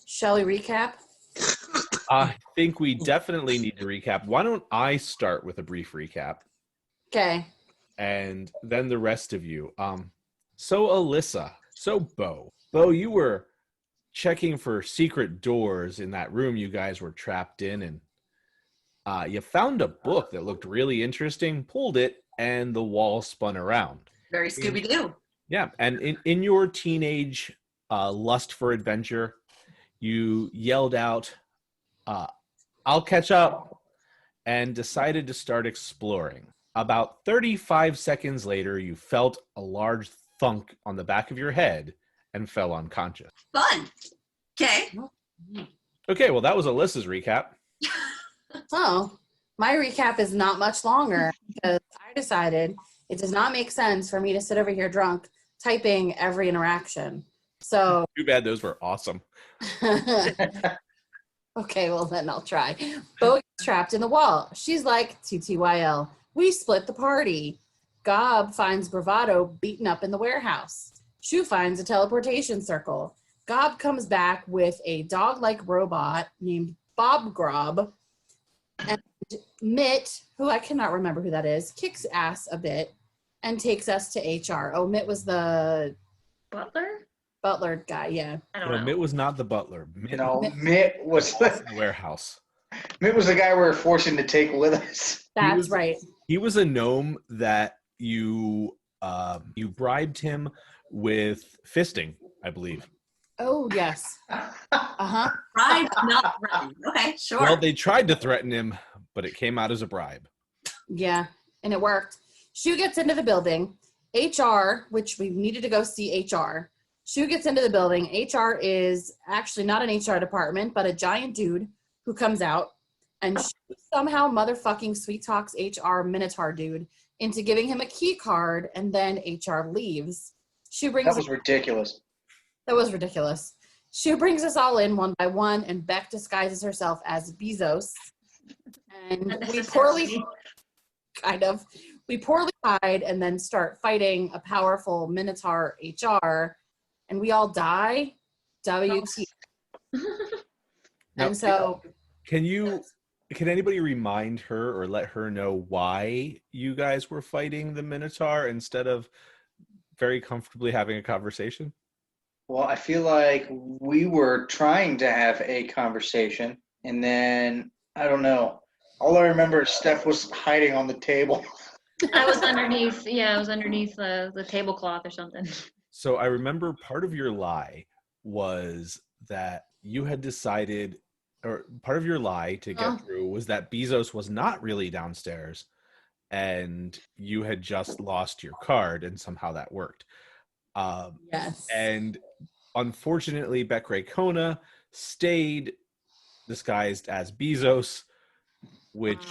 Shall we recap? I think we definitely need to recap. Why don't I start with a brief recap? Okay. And then the rest of you. So Alyssa, Bo, you were checking for secret doors in that room you guys were trapped in, and you found a book that looked really interesting, pulled it, and the wall spun around. Very Scooby-Doo. Yeah, and in your teenage lust for adventure, you yelled out, I'll catch up, and decided to start exploring. About 35 seconds later, you felt a large thunk on the back of your head and fell unconscious. Fun. Okay. Okay, well, that was Alyssa's recap. Oh, my recap is not much longer because I decided it does not make sense for me to sit over here drunk typing every interaction. So Too bad those were awesome. okay, well then I'll try. Bo gets trapped in the wall. She's like, TTYL. We split the party. Gob finds Bravado beaten up in the warehouse. Shu finds a teleportation circle. Gob comes back with a dog-like robot named Bob Grob. And Mitt, who I cannot remember who that is, kicks ass a bit and takes us to HR. Oh, Mitt was the butler guy, yeah. I don't know. Mitt was not the butler. Mitt was the warehouse. Mitt was the guy we were forcing to take with us. That's right. He was a gnome that you bribed him with fisting, I believe. Oh, yes. Uh-huh. Bribe, not threaten. Okay, sure. Well, they tried to threaten him, but it came out as a bribe. Yeah, and it worked. Shu gets into the building. HR, which we needed to go see HR. Shu gets into the building. HR is actually not an HR department, but a giant dude who comes out. And Shu somehow motherfucking sweet talks HR Minotaur dude into giving him a key card, and then HR leaves. That was ridiculous. That was ridiculous. Shu brings us all in one by one, and Beck disguises herself as Bezos. And we poorly hide and then start fighting a powerful Minotaur HR, and we all die. WT. And so, can anybody remind her or let her know why you guys were fighting the Minotaur instead of very comfortably having a conversation? Well, I feel like we were trying to have a conversation, and then, I don't know. All I remember is Steph was hiding on the table. I was underneath, the tablecloth or something. So I remember part of your lie was that you had decided, or part of your lie to get through was that Bezos was not really downstairs, and you had just lost your card, and somehow that worked. yes. And unfortunately, Becray Kona stayed disguised as Bezos, which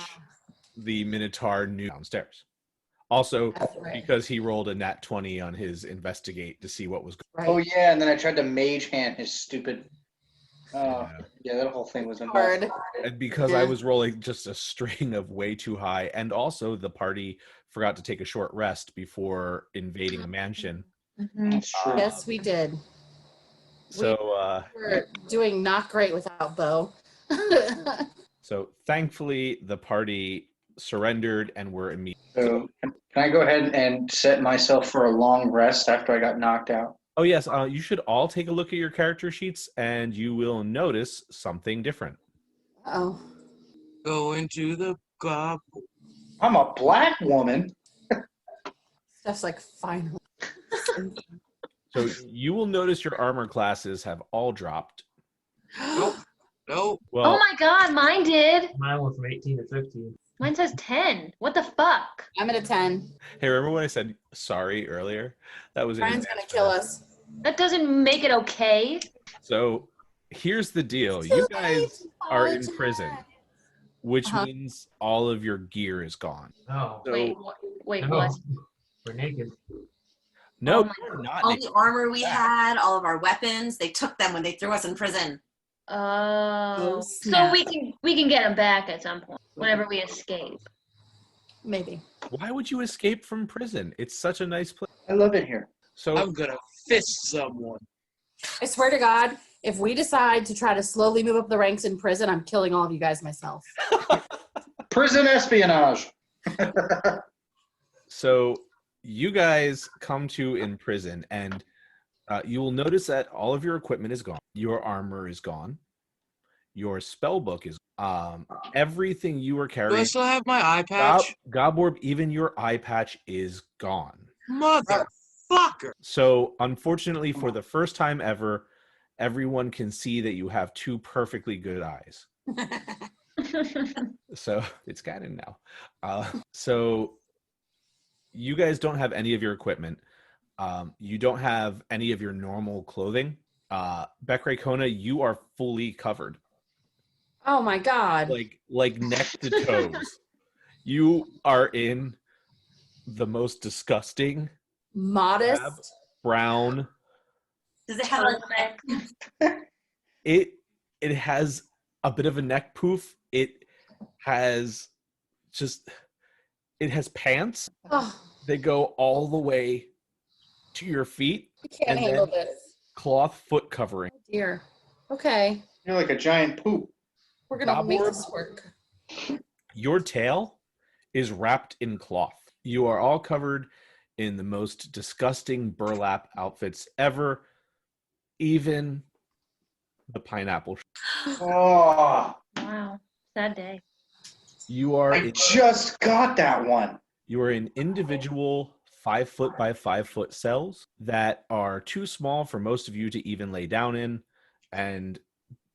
the Minotaur knew downstairs. Also, because he rolled a nat 20 on his investigate to see what was going on. Oh, yeah, and then I tried to mage hand his stupid... yeah, that whole thing was hard. And because I was rolling just a string of way too high, and also the party forgot to take a short rest before invading a mansion. Mm-hmm. Yes, we did. So we're doing not great without Bo. So thankfully, the party surrendered and were immediate. So can I go ahead and set myself for a long rest after I got knocked out? Oh, yes. You should all take a look at your character sheets, and you will notice something different. Oh. Go into the gob. I'm a black woman. Steph's like, finally. So you will notice your armor classes have all dropped. Nope. Well, oh my god, mine did. Mine went from 18 to 15. Mine says 10. What the fuck? I'm at a 10. Hey, remember when I said sorry earlier? That was Brian's gonna kill us. That doesn't make it okay. So here's the deal. You guys are in prison, which means all of your gear is gone. Oh. So, wait, no. what? We're naked. No, Oh not all naked. the armor we had, all of our weapons, they took them when they threw us in prison. Oh, so we can get them back at some point whenever we escape. Maybe. Why would you escape from prison? It's such a nice place. I love it here. So I'm gonna fist someone. I swear to God, if we decide to try to slowly move up the ranks in prison, I'm killing all of you guys myself. Prison espionage. So you guys come to in prison, and you will notice that all of your equipment is gone. Your armor is gone. Your spell book is everything you were Do I carrying. still have my eye patch? Goborb, even your eye patch is gone. Motherfucker! So unfortunately, for the first time ever, everyone can see that you have two perfectly good eyes. So it's canon now. So you guys don't have any of your equipment. You don't have any of your normal clothing. Bekray Kona, you are fully covered. Oh my God. Like neck to toes. You are in the most disgusting Modest. brown. Does it have a neck? It has a bit of a neck poof. It has pants. Oh, They go all the way to your feet. I can't And handle then- this. Cloth foot covering. Oh dear. Okay. You're like a giant poop. We're gonna make Goborb? this work. Your tail is wrapped in cloth. You are all covered in the most disgusting burlap outfits ever. Even the pineapple. Oh, Wow. Sad day. You are I just got that one. You are in individual 5 foot by 5 foot cells that are too small for most of you to even lay down in, and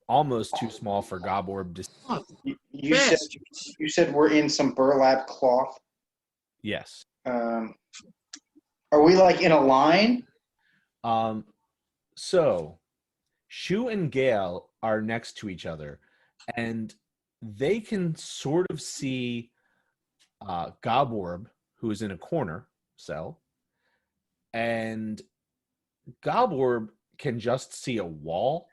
almost too small for Goborb to. You said we're in some burlap cloth. Yes. Are we like in a line? So Shu and Gale are next to each other, and they can sort of see Goborb, who is in a corner cell, and Goborb can just see a wall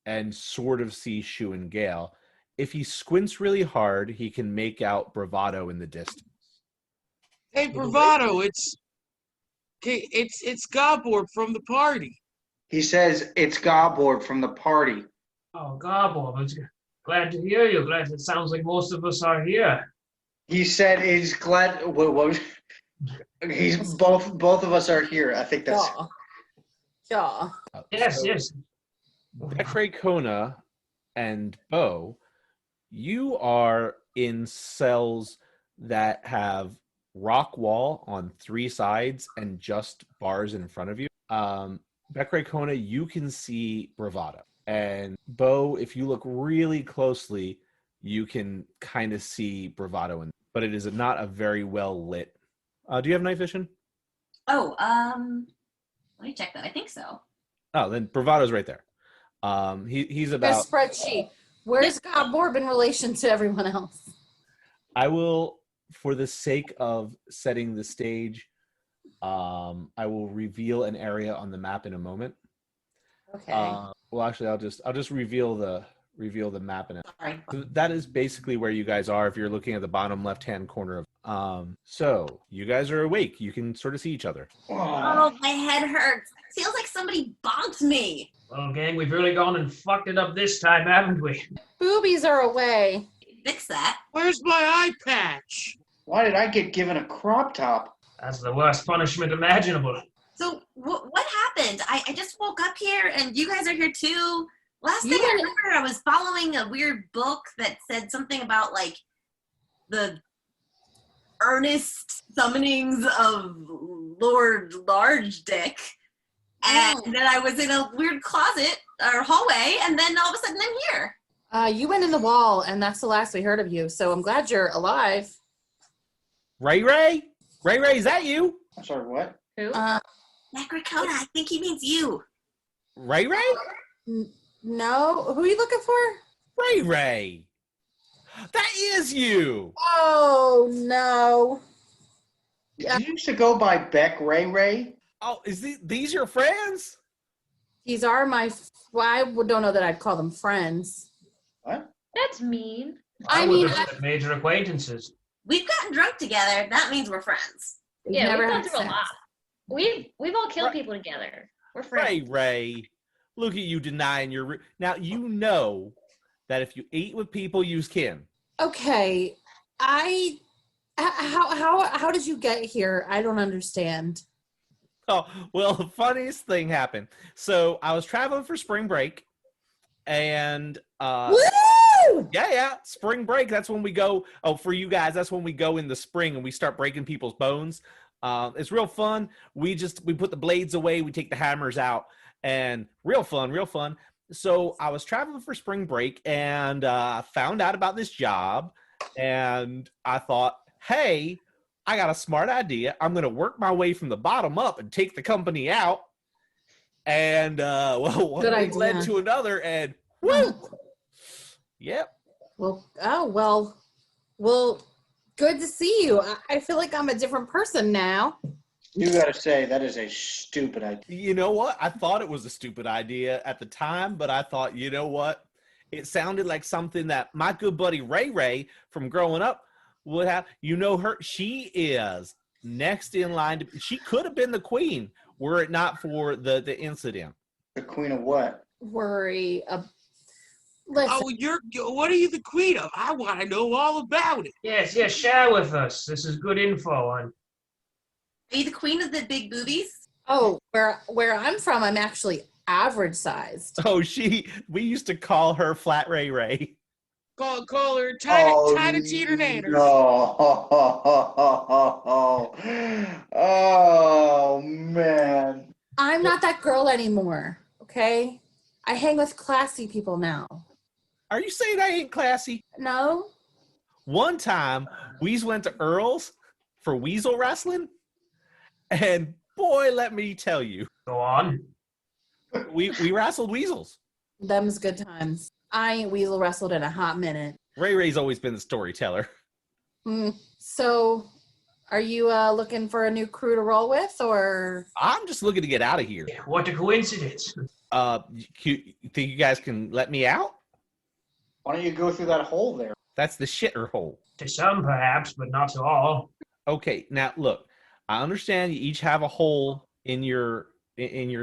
and sort of see Shu and Gale. If he squints really hard, he can make out Bravado in the distance. Hey, Bravado, it's Goborb from the party. He says it's Goborb from the party. Oh, Garbo, I was glad to hear you. Glad it sounds like most of us are here. He said he's glad. What he's both of us are here. I think that's. Yeah. Yes, So, yes. Bekray Kona and Bo, you are in cells that have rock wall on 3 sides and just bars in front of you. Bekray Kona, you can see Bravado. And Bo, if you look really closely, you can kind of see Bravado, but it is not a very well lit. Do you have night vision? Oh, let me check that. I think so. Oh, then Bravado's right there. He's A about. spreadsheet. Where's Goborb in relation to everyone else? I will, for the sake of setting the stage, I will reveal an area on the map in a moment. Okay. Well, actually, I'll just reveal the map in it. Sorry. That is basically where you guys are if you're looking at the bottom left-hand corner of. So you guys are awake. You can sort of see each other. Oh, my head hurts. Feels like somebody bonked me. Well, gang, we've really gone and fucked it up this time, haven't we? Boobies are away. Fix that. Where's my eye patch? Why did I get given a crop top? That's the worst punishment imaginable. So what happened? I just woke up here and you guys are here too. Last thing You I didn't- remember, I was following a weird book that said something about like the earnest summonings of Lord Large Dick. And then I was in a weird closet or hallway, and then all of a sudden I'm here. You went in the wall, and that's the last we heard of you. So I'm glad you're alive. Ray, is that you? I'm sorry, what? Who? Necrocona, I think he means you. Ray, No, who are you looking for? Ray. That is you. Oh no. Did you used to go by Beck Ray? Oh, these your friends? These are my. I don't know that I'd call them friends. What? That's mean. I would mean, have been major acquaintances. we've gotten drunk together. That means we're friends. We've Yeah, never we've had gone through a sex. lot. We've all killed Right. people together. We're friends. Ray, look at you denying your. Now you know that if you eat with people, use kin. Okay, how did you get here? I don't understand. Oh, well, the funniest thing happened. So I was traveling for spring break, and Woo! yeah, spring break. That's when we go. Oh, for you guys, that's when we go in the spring and we start breaking people's bones. It's real fun. We put the blades away, we take the hammers out, and real fun. So I was traveling for spring break and found out about this job, and I thought, hey, I got a smart idea. I'm going to work my way from the bottom up and take the company out. And well, one Good thing led idea. to another, and woo! Yep. Well, good to see you. I feel like I'm a different person now. You gotta say, that is a stupid idea. You know what? I thought it was a stupid idea at the time, but I thought, you know what? It sounded like something that my good buddy Ray from growing up would have. You know her. She is next in line. She could have been the queen were it not for the incident. The queen of what? Worry. Listen, Oh, what are you the queen of? I want to know all about it. Yes, share with us. This is good info on. Are you the queen of the big boobies? where I'm from, I'm actually average sized. Oh, we used to call her Flat Ray. Call her Tiny Teeter Nader. No. Oh, man. I'm not that girl anymore, okay? I hang with classy people now. Are you saying I ain't classy? No? One time, we went to Earl's for weasel wrestling, and boy, let me tell you, Go on. we wrestled weasels. Them's good times. I ain't weasel wrestled in a hot minute. Ray's always been the storyteller. So, are you looking for a new crew to roll with, or? I'm just looking to get out of here. What a coincidence. You think you guys can let me out? Why don't you go through that hole there? That's the shitter hole. To some, perhaps, but not to all. Okay, now look, I understand you each have a hole in your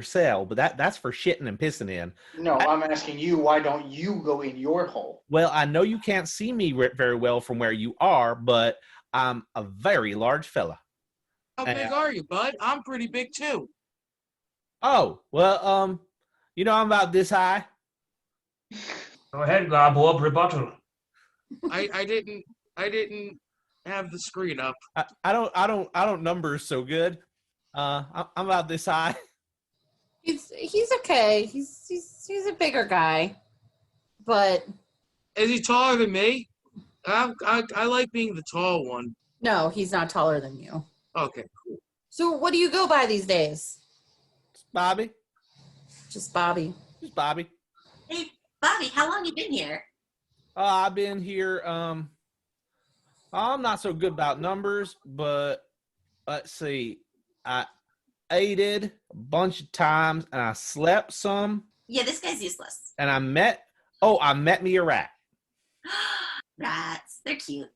cell, but that's for shitting and pissing in. No, I'm asking you, why don't you go in your hole? Well, I know you can't see me very well from where you are, but I'm a very large fella. How big are you, bud? I'm pretty big too. Oh, well, I'm about this high. Go ahead, Garbob, rebuttal. I didn't have the screen up. I don't numbers so good. I'm about this high. He's okay. He's a bigger guy, but Is he taller than me? I like being the tall one. no, he's not taller than you. Okay, cool. So, what do you go by these days? Bobby. Just Bobby. Just Bobby. Hey, Bobby, how long you been here? I've been here. I'm not so good about numbers, but let's see. I ate a bunch of times, and I slept some, Yeah, this guy's useless. and I met me a rat. Rats, they're cute.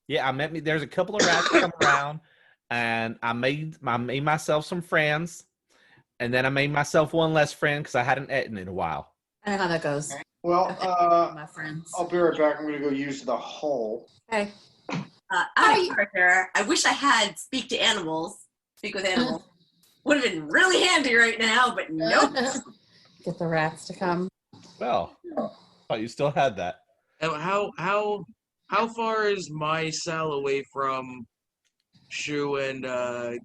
Yeah, there's a couple of rats that come around, and I made myself some friends, and then I made myself one less friend because I hadn't eaten in a while. I know how that goes. Well, My friends. I'll be right back. I'm going to go use the hole. Okay. I'm a character. I wish I had speak with animals. Would have been really handy right now, but nope. Get the rats to come. Well, thought you still had that. How far is my cell away from Shu and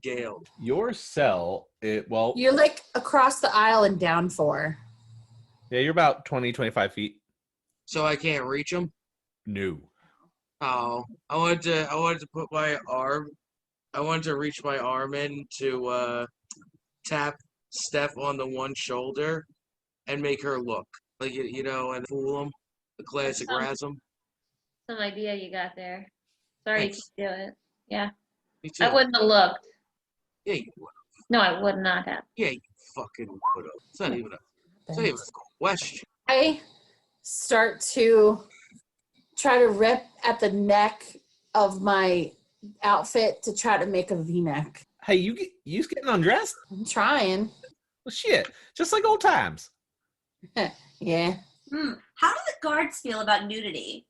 Gale? Your cell, You're like across the aisle and down 4. yeah, you're about 20, 25 feet. So I can't reach him? No. Oh, I wanted to put my arm. I wanted to reach my arm in to tap Steph on the one shoulder and make her look like and fool him. The classic rasm. Some idea you got there. Sorry to do it. Yeah. Me too. I wouldn't have looked. Yeah, you would. No, I would not have. Yeah, you fucking would have. It's not even a question. I start to try to rip at the neck of my outfit to try to make a V-neck. Hey, you's getting undressed? I'm trying. Well, shit, just like old times. Yeah. How do the guards feel about nudity?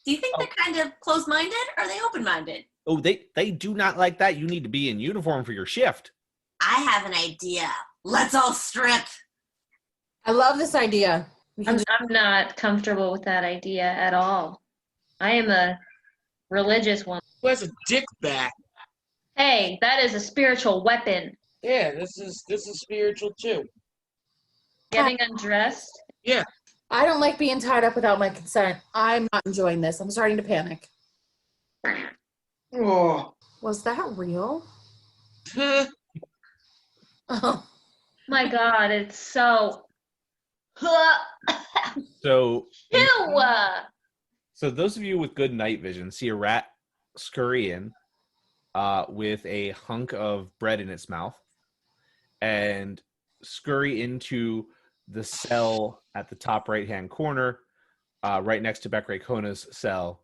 Do you think they're kind of closed-minded, or are they open-minded? Oh, they do not like that. You need to be in uniform for your shift. I have an idea. Let's all strip. I love this idea. We can I'm not comfortable with that idea at all. I am a religious one. Who has a dick back? Hey, that is a spiritual weapon. Yeah, this is spiritual too. Getting undressed. I don't like being tied up without my consent. I'm not enjoying this. I'm starting to panic. Oh, Was that real? Huh. Oh, My God, it's so. So, Ew! so those of you with good night vision see a rat scurry in with a hunk of bread in its mouth and scurry into the cell at the top right-hand corner, right next to Becca Kona's cell.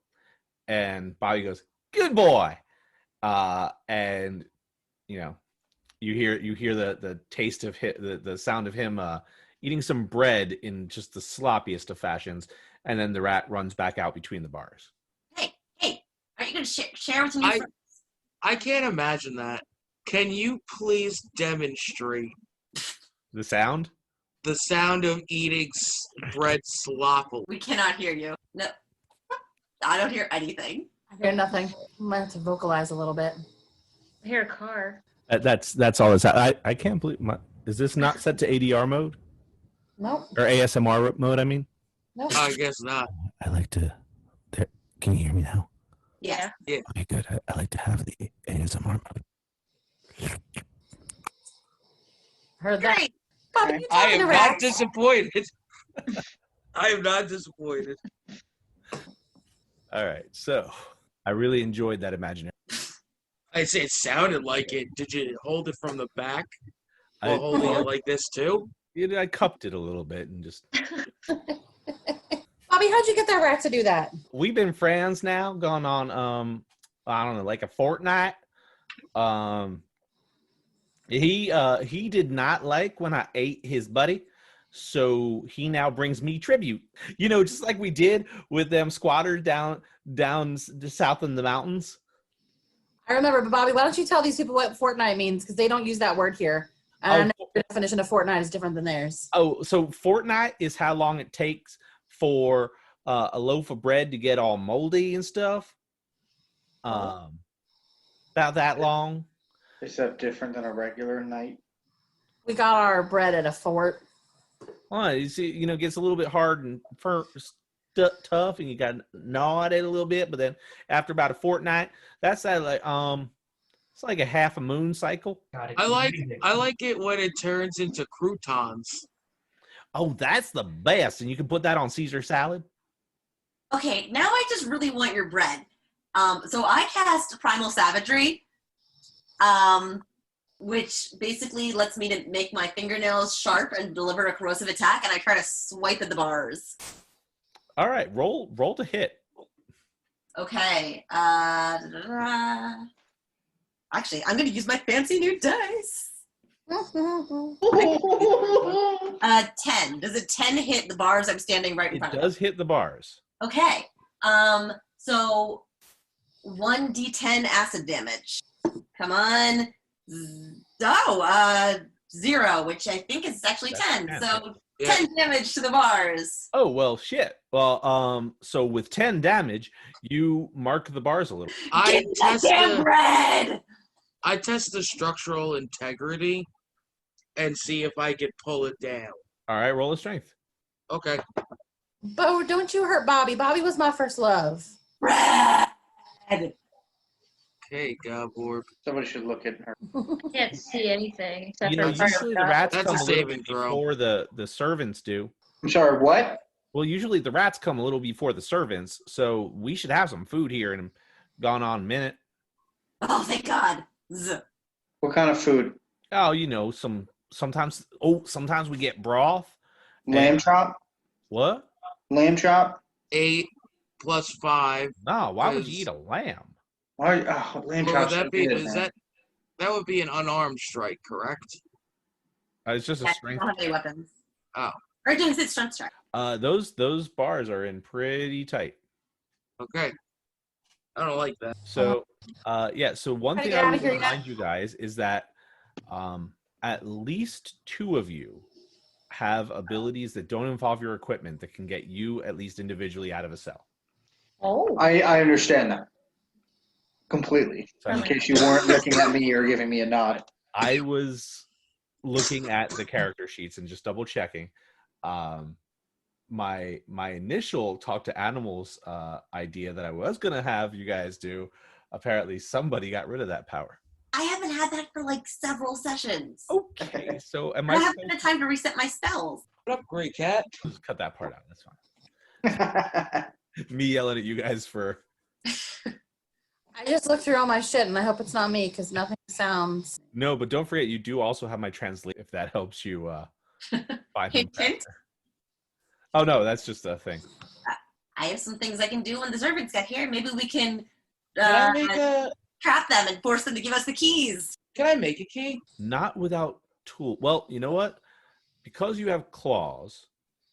And Bobby goes, "Good boy," and you hear the taste of the sound of him eating some bread in just the sloppiest of fashions, and then the rat runs back out between the bars. Hey, are you going to share with me? I can't imagine that. Can you please demonstrate The sound? the sound of eating bread sloppily? We cannot hear you. No, I don't hear anything. I hear nothing. I might have to vocalize a little bit. I hear a car. That's all that's. I can't believe is this not set to ADR mode Nope. or ASMR mode? I mean, Nope. I guess not. I like to. Can you hear me now? Yeah. Okay, good. I like to have the ASMR mode. Heard that. Great. Bobby, you I talking to am not rats? disappointed. I am not disappointed. all right. So I really enjoyed that imaginary. I'd say it sounded like it. Did you hold it from the back? I- While holding it like this too? I cupped it a little bit and just. Bobby, how'd you get that rat to do that? We've been friends now, going on I don't know, like a fortnight. He did not like when I ate his buddy, so he now brings me tribute. Just like we did with them squatters down south in the mountains. I remember, but Bobby, why don't you tell these people what Fortnite means? Because they don't use that word here. And I know the definition of Fortnite is different than theirs. Oh, so Fortnite is how long it takes for a loaf of bread to get all moldy and stuff. About that long. is that different than a regular night? We got our bread at a fort. Well, you see, it gets a little bit hard and tough, and you got to gnaw at it a little bit. But then after about a fortnight, that's like it's like a half a moon cycle. God, I like it when it turns into croutons. Oh, that's the best, and you can put that on Caesar salad. Okay, now I just really want your bread. So I cast Primal Savagery, which basically lets me to make my fingernails sharp and deliver a corrosive attack, and I try to swipe at the bars. All right, roll to hit. Okay. Actually, I'm going to use my fancy new dice. 10. Does a 10 hit the bars I'm standing right in It front of? does hit the bars. Okay. So 1d10 acid damage. Come on. 0, which I think is actually That's 10. 10. So Yeah. 10 damage to the bars. Oh, well, shit. Well, so with 10 damage, you mark the bars a little. Give me that damn bread! I test the structural integrity and see if I can pull it down. All right, roll a strength. Okay. But don't you hurt Bobby. Bobby was my first love. Bread! Okay, Gabor. Somebody should look at her. Can't see anything except for Usually the rats That's come a a little saving bit throw. before the servants do. I'm sorry, what? Well, usually the rats come a little before the servants, so we should have some food here in gone on a minute. Oh, thank God. What kind of food? Oh, sometimes we get broth. Lamb And- chop? What? Lamb chop? 8 + 5. No, why would you Is- eat a lamb? Lamb Or would chop's so that be? good, Is man. that would be an unarmed strike, correct? It's just a Yeah, strength. don't have any weapons. Oh, Or doing sit strength strike. Those bars are in pretty tight. okay. I don't like that. So, yeah. So one Gotta thing get I out would of here, remind you guys is that at least 2 of you have abilities that don't involve your equipment that can get you at least individually out of a cell. Oh. I understand that completely. So In case you weren't looking at me or giving me a nod. I was looking at the character sheets and just double checking. My initial talk to animals idea that I was gonna have you guys do, apparently somebody got rid of that power. I haven't had that for like several sessions. Okay, so am I I haven't had time to reset my spells. What up, Gray Cat? just cut that part out? That's fine. Me yelling at you guys for I just looked through all my shit, and I hope it's not me because nothing sounds. no, but don't forget you do also have my translate if that helps you find them Hint, hint. faster. Oh no, that's just a thing. I have some things I can do when the servants get here. Maybe we can Can I make a? trap them and force them to give us the keys. Can I make a key? Not without tool. Well, you know what? Because you have claws,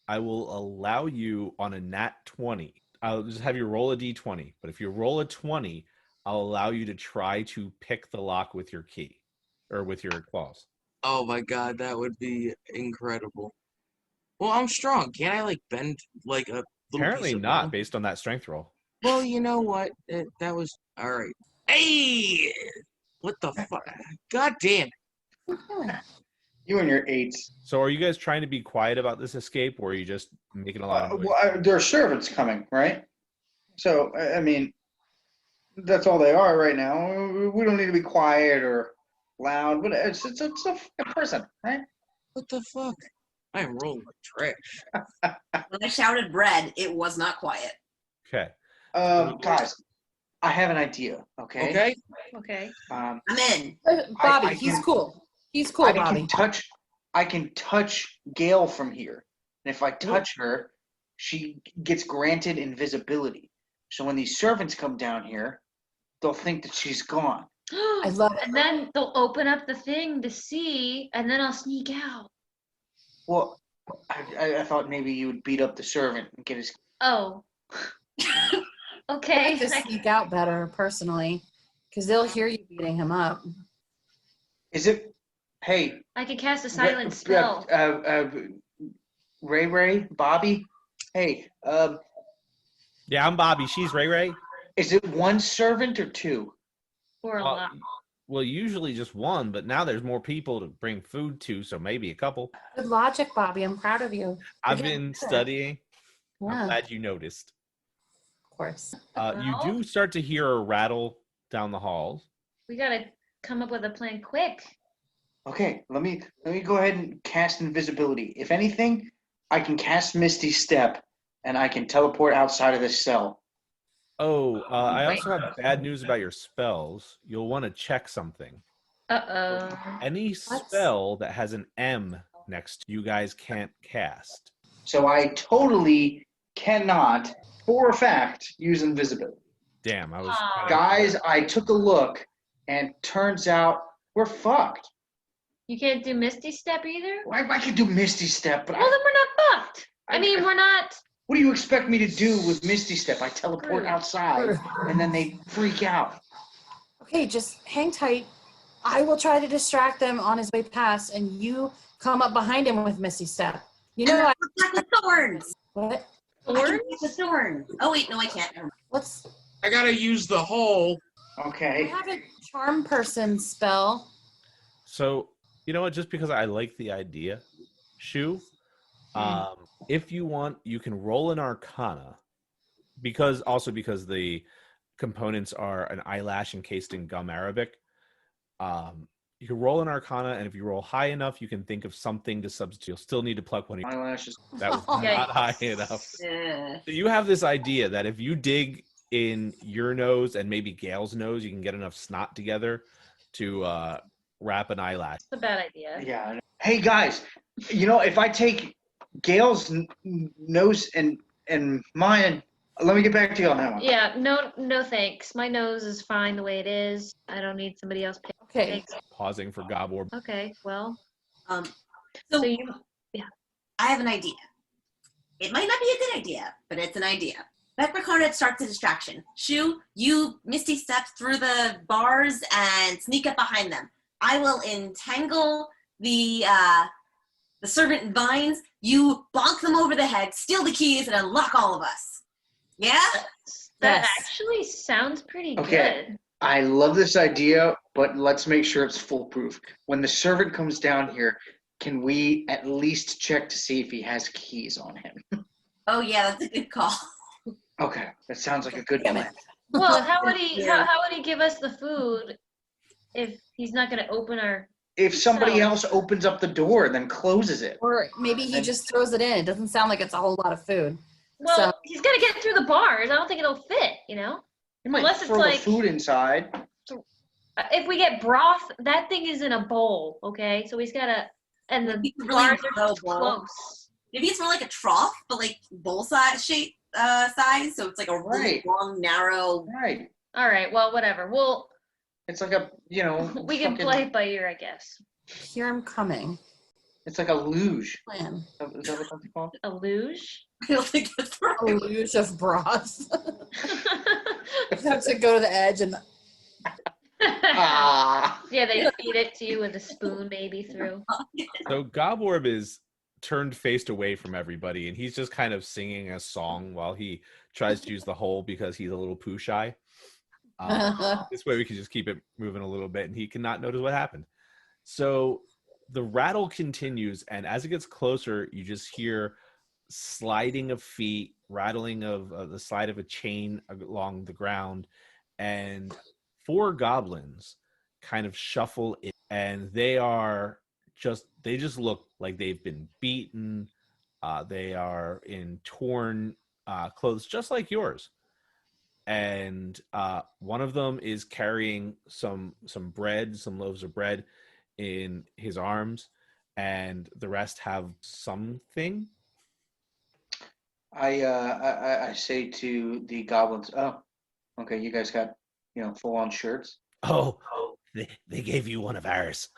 I will allow you on a nat 20. I'll just have you roll a d20. But if you roll a 20, I'll allow you to try to pick the lock with your key or with your claws. Oh my god, that would be incredible. Well, I'm strong. Can't I like bend like a little Apparently piece of not, bone? based on that strength roll. Well, you know what? That was all right. Hey, what the fuck? God damn. You and your 8s. So are you guys trying to be quiet about this escape, or are you just making a lot of noise? There are servants coming, right? So, I mean, that's all they are right now. We don't need to be quiet or loud, but it's a person, right? What the fuck? I am rolling like trash. When I shouted bread, it was not quiet. Okay. Guys, I have an idea, okay? Okay. Okay. I'm in. Bobby, I he's can- cool. He's cool, Bobby. I can touch Gail from here. And if I touch her, she gets granted invisibility. So when these servants come down here, they'll think that she's gone. I love it. And then they'll open up the thing to see, and then I'll sneak out. Well, I thought maybe you would beat up the servant and get his. Oh. I Okay. like to sneak out better, personally, because they'll hear you beating him up. Is it? Hey. I could cast a silent Ra- spell. Ray, Bobby. Hey. Yeah, I'm Bobby. She's Ray Ray. Is it one servant or 2? Or a lot. Well, usually just one, but now there's more people to bring food to, so maybe a couple. Good logic, Bobby. I'm proud of you. I've You're been getting good. studying. Yeah, I'm glad you noticed. of course. You do start to hear a rattle down the halls. We gotta come up with a plan quick. Okay, let me go ahead and cast invisibility. If anything, I can cast Misty Step, and I can teleport outside of this cell. Oh, I also have bad news about your spells. You'll want to check something. Uh-oh. Any spell that has an M next to you guys can't cast. So I totally cannot, for a fact, use invisibility. Damn, I was Guys, I took a look, and turns out we're fucked. You can't do Misty Step either? I could do Misty Step, but Well, then we're not fucked. I mean, we're not. what do you expect me to do with Misty Step? I teleport outside, and then they freak out. Okay, just hang tight. I will try to distract them on his way past, and you come up behind him with Misty Step. You know, Attack with thorns. what? I can attack with thorns. Oh wait, no, I can't. Never mind. Let's. I gotta use the hole. I Okay. have a charm person spell. So, you know what? Just because I like the idea, Shu, if you want, you can roll an Arcana, because the components are an eyelash encased in gum Arabic. You can roll an Arcana, and if you roll high enough, you can think of something to substitute. You'll still need to pluck one of your. Eyelashes. That was Okay. not high enough. Yeah. So you have this idea that if you dig in your nose and maybe Gail's nose, you can get enough snot together to wrap an eyelash. It's a bad idea. Yeah. I know. Hey guys, if I take Gail's nose and mine Let me get back to you on that one. Yeah, no thanks. My nose is fine the way it is. I don't need somebody else picking. Okay. Pausing for Gobor. Okay, well, So so you, I have an idea. It might not be a good idea, but it's an idea. Beck Ricona starts a distraction. Shu, you misty step through the bars and sneak up behind them. I will entangle the servant vines. You bonk them over the head, steal the keys, and unlock all of us. Yeah? that Yes. actually sounds pretty Okay. good. I love this idea, but let's make sure it's foolproof. When the servant comes down here, can we at least check to see if he has keys on him? Oh yeah, that's a good call. Okay, that sounds like a good Damn plan. it. Well, how would he Yeah. how would he give us the food if he's not going to open our? If somebody So- else opens up the door and then closes it. Or maybe he just throws it in. It doesn't sound like it's a whole lot of food. Well, So- he's going to get through the bars. I don't think it'll fit. You know, He might Unless it's throw like- the food inside. if we get broth, that thing is in a bowl. Okay, so he's got to, and the Maybe really bars are low too bowl. close. Maybe it's more like a trough, but like bowl size shape size. So it's like a really Right. long, narrow. Right. All right, well, whatever. Well, It's like a, we can fucking- play it by ear, I guess. Here I'm coming. It's like a luge. Plan. Is that what that's called? A luge. I don't think that's right. A luge of broth. You have to go to the edge and Ah. Yeah, they feed it to you with a spoon, maybe through. So Goborb is turned faced away from everybody, and he's just kind of singing a song while he tries to use the hole because he's a little poo shy. This way we can just keep it moving a little bit, and he cannot notice what happened. So the rattle continues, and as it gets closer, you just hear sliding of feet, rattling of the slide of a chain along the ground, and 4 goblins kind of shuffle in, and they just look like they've been beaten. They are in torn clothes, just like yours. And one of them is carrying some bread, some loaves of bread in his arms, and the rest have something. I say to the goblins, oh, okay, you guys got, full on shirts. Oh, they gave you one of ours.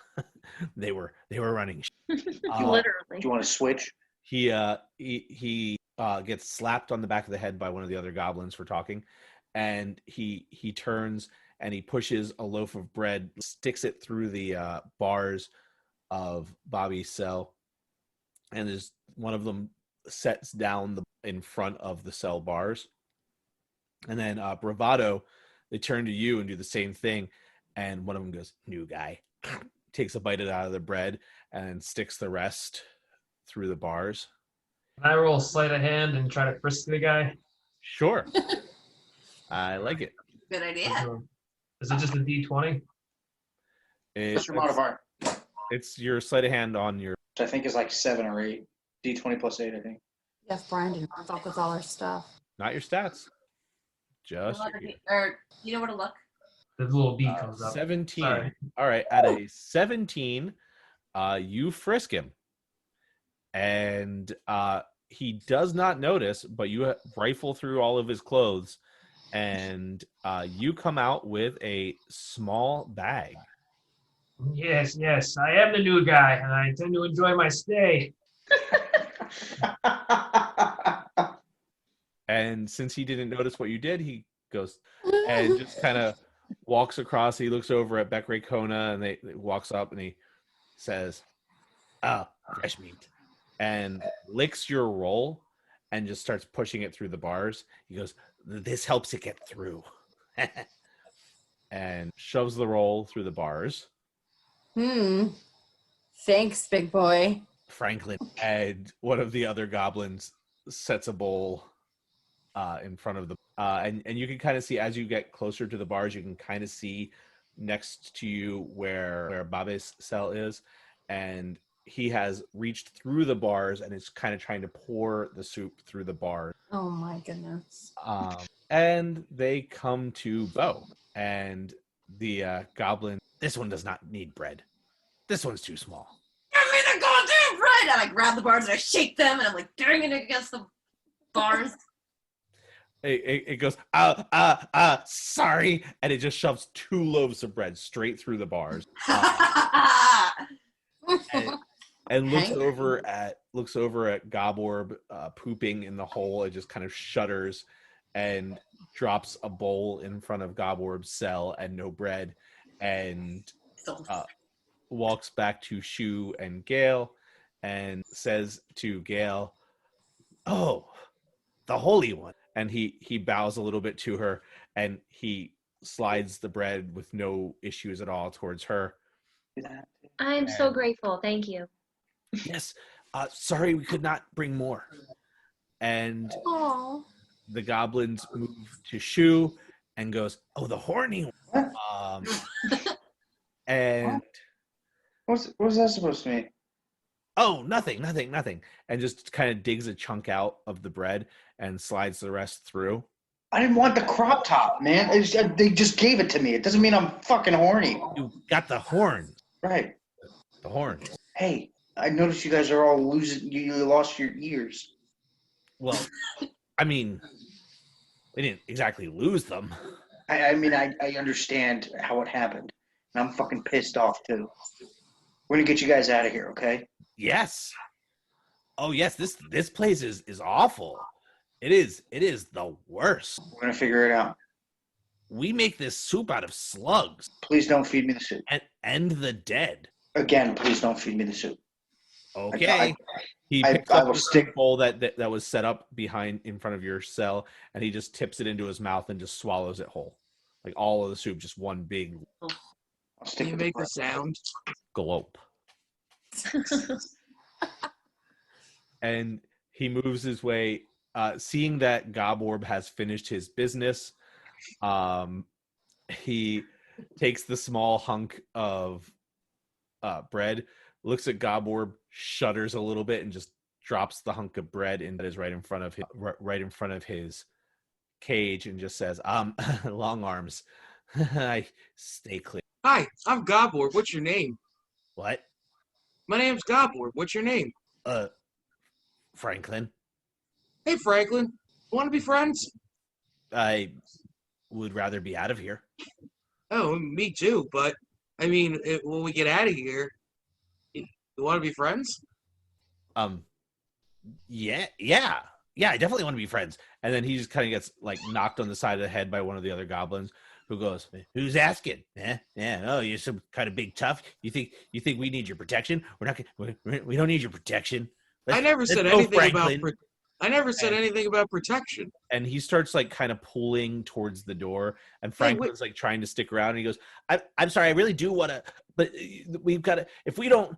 they were running. Literally. Do you want to switch? He gets slapped on the back of the head by one of the other goblins for talking, and he turns and he pushes a loaf of bread, sticks it through the bars of Bobby's cell, and there's one of them sets down in front of the cell bars, and then Bravado, they turn to you and do the same thing, and one of them goes, "New guy," takes a bite out of the bread and sticks the rest through the bars. Can I roll sleight of hand and try to frisk the guy? Sure. I like it. Good idea. Is it just a D20? What's your modifier? It's your sleight of hand on your. Which I think is like 7 or 8. D20 plus 8, I think. Jeff Brandon fuck with all our stuff. Not your stats. Just your, Or you know where to look. The little D comes up. 17. Sorry. All right. At a 17, you frisk him. And he does not notice, but you rifle through all of his clothes, and you come out with a small bag. Yes, I am the new guy, and I intend to enjoy my stay. And since he didn't notice what you did, he goes and just kind of walks across. He looks over at Beck Raycona, and they walks up and he says, "Oh, fresh meat," and licks your roll and just starts pushing it through the bars. He goes, "This helps it get through," and shoves the roll through the bars. Thanks, big boy. Franklin, and one of the other goblins sets a bowl in front of the and you can kind of see as you get closer to the bars, you can kind of see next to you where Babe's cell is, and he has reached through the bars and is kind of trying to pour the soup through the bar. Oh my goodness. And they come to Bo, and the goblin, "This one does not need bread. This one's too small." Give me the goddamn bread! And I grab the bars and I shake them and I'm like banging it against the bars. it goes, sorry, and it just shoves 2 loaves of bread straight through the bars, and looks over at Goborb pooping in the hole. It just kind of shudders and drops a bowl in front of Goborb's cell and no bread, and walks back to Shu and Gale and says to Gale, "Oh, the Holy One." And he bows a little bit to her, and he slides the bread with no issues at all towards her. I'm so grateful. Thank you. Yes, sorry we could not bring more. And Aww. the goblins move to Shu and goes, "Oh, the horny one." And What's that supposed to mean? oh, nothing. And just kind of digs a chunk out of the bread and slides the rest through. I didn't want the crop top, man. They just gave it to me. It doesn't mean I'm fucking horny. You got the horns. Right. The horns. Hey, I noticed you guys are all losing. You lost your ears. Well, I mean, we didn't exactly lose them. I mean, I understand how it happened. And I'm fucking pissed off, too. We're going to get you guys out of here, okay? Yes. Oh, yes, this place is awful. It is the worst. We're going to figure it out. We make this soup out of slugs. Please don't feed me the soup. And the dead. Again, please don't feed me the soup. Okay. He picks up the stick bowl that was set up in front of your cell, and he just tips it into his mouth and just swallows it whole. Like all of the soup, just one big Can you make the sound? gulp. And he moves his way, seeing that Goborb has finished his business. He takes the small hunk of bread, looks at Goborb, shudders a little bit, and just drops the hunk of bread that is right in front of his cage, and just says, "Long arms, I stay clear." Hi, I'm Goborb. What's your name? What? My name's Goborb. What's your name? Franklin. Hey, Franklin. Want to be friends? I would rather be out of here. Oh, me too. But I mean, when we get out of here, you want to be friends? Yeah. I definitely want to be friends. And then he just kind of gets like knocked on the side of the head by one of the other goblins, who goes, "Who's asking? Yeah. Oh, you're some kind of big tough. You think we need your protection? We don't need your protection." I never said anything about protection. And he starts like kind of pulling towards the door, and Franklin's like trying to stick around, and he goes, I'm sorry, I really do want to, but we've got to, if we don't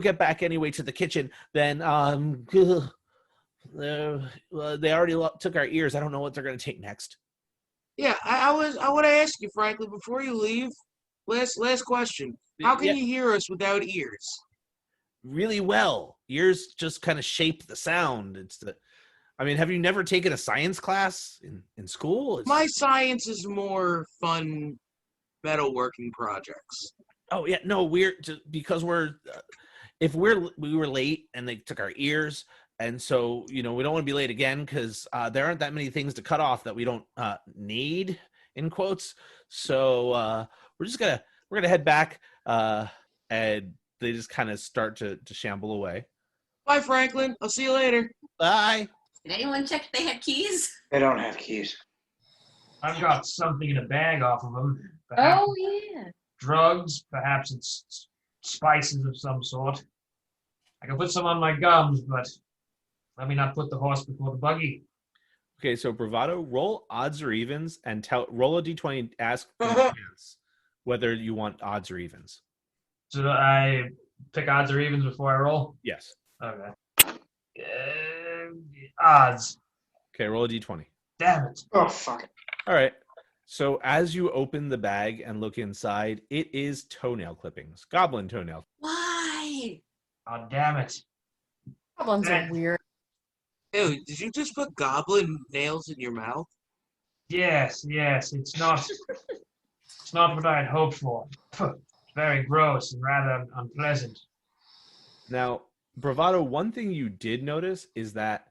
get back anyway to the kitchen, then they already took our ears. I don't know what they're going to take next. Yeah, I want to ask you, Franklin, before you leave, last question. How can you hear us without ears? Really well. Ears just kind of shape the sound. Have you never taken a science class in school? My science is more fun metalworking projects. Oh yeah, no, because we were late and they took our ears, and so we don't want to be late again, because there aren't that many things to cut off that we don't need, in quotes. So we're gonna head back, and they just kind of start to shamble away. Bye, Franklin. I'll see you later. Bye. Did anyone check if they had keys? They don't have keys. I've got something in a bag off of them. Perhaps Oh, yeah. drugs, perhaps it's spices of some sort. I can put some on my gums, but let me not put the horse before the buggy. Okay, so Bravado, roll odds or evens, and roll a d20. Ask whether you want odds or evens. So I pick odds or evens before I roll? Yes. Okay. Odds. Okay, roll a d20. Damn it. Oh, fuck it. All right. So as you open the bag and look inside, it is toenail clippings, goblin toenails. Why? Oh, damn it. Goblins are weird. Ew, did you just put goblin nails in your mouth? Yes. It's not what I had hoped for. Very gross and rather unpleasant. Now, Bravado, one thing you did notice is that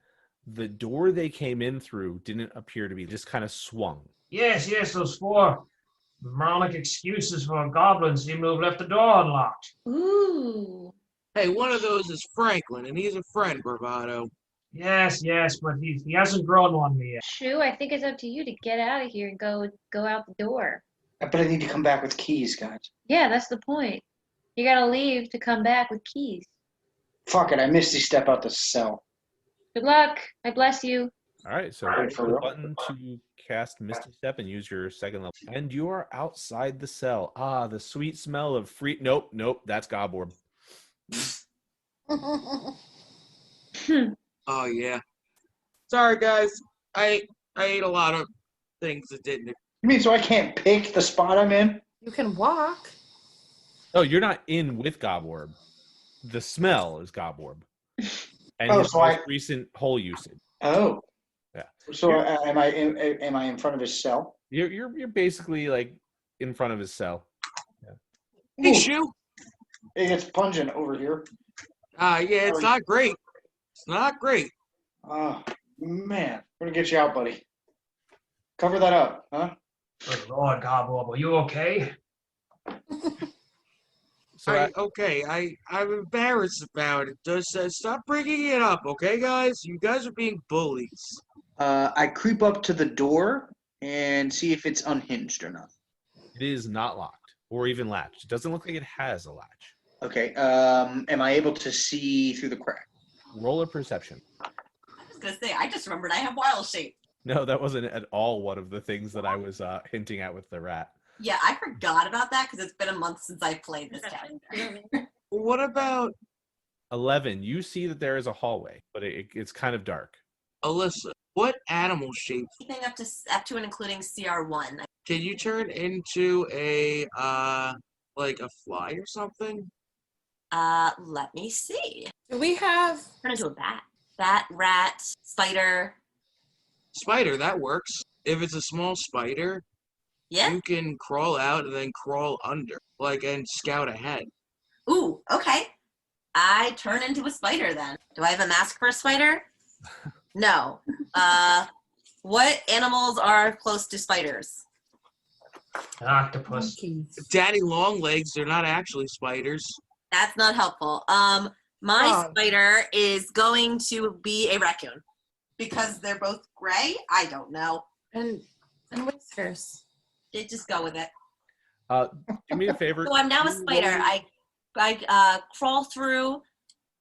the door they came in through didn't appear to be, just kind of swung. Yes, those 4 moronic excuses for goblins seem to have left the door unlocked. Ooh. Hey, one of those is Franklin, and he's a friend, Bravado. Yes, but he hasn't grown on me yet. Shoo, I think it's up to you to get out of here and go out the door. But I need to come back with keys, guys. Yeah, that's the point. You gotta leave to come back with keys. Fuck it, I Misty Step out the cell. Good luck. I bless you. All right, so Alright, push for the real? button to cast Misty Step and use your second level. And you are outside the cell. Ah, the sweet smell of free. Nope, that's Goborb. Oh yeah. Sorry guys. I ate a lot of things that didn't. You mean so I can't pick the spot I'm in? You can walk. Oh, you're not in with Goborb. The smell is Goborb. And Oh, his so most recent hole usage. Oh. Yeah. So am I in front of his cell? You're basically like in front of his cell. Hey, Ooh, Shoo. it gets pungent over here. Yeah, it's not great. It's not great. Oh, man. We're going to get you out, buddy. Cover that up, huh? Good Lord, Gobble, are you okay? So I'm embarrassed about it. Just stop bringing it up, okay, guys? You guys are being bullies. I creep up to the door and see if it's unhinged or not. it is not locked or even latched. It doesn't look like it has a latch. Okay. Am I able to see through the crack? Roll a perception. I was gonna say, I just remembered I have wild shape. No, that wasn't at all one of the things that I was hinting at with the rat. Yeah, I forgot about that because it's been a month since I played this chapter. What about 11. You see that there is a hallway, but it's kind of dark. Alyssa? What animal shape Anything up to and including CR1. can you turn into a like a fly or something? Let me see. Do we have? Turn into a bat. Bat, rat, spider. Spider, that works. If it's a small spider, Yeah. you can crawl out and then crawl under, and scout ahead. Ooh, okay. I turn into a spider then. Do I have a mask for a spider? No. What animals are close to spiders? An octopus. Monkeys. Daddy Longlegs, they're not actually spiders. That's not helpful. My Dog. spider is going to be a raccoon. Because they're both gray? I don't know. And whiskers. Just go with it. Do me a favor. So I'm now a spider. I crawl through and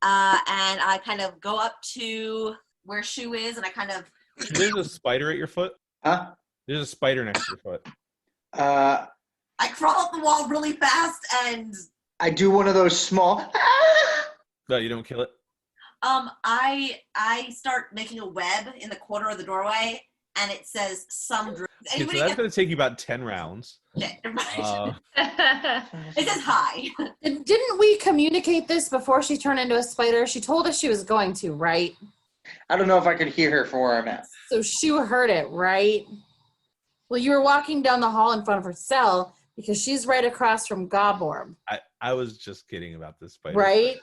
I kind of go up to where Shoo is and I kind of There's a spider at your foot. Huh? There's a spider next to your foot. I crawl up the wall really fast and I do one of those small. No, you don't kill it. I start making a web in the corner of the doorway and it says some druid. Okay, so Anybody that's get going to take you about 10 rounds. shit? Uh, It says hi. Didn't we communicate this before she turned into a spider? She told us she was going to, right? I don't know if I could hear her from where I'm at. So she heard it, right? Well, you were walking down the hall in front of her cell because she's right across from Goborb, I was just kidding about this spider. right?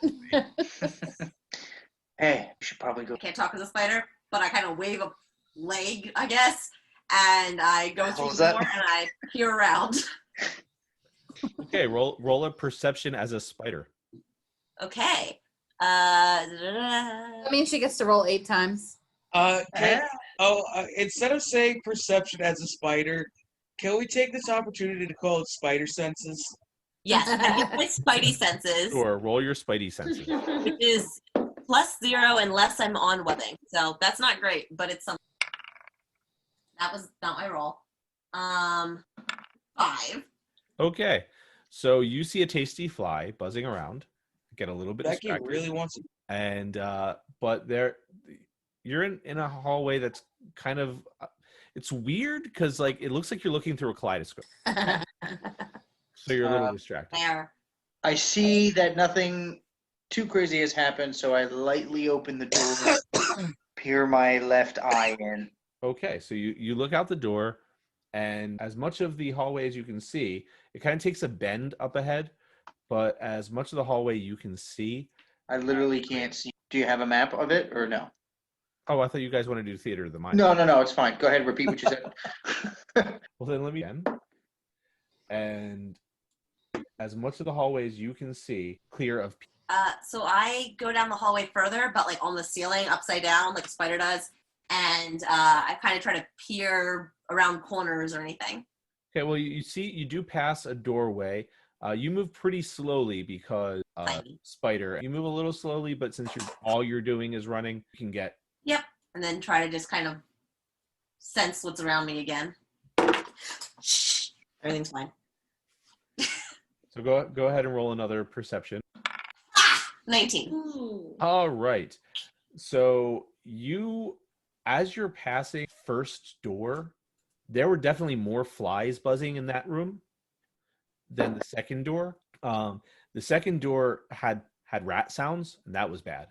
Hey, we should probably go. I can't talk as a spider, but I kind of wave a leg, I guess, and I go through was the that? door and I peer around. Okay, roll a perception as a spider. Okay. That means she gets to roll 8 times. Instead of saying perception as a spider, can we take this opportunity to call it spider senses? Yes, I use my spidey senses, Sure, roll your spidey senses. which is +0 unless I'm on webbing. So that's not great, but it's something. That was not my roll. 5. Okay, so you see a tasty fly buzzing around, get a little bit Becky distracted, really wants to. and but you're in a hallway that's kind of it's weird because it looks like you're looking through a kaleidoscope, so you're a little distracted. There. I see that nothing too crazy has happened, so I lightly open the door, peer my left eye in. Okay, so you look out the door, and as much of the hallway as you can see, it kind of takes a bend up ahead, but as much of the hallway you can see, I literally can't see. Do you have a map of it or no? Oh, I thought you guys want to do theater of the mind. No, it's fine. Go ahead, repeat what you said. Well, then let me end. And as much of the hallway as you can see, clear of people. So I go down the hallway further, but like on the ceiling, upside down, like a spider does, and I kind of try to peer around corners or anything. Okay, well, you do pass a doorway. You move pretty slowly because spider. You move a little slowly, but since all you're doing is running, you can get. Yep, and then try to just kind of sense what's around me again. Shh, everything's fine. So go ahead and roll another perception. 19. Ooh. All right. So as you're passing first door, there were definitely more flies buzzing in that room than the second door. The second door had rat sounds, and that was bad.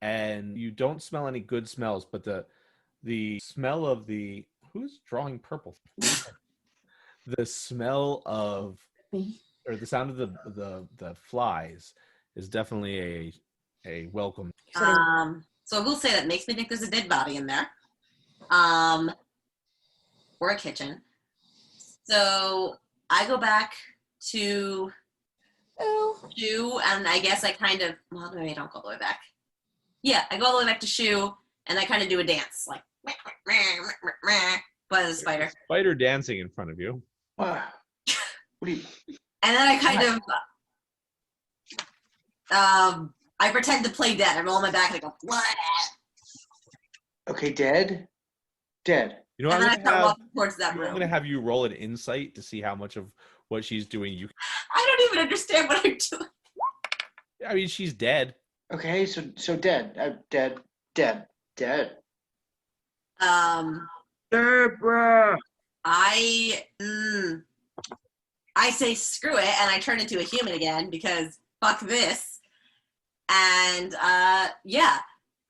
And you don't smell any good smells, but the smell of who's drawing purple? The smell of or the sound of the flies is definitely a welcome. So I will say that makes me think there's a dead body in there. Or a kitchen. So I go back to Shu, and I guess I kind of, well, maybe I don't go all the way back. Yeah, I go all the way back to Shu, and I kind of do a dance, like, but as a spider. Spider dancing in front of you. Wow. What do you? And then I kind of, I pretend to play dead. I roll on my back and I go, what? Okay, dead. You know, And then I start walking towards that I'm room. going to have you roll an insight to see how much of what she's doing I don't even understand what I'm doing. I mean, she's dead. Okay, so dead. Dead. Deborah! I say screw it, and I turn into a human again because fuck this. And yeah,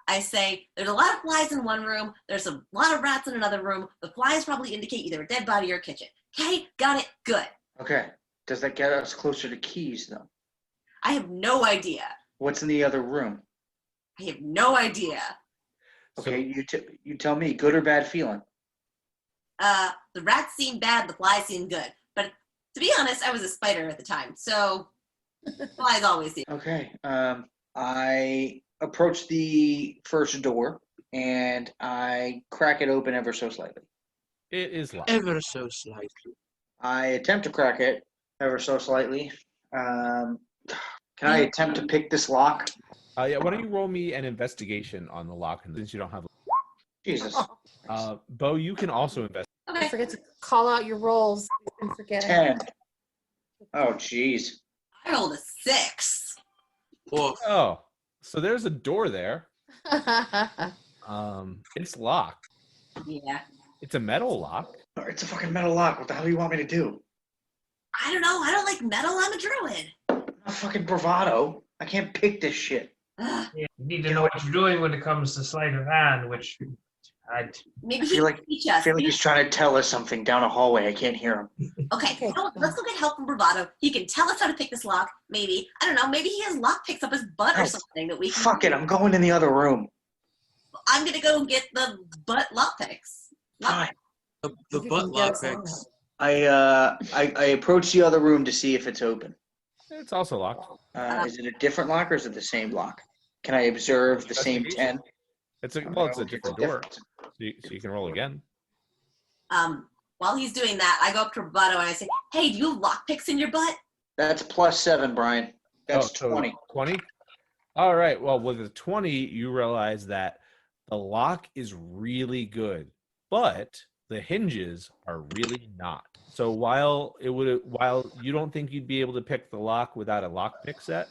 I say there's a lot of flies in one room. There's a lot of rats in another room. The flies probably indicate either a dead body or a kitchen. Okay, got it. Good. Okay. Does that get us closer to keys, though? I have no idea. What's in the other room? I have no idea. Okay, you tell me. Good or bad feeling? The rats seem bad. The flies seem good. But to be honest, I was a spider at the time, so flies always seem. Okay. I approach the first door and I crack it open ever so slightly. It is locked. Ever so slightly. I attempt to crack it ever so slightly. Can I attempt to pick this lock? Yeah, why don't you roll me an investigation on the lock, and since you don't have Jesus. Bo, you can also invest. Okay. Don't forget to call out your rolls. You've been forgetting. 10. Oh, jeez. I rolled a 6. Oof. Oh, so there's a door there. It's locked. Yeah. It's a metal lock. It's a fucking metal lock. What the hell do you want me to do? I don't know. I don't like metal. I'm a druid. I'm not fucking bravado. I can't pick this shit. Ugh. Yeah, you need to know what you're doing when it comes to sleight of hand, which Maybe I he feel can like- teach I us. feel like he's trying to tell us something down a hallway. I can't hear him. Okay, you know what? Let's go get help from Bravado. He can tell us how to pick this lock. Maybe. I don't know. Maybe he has lock picks up his butt or Oh, something that we can. Fuck it. I'm going in the other room. I'm gonna go get the butt lock picks. Fine. The You butt can get us lockpicks. I approach the other room to see if it's open. It's also locked. Is it a different lock or is it the same lock? Can I observe the same 10? It's a different door, different. so you can roll again. While he's doing that, I go up to Bravado and I say, "Hey, do you have lock picks in your butt?" That's +7, Brian. That's 20. 20? All right. Well, with a 20, you realize that the lock is really good, but the hinges are really not. So while you don't think you'd be able to pick the lock without a lockpick set,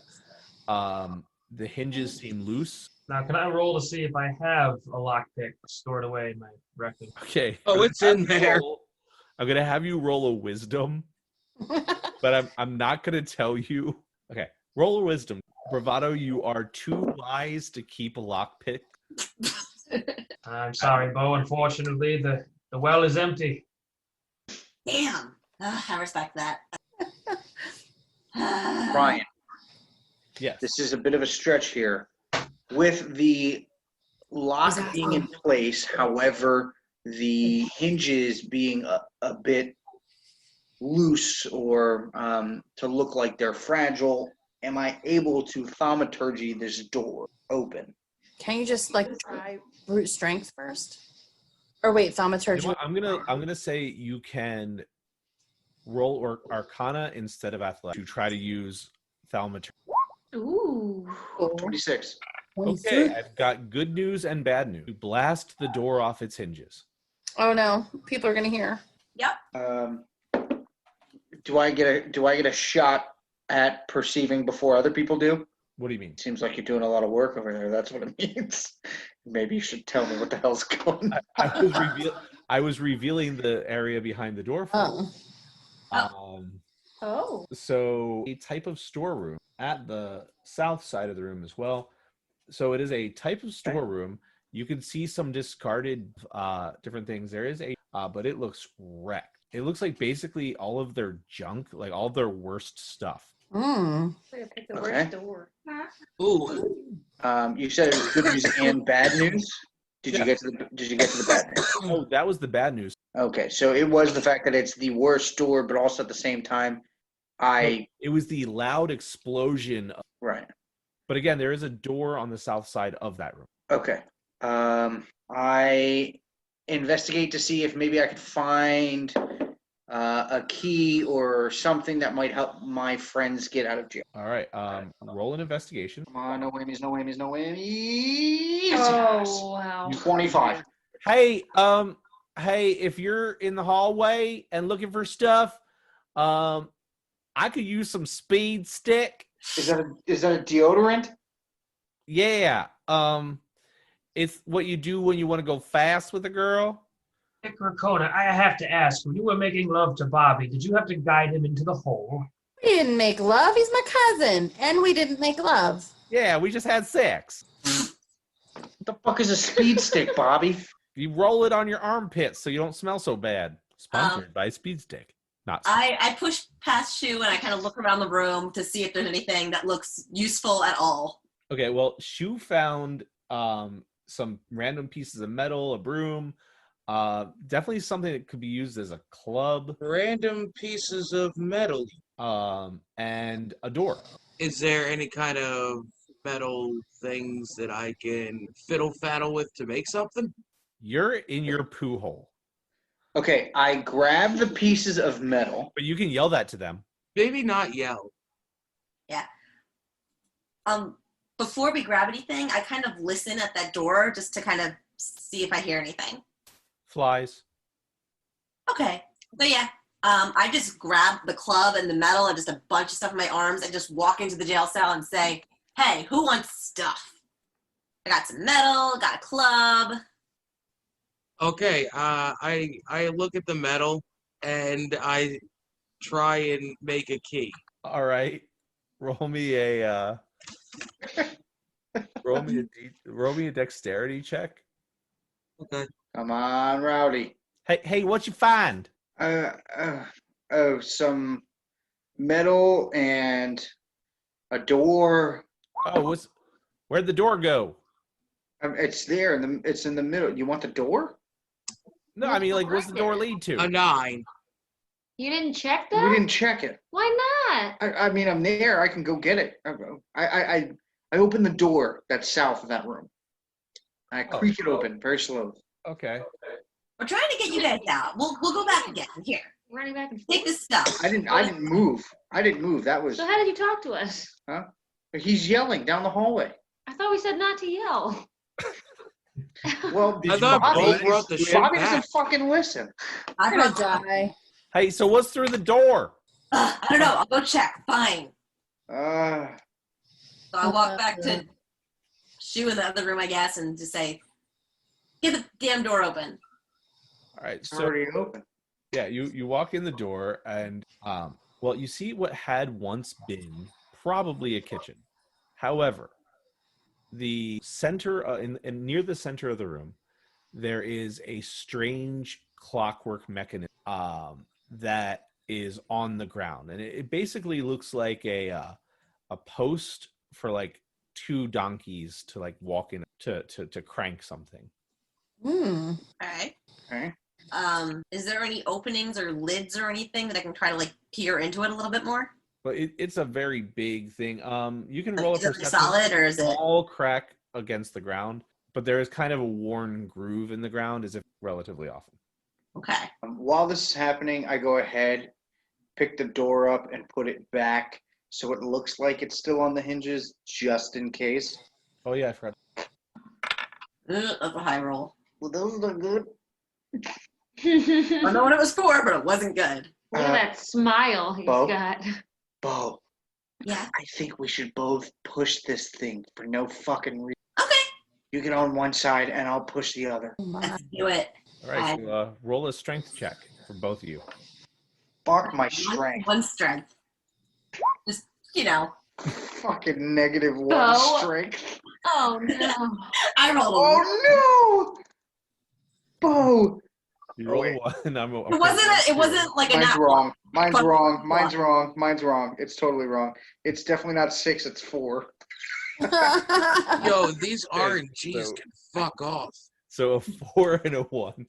the hinges seem loose. now can I roll to see if I have a lockpick stored away in my record? Okay. Oh, it's in there. I'm gonna have you roll a wisdom, but I'm not gonna tell you. Okay, roll a wisdom. Bravado, you are too wise to keep a lockpick. I'm sorry, Bo. Unfortunately, the well is empty. Damn. I respect that. Brian, Yes. this is a bit of a stretch here. With the lock being in place, however, the hinges being a bit loose or to look like they're fragile, am I able to thaumaturgy this door open? Can you just like try brute strength first? Or wait, You thaumaturgy. know what, I'm gonna say you can roll or Arcana instead of Athletics to try to use thaumaturgy. Ooh. 26. Okay, I've got good news and bad news. You blast the door off its hinges. Oh no, people are gonna hear. Yep. Do I get a shot at perceiving before other people do? What do you mean? Seems like you're doing a lot of work over there. That's what it means. Maybe you should tell me what the hell's going on. I was revealing the area behind the door for you. Oh. So a type of storeroom at the south side of the room as well. So it is a type of storeroom. You can see some discarded different things. There is but it looks wrecked. It looks like basically all of their junk, like all their worst stuff. Mm. Pick the Okay. worst door. Ooh. You said it was good news and bad news. Did you get to the bad news? Oh, that was the bad news. Okay, so it was the fact that it's the worst door, but also at the same time, It was the loud explosion. Right. But again, there is a door on the south side of that room. Okay. I investigate to see if maybe I could find a key or something that might help my friends get out of jail. All right. Roll an investigation. Come on, no whammies, no whammies, no whammies. Oh, wow. 25. Hey, if you're in the hallway and looking for stuff, I could use some speed stick. Is that a deodorant? Yeah. It's what you do when you want to go fast with a girl. Nick Racona, I have to ask, when you were making love to Bobby, did you have to guide him into the hole? We didn't make love. He's my cousin, and we didn't make love. Yeah, we just had sex. What the fuck is a speed stick, Bobby? You roll it on your armpit so you don't smell so bad. Sponsored by Speed Stick. Not I push past Shu and I kind of look around the room to see if there's anything that looks useful at all. Okay, well, Shu found some random pieces of metal, a broom, definitely something that could be used as a club, Random pieces of metal. and a door. Is there any kind of metal things that I can fiddle faddle with to make something? You're in your poo hole, Okay, I grab the pieces of metal. but you can yell that to them. Maybe not yell. Yeah. Before we grab anything, I kind of listen at that door just to kind of see if I hear anything. Flies. Okay. So yeah, I just grab the club and the metal and just a bunch of stuff in my arms and just walk into the jail cell and say, "Hey, who wants stuff? I got some metal, got a club." Okay, I look at the metal and I try and make a key. All right. Roll me a roll me a dexterity check. Okay. Come on, Rowdy. Hey, what you find? Some metal and a door. Oh, where'd the door go? It's there. It's in the middle. You want the door? No, I mean, like, what's the door lead to? A 9. You didn't check We that? didn't check it. Why not? I mean, I'm there. I can go get it. I open the door that's south of that room. I creak it open very slowly. Okay. We're trying to get you guys out. We'll go back again. Here, Running back and take forth. this stuff. I didn't move. That was. So how did you talk to us? He's yelling down the hallway. I thought we said not to yell. Well, I thought Bo brought the shit Bobby back. doesn't fucking listen. I'm gonna die. Hey, so what's through the door? I don't know. I'll go check. Fine. Uh, So I walk back to Shu in the other room, I guess, and just say, "Get the damn door open." All right. it's So already open. yeah, you walk in the door and well, you see what had once been probably a kitchen. However, the center and near the center of the room, there is a strange clockwork mechanism that is on the ground, and it basically looks like a post for like 2 donkeys to like walk in to crank something. Hmm. Alright. Okay. Is there any openings or lids or anything that I can try to like peer into it a little bit more? But it's a very big thing. You can roll a Is it perception. solid or is it? Small crack against the ground, but there is kind of a worn groove in the ground as if relatively often. Okay. While this is happening, I go ahead, pick the door up, and put it back so it looks like it's still on the hinges, just in case. Oh yeah, I forgot. That's a high roll. Well, those look good. I don't know what it was for, but it wasn't good. Look at that smile he's Bo? got. Bo, Yeah. I think we should both push this thing for no fucking reason. Okay. You get on one side, and I'll push the other. Oh my. Let's do it. All right, so roll a strength check for both of you. Fuck my strength. One strength. Just, you know. Fucking -1 Bo. strength. Oh no. I rolled a Oh no! Bo! You roll wait. a 1. It wasn't like a Mine's nat wrong. Mine's Fuck. wrong. Mine's wrong. Mine's wrong. It's totally wrong. It's definitely not 6, it's 4. Yo, these RNGs so- can fuck off. So a 4 and a 1.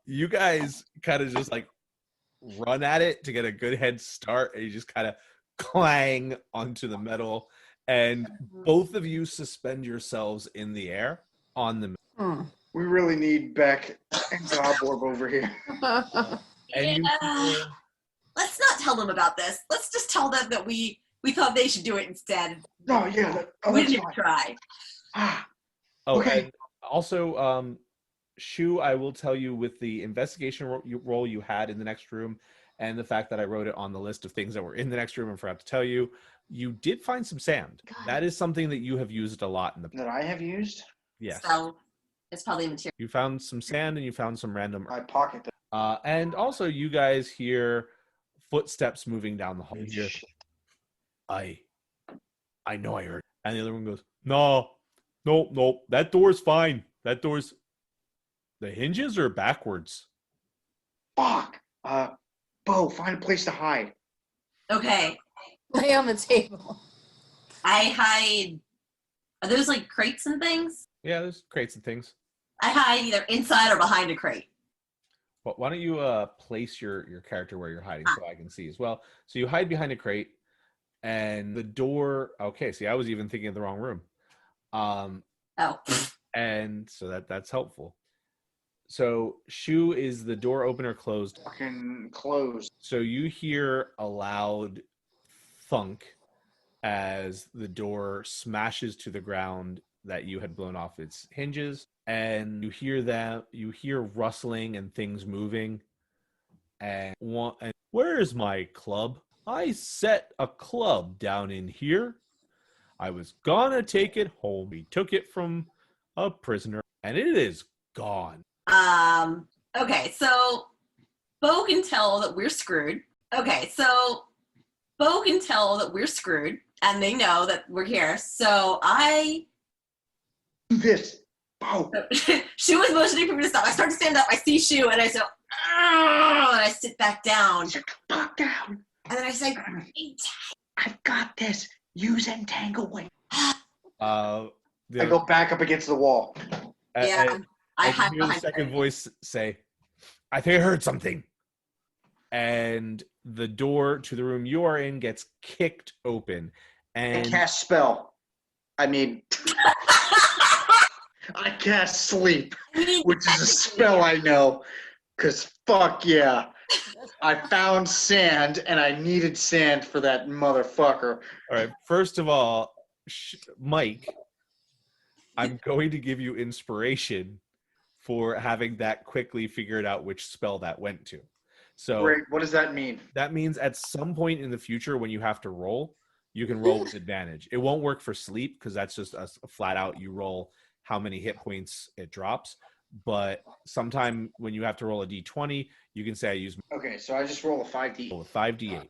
You guys kind of just like run at it to get a good head start, and you just kind of clang onto the metal, and both of you suspend yourselves in the air on the Hmm. We really need Beck and Goborb over here. and you Yeah. Let's not tell them about this. Let's just tell them that we thought they should do it instead. Oh, yeah. We That's didn't fine. try. Ah, Oh, Okay. and also, Shu, I will tell you with the investigation role you had in the next room, and the fact that I wrote it on the list of things that were in the next room and forgot to tell you, you did find some sand. God. That is something that you have used a lot in the that I have used? yes. So it's probably material. You found some sand and you found some random. I pocket them. And also, you guys hear footsteps moving down the hall. You hear, Shit. I know I heard. And the other one goes, no, that door's fine. That door's, the hinges are backwards. Fuck. Bo, find a place to hide. Okay. Lay on the table. I hide. Are those like crates and things? Yeah, there's crates and things. I hide either inside or behind a crate. Well, why don't you place your character where you're hiding so I can see as well. So you hide behind a crate, and the door. Okay, see, I was even thinking of the wrong room. Oh. And so that's helpful. So Shu, is the door open or closed? Fucking closed. So you hear a loud thunk as the door smashes to the ground that you had blown off its hinges, and you hear rustling and things moving, and where's my club? I set a club down in here. I was gonna take it home. We took it from a prisoner, and it is gone. Okay, so Bo can tell that we're screwed. Okay, so Bo can tell that we're screwed, and they know that we're here. So This. Bo. Shu was motioning for me to stop. I start to stand up. I see Shu, and I say, "Argh," and I sit back down. Sit the fuck down. And then I say, I've got this. Use entanglement. I I go back up against the wall. yeah, I I hide hear the behind second her. voice say, I think I heard something. And the door to the room you are in gets kicked open. I And cast spell. I mean, I cast sleep, which is a spell I know. Because fuck yeah. I found sand, and I needed sand for that motherfucker. all right, first of all, Mike, I'm going to give you inspiration for having that quickly figured out which spell that went to. So Great. What does that mean? that means at some point in the future when you have to roll, you can roll with advantage. It won't work for sleep because that's just a flat out you roll how many hit points it drops. But sometime when you have to roll a d20, you can say I use Okay, so I just roll a 5D. 5d8,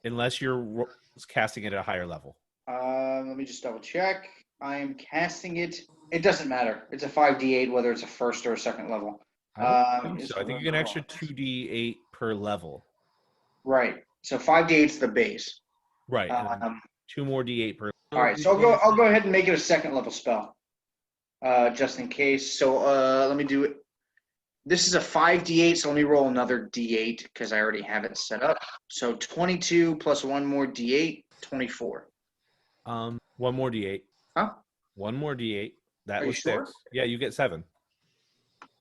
unless you're casting it at a higher level. Let me just double check. I am casting it. It doesn't matter. It's a 5D8, whether it's a first or a second level. I don't think It's so. I think you get an extra 2d8 per level. Right. So 5D8 is the base. Right. Um, 2 more D8 per. All right, so I'll go ahead and make it a second level spell, just in case. So let me do it. This is a 5d8, so let me roll another d8 because I already have it set up. So 22 plus 1 more d8, 24. 1 more D8. Huh? 1 more D8. That Are you was sure? 6. Yeah, you get 7.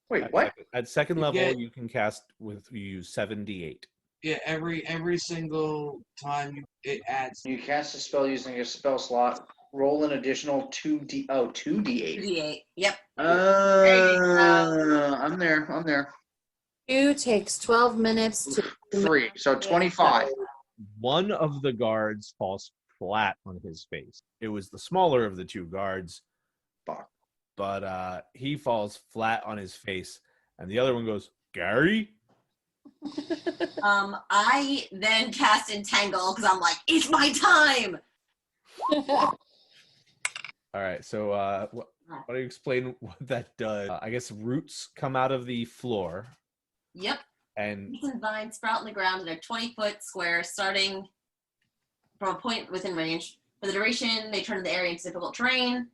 Wait, At what? at second You level, get- you can cast with you use 7d8. Yeah, every single time it adds. You cast a spell using a spell slot. Roll an additional 2d8. 2d8. Yep. I'm there. Shu takes 12 minutes to 3, so 25. One of the guards falls flat on his face. It was the smaller of the 2 guards, Fuck. but he falls flat on his face, and the other one goes, Gary? I then cast Entangle because I'm like, it's my time. All right, so why don't you explain what that does? I guess roots come out of the floor, Yep. and Leaves and vines sprout in the ground in a 20-foot square, starting from a point within range. For the duration, they turn the area into difficult terrain.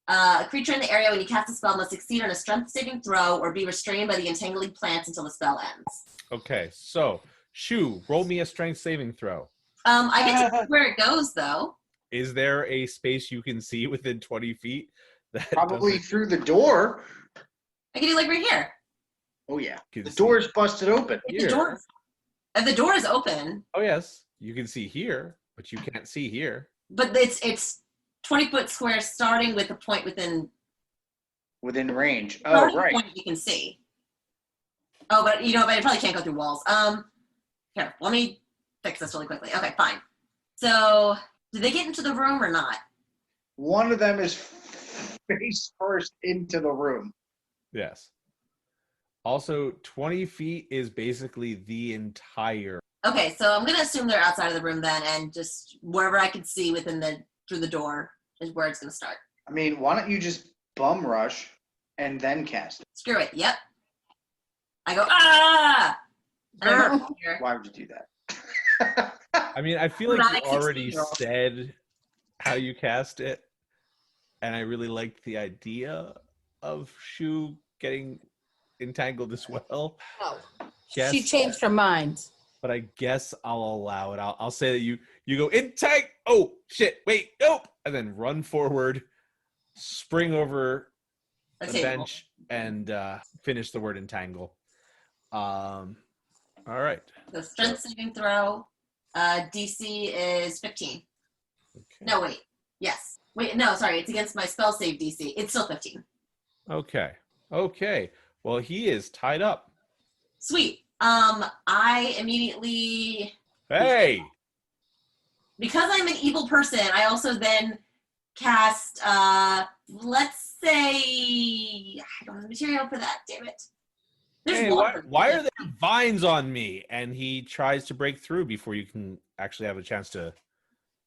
A creature in the area, when you cast a spell, must succeed on a strength saving throw or be restrained by the entangling plants until the spell ends. okay, so Shu, roll me a strength saving throw. I get to see where it goes, though. Is there a space you can see within 20 feet? That Probably doesn't- through the door. I can do like right here. Oh, yeah. can The see door's busted open. If here. the door is open, Oh yes, you can see here, but you can't see here. but it's 20-foot square, starting with a point within. Within range. Oh, Starting right. point you can see. Oh, but but I probably can't go through walls. Here, let me fix this really quickly. Okay, fine. So, did they get into the room or not? One of them is face first into the room. Yes. Also, 20 feet is basically the entire. Okay, so I'm gonna assume they're outside of the room then, and just wherever I can see through the door is where it's gonna start. I mean, why don't you just bum rush and then cast it? Screw it. Yep. I go ah. And I run here. Why would you do that? I mean, I feel like Dramatic you already 16-year-old. said how you cast it, and I really liked the idea of Shu getting entangled as well. No. Yes. She changed her mind. But I guess I'll allow it. I'll say that you go intang. Oh shit! Wait, nope. And then run forward, spring over A the table. bench, and finish the word entangle. All right. The strength saving throw, DC is 15. Okay. No, wait. Yes. Wait, no, sorry. It's against my spell save DC. It's still 15. Okay. Well, he is tied up. Sweet. I immediately, Hey. because I'm an evil person, I also then cast, let's say, I don't have material for that, damn it. There's Hey, one. why are there vines on me? And he tries to break through before you can actually have a chance to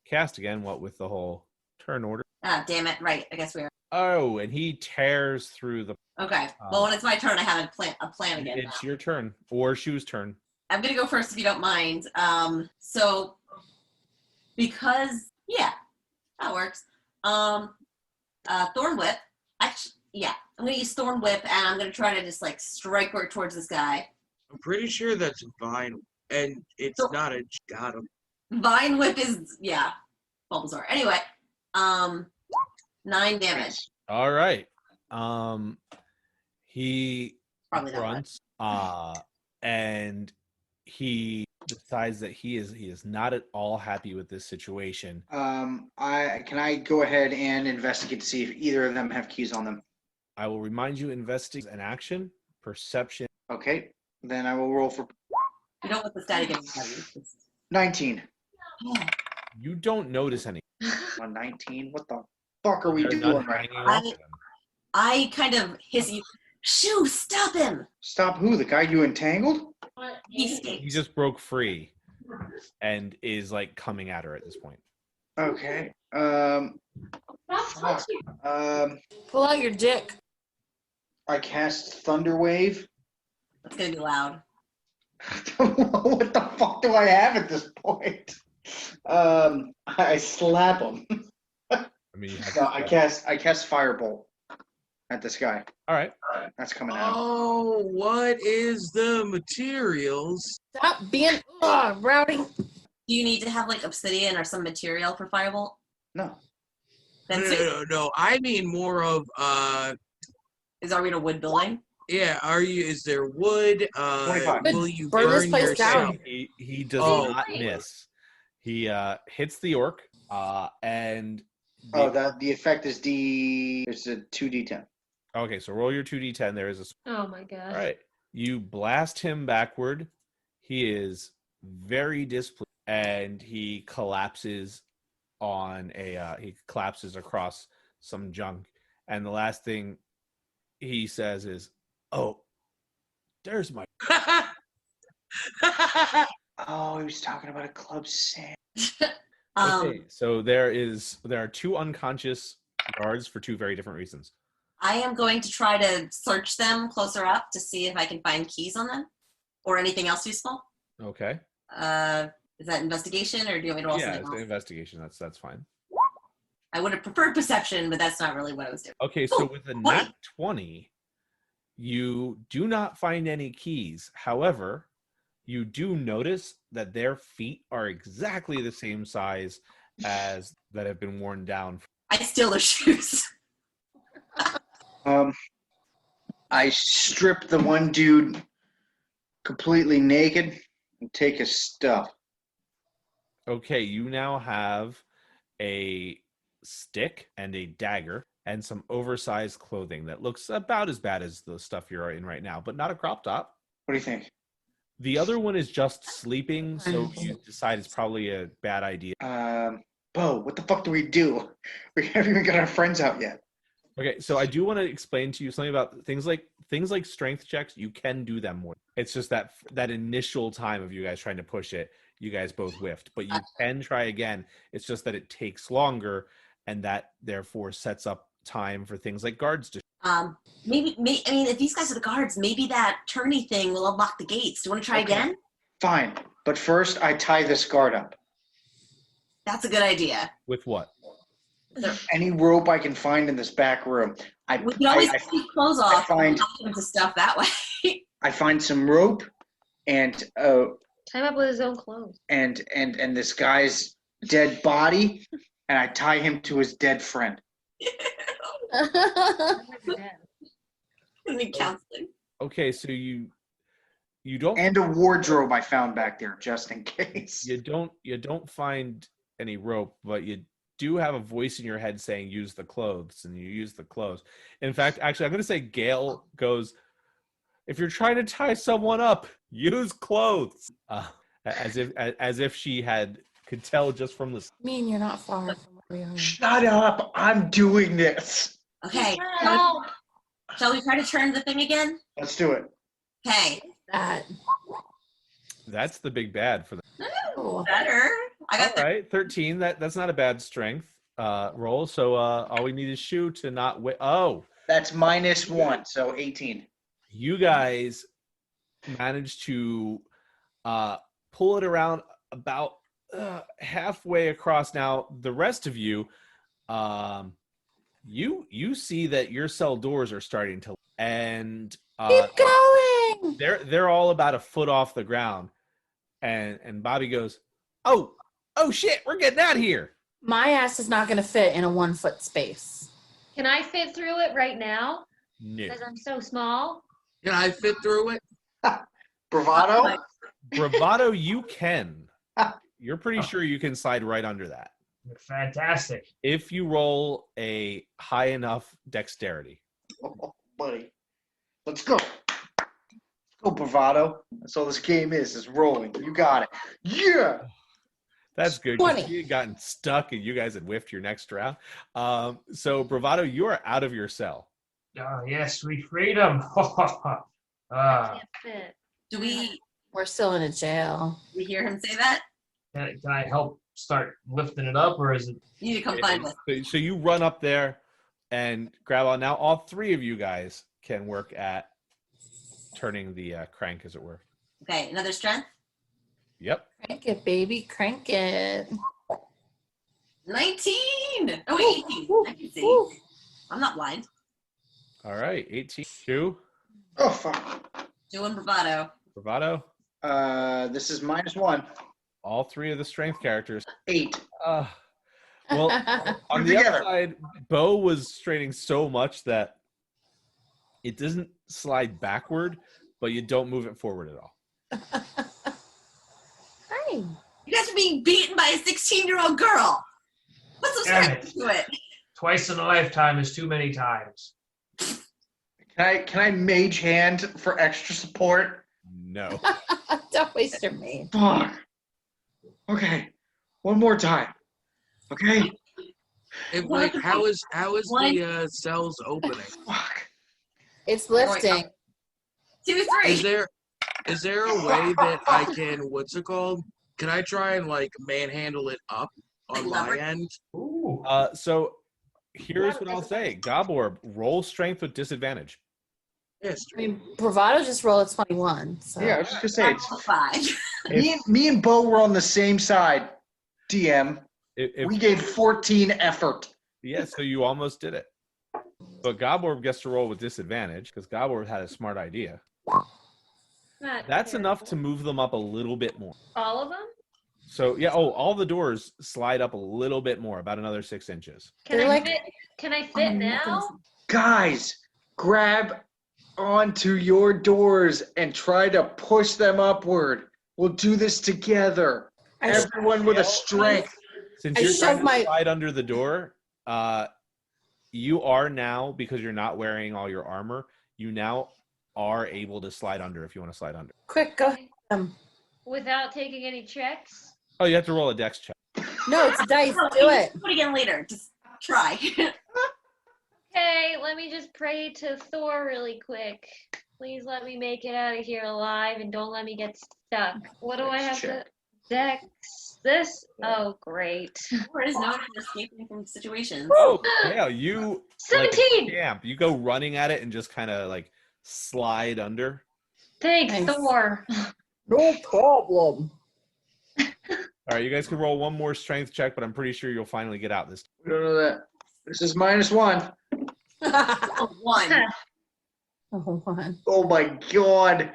cast again. What with the whole turn order? Ah, damn it. Right. I guess we are. Oh, and he tears through the. Okay. Well, when it's my turn, I have a plan again. It's now. your turn, or Shu's turn. I'm gonna go first if you don't mind. So because that works. Thorn Whip. Actually, yeah, I'm gonna use Thorn Whip, and I'm gonna try to just like strike right towards this guy. I'm pretty sure that's Vine, and it's So- not a got him. Vine Whip is Bulbasaur. Anyway, 9 damage. All right. He Probably that much. grunts, and he decides that he is not at all happy with this situation. Can I go ahead and investigate to see if either of them have keys on them? I will remind you, investigate an action, perception. Okay, then I will roll for You don't want the stat against heavy. 19. You don't notice any. 19. What the fuck are we They're doing not right hanging now? off them. I kind of hiss you. Shoo! Stop him! Stop who? The guy you entangled? He He escaped. just broke free and is like coming at her at this point. Okay. Fuck. Pull out your dick. I cast Thunder Wave. That's gonna be loud. I don't know what the fuck do I have at this point? I slap him. I mean, you have No, I cast Firebolt at this guy. All right. That's coming out. Oh, what is the materials? Stop being rowdy. Do you need to have like obsidian or some material for firebolt? No. Then No. I mean more of are we in a wood building? yeah. Is there wood? 25. Will you Burn this burn place yourself? down. He does Oh. not miss. He hits the orc, and Oh, the effect is It's a 2d10. okay. So roll your 2d10. There is a. Oh my gosh. All right. You blast him backward. He is very displeased, and he collapses on he collapses across some junk. And the last thing he says is, "Oh, there's my." Oh, he was talking about a club sand. Okay, so there are 2 unconscious guards for 2 very different reasons. I am going to try to search them closer up to see if I can find keys on them or anything else useful. Okay. Is that investigation, or do you want me to roll Yeah, something it's else? an investigation. That's fine. I would have preferred perception, but that's not really what I was doing. Okay, so Oh, with a 20. nat 20, you do not find any keys. However, you do notice that their feet are exactly the same size as that have been worn down. I steal their shoes. I strip the one dude completely naked and take his stuff. Okay, you now have a stick and a dagger and some oversized clothing that looks about as bad as the stuff you're in right now, but not a crop top. What do you think? The other one is just sleeping, so you decide it's probably a bad idea. Bo, what the fuck do? We haven't even got our friends out yet. Okay, so I do want to explain to you something about things like strength checks. You can do them more. It's just that initial time of you guys trying to push it, you guys both whiffed, but you can try again. It's just that it takes longer, and that therefore sets up time for things like guards to. Maybe, I mean, if these guys are the guards, maybe that tourney thing will unlock the gates. Do you want to try Okay. again? Fine, but first I tie this guard up. That's a good idea. With what? Any rope I can find in this back room. We can always take clothes off find- and put into stuff that way. I find some rope and Tie him up with his own clothes. and this guy's dead body, and I tie him to his dead friend. I need counseling. Okay, so you don't And a wardrobe I found back there just in case. you don't find any rope, but you do have a voice in your head saying use the clothes, and you use the clothes. In fact, actually, I'm going to say Gail goes, if you're trying to tie someone up, use clothes, as if she could tell just from the. I mean, you're not far from where we are. Shut up! I'm doing this. Okay. Help! Shall we try to turn the thing again? Let's do it. Okay. That. That's the big bad for them. Oh. Better. I got All right, 13. That's not a bad strength roll. So all we need is Shu to not win. Oh, That's -1, so 18. you guys managed to pull it around about halfway across. Now the rest of you, you see that your cell doors are starting to, and Keep going. they're all about a foot off the ground, and Bobby goes, oh shit, we're getting out of here. My ass is not going to fit in a 1 foot space. Can I fit through it right now? No. Because I'm so small. Can I fit through it? Bravado? Bravado, you can. You're pretty sure you can slide right under that Fantastic. if you roll a high enough dexterity. Oh, buddy. Let's go. Let's go, Bravado. That's all this game is rolling. You got it. Yeah! That's good. 'Cause 20. you had gotten stuck and you guys had whiffed your next round. So Bravado, you are out of your cell. Oh, yes, sweet freedom. I Ah, can't fit. Do we We're still in a jail. hear him say that? can I help start lifting it up, or is it? You need to come find us. So you run up there and grab on. Now all 3 of you guys can work at turning the crank, as it were. Okay, another strength. Yep. Crank it, baby. Crank it. 19. Oh, wait, 18. I can see. Woo. I'm not blind. All right. 18. Shu. Oh, fuck. Doing bravado. Bravado. This is -1. All 3 of the strength characters. 8. Well, on the together. upside, Bo was straining so much that it doesn't slide backward, but you don't move it forward at all. Hi. You guys are being beaten by a 16-year-old girl. What's so Damn strange to it? Twice in a lifetime is too many times. Can I mage hand for extra support? No. Don't waste your mane. Fuck. Okay. One more time. Okay. Wait, how is the cells opening? Fuck. It's lifting. 2, 3. Is there a way that I can, what's it called? Can I try and like manhandle it up on my end? Ooh. So here's what I'll say. Gobor, roll strength with disadvantage. Yes. I mean, bravado just rolled a 21. So. Yeah, I was just gonna say it's 5. me and Bo were on the same side. DM. If, We gave 14 effort. yeah, so you almost did it. But Gobor gets to roll with disadvantage because Gobor had a smart idea. That's enough to move them up a little bit more. All of them? So yeah, all the doors slide up a little bit more, about another 6 inches. Can They're I like- fit? Can I fit now? Guys, grab onto your doors and try to push them upward. We'll do this together. Everyone with a strength. Since I you're trying shoved to my- slide under the door, you are now, because you're not wearing all your armor, you now are able to slide under if you want to slide under. Quick, go ahead. Without taking any checks? Oh, you have to roll a dex check. No, it's dice. No, Do it. Do it again later. Just try. Okay, let me just pray to Thor really quick. Please let me make it out of here alive and don't let me get stuck. What do I have to... Dex. This? Oh, great. Or is known for escaping from situations. Oh, yeah, you like 17! a champ. You go running at it and just kind of like slide under. Thanks, Nice. Thor. No problem. All right, you guys can roll one more strength check, but I'm pretty sure you'll finally get out this time. We don't know that. This is -1. 1. Oh, one. Oh my god.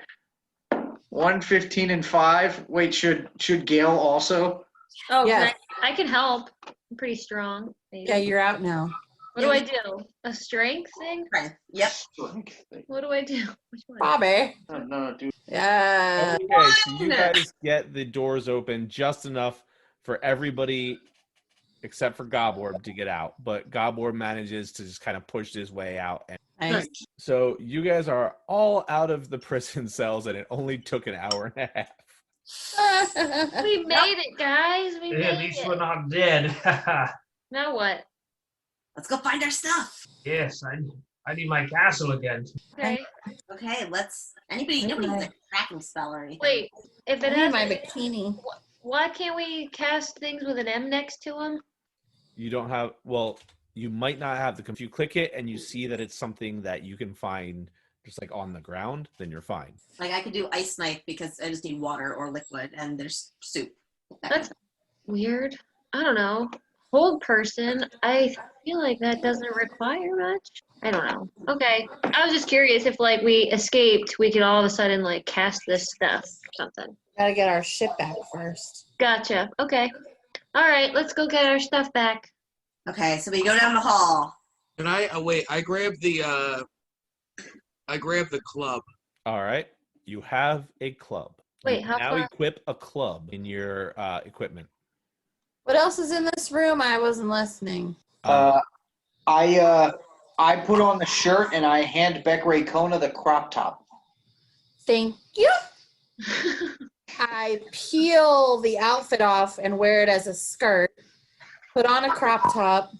1, 15, and 5. Wait, should Gail also? Oh, Yeah. I can help. I'm pretty strong. Maybe. Yeah, you're out now. What do I do? A strength thing? Right. Yep. Strength thing. What do I do? Which one? Bobby. No, dude. Yeah. Okay, so you guys get the doors open just enough for everybody except for Goborb to get out, but Goborb manages to just kind of push his way out. And Nice. so you guys are all out of the prison cells, and it only took an hour and a half. We made it, guys. We Yeah, at made least it. we're not dead. Now what? Let's go find our stuff. Yes, I need my castle again. Okay. Okay, nobody needs a tracking spell or anything. Wait, if I it need has, my bikini. why can't we cast things with an M next to them? You don't have, well, you might not have if you click it and you see that it's something that you can find just like on the ground, then you're fine. Like I could do ice knife because I just need water or liquid and there's soup. That's weird. I don't know. Hold person. I feel like that doesn't require much. I don't know. Okay. I was just curious if like we escaped, we could all of a sudden like cast this stuff or something. Gotta get our shit back first. Gotcha. Okay. All right. Let's go get our stuff back. Okay, so we go down the hall. Can I? Oh wait, I grabbed the club. All right. You have a club. Wait, You how now far- equip a club in your equipment. What else is in this room? I wasn't listening. I put on the shirt and I hand Beck Ray Kona the crop top. Thank you. I peel the outfit off and wear it as a skirt. Put on a crop top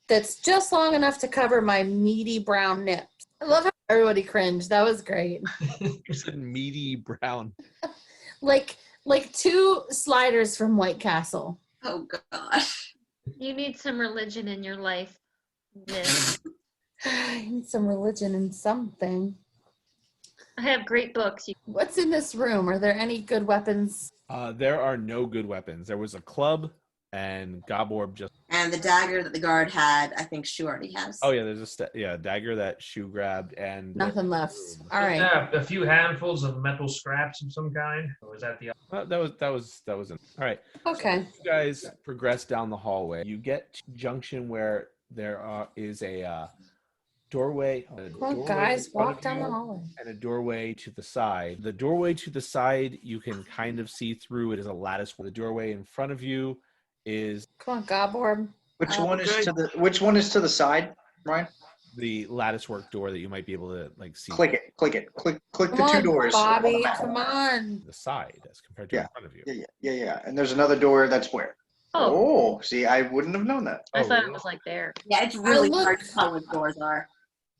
that's just long enough to cover my meaty brown nips. I love how everybody cringed. That was great. You said meaty brown. Like 2 sliders from White Castle. Oh gosh. You need some religion in your life. Miss. I need some religion in something. I have great books. What's in this room? Are there any good weapons? There are no good weapons. There was a club, and Goborb just. And the dagger that the guard had, I think Shu already has. Oh yeah, there's a dagger that Shu grabbed, and Nothing left. All right. Yeah, a few handfuls of metal scraps of some kind. Or was that the? That was it. All right. Okay. You guys progress down the hallway. You get to a junction where there is a doorway. Come on, guys, walk down the hallway. And a doorway to the side. The doorway to the side, you can kind of see through. It is a lattice. The doorway in front of you is. Come on, Goborb. Which one is to the side, Ryan? The lattice work door that you might be able to see. Click it. Click Come the two on, doors. Bobby, come on. The side as compared to in front of you. Yeah. And there's another door that's where? Oh, see, I wouldn't have known that. I thought it was there. Yeah, it's really hard to tell what doors are.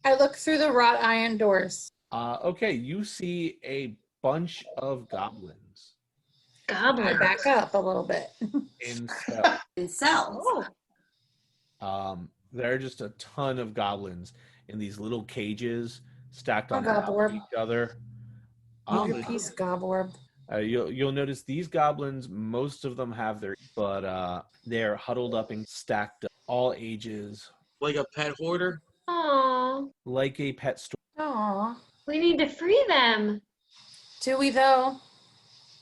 I look through the wrought iron doors. Okay, you see a bunch of goblins. I back up a little bit. In cells. In cells. Oh. There are just a ton of goblins in these little cages stacked on top of Goborb. each other. Eat your piece, Goborb. You'll notice these goblins, most of them have but they're huddled up and stacked up, all ages. Like a pet hoarder? Aww. Like a pet store. Aw. We need to free them. Do we, though?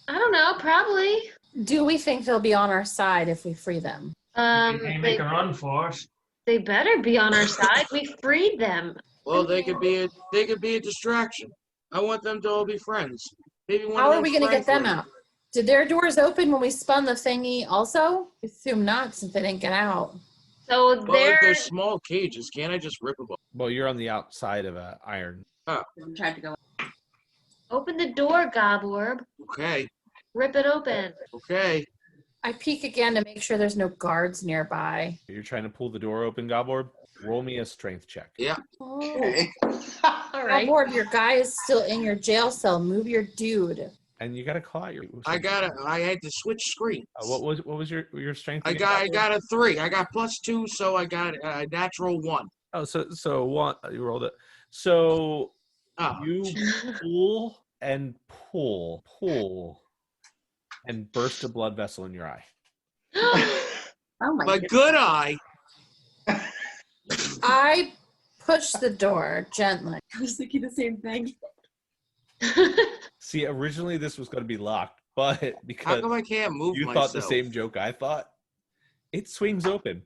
I don't know, probably. Do we think they'll be on our side if we free them? They make a run for us. They better be on our side. We freed them. Well, they could be a distraction. I want them to all be friends. Maybe one. How are we going to get them out? Did their doors open when we spun the thingy also? I assume not, since they didn't get out. So Well, if they're small cages, can't I just rip them? Well, you're on the outside of an iron. I'm trying to go. Open the door, Goborb. Okay. Rip it open. Okay. I peek again to make sure there's no guards nearby. You're trying to pull the door open, Goborb? Roll me a strength check. Yeah. Oh. Okay. All right. Goborb, your guy is still in your jail cell. Move your dude. And you got to call out your. I had to switch screens. What was your strength? I got a 3. I got +2, so I got a natural 1. Oh, so one you rolled it. So you pull and burst a blood vessel in your eye. Oh my My goodness. good eye. I push the door gently. I was thinking the same thing. See, originally this was going to be locked, but How because come I can't move you myself? thought the same joke I thought, it swings open.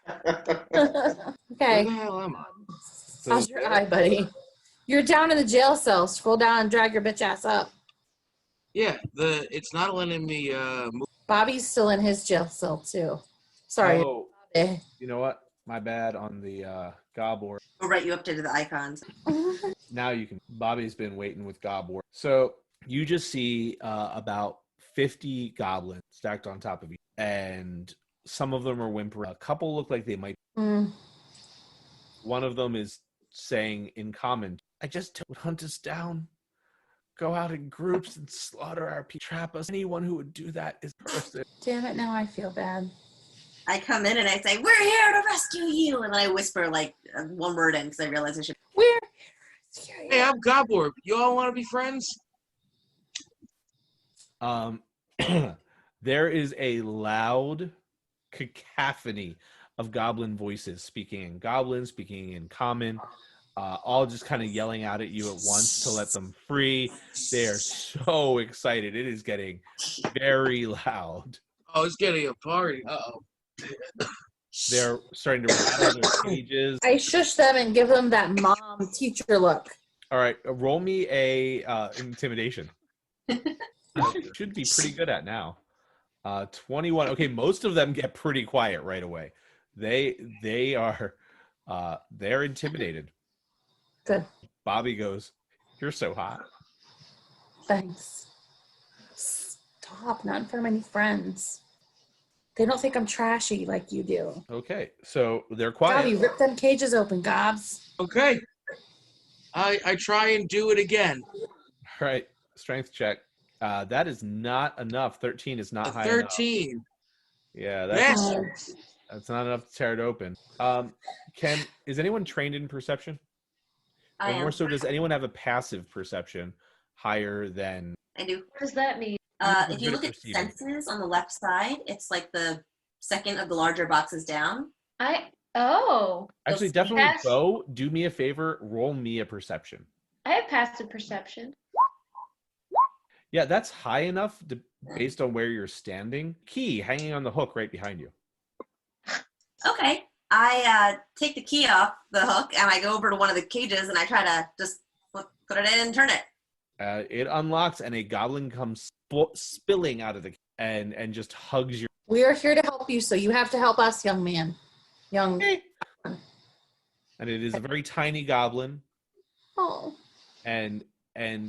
Okay. Where the hell am I? So How's your eye, buddy? You're down in the jail cell. Scroll down and drag your bitch ass up. Yeah, it's not letting me move. Bobby's still in his jail cell too. Sorry. Oh, Bobby. you know what? My bad on the Goborb. We'll write you up to the icons. Now you can. Bobby's been waiting with Goborb. So you just see about 50 goblins stacked on top of you, and some of them are whimpering. A couple look like they might. One of them is saying in common, "I just would hunt us down, go out in groups and slaughter our people, trap us. Anyone who would do that is a person." Damn it! Now I feel bad. I come in and I say, "We're here to rescue you," and then I whisper like one word in because I realize I should. We're Hey, I'm Goborb. You all want to be friends? There is a loud cacophony of goblin voices speaking in goblin, speaking in common, all just kind of yelling out at you at once to let them free. They are so excited. It is getting very loud. Oh, it's getting a party. Uh-oh. They're starting to rattle their cages. I shush them and give them that mom teacher look. All right, roll me a intimidation. Should be pretty good at now. 21. Okay, most of them get pretty quiet right away. They are they're intimidated. Good. Bobby goes, "You're so hot." Thanks. Stop. Not in front of my friends. They don't think I'm trashy like you do. Okay, so they're quiet. Bobby, rip them cages open, Gobs. Okay. I try and do it again. All right, strength check. That is not enough. 13 is not A high enough. 13. Yeah, Yes. that's not enough to tear it open. Is anyone trained in perception? I Or more am. so, does anyone have a passive perception higher than? I do. What does that mean? You're If you good look at at perceiving. senses on the left side, it's like the second of the larger boxes down. Actually, see definitely, pass- Bo, do me a favor. Roll me a perception. I have passive perception. Yeah, that's high enough based on where you're standing. Key hanging on the hook right behind you. Okay. I take the key off the hook and I go over to one of the cages and I try to just put it in and turn it. It unlocks and a goblin comes spilling out of the and just hugs your. We are here to help you, so you have to help us, young man. Young. And it is a very tiny goblin, Oh. and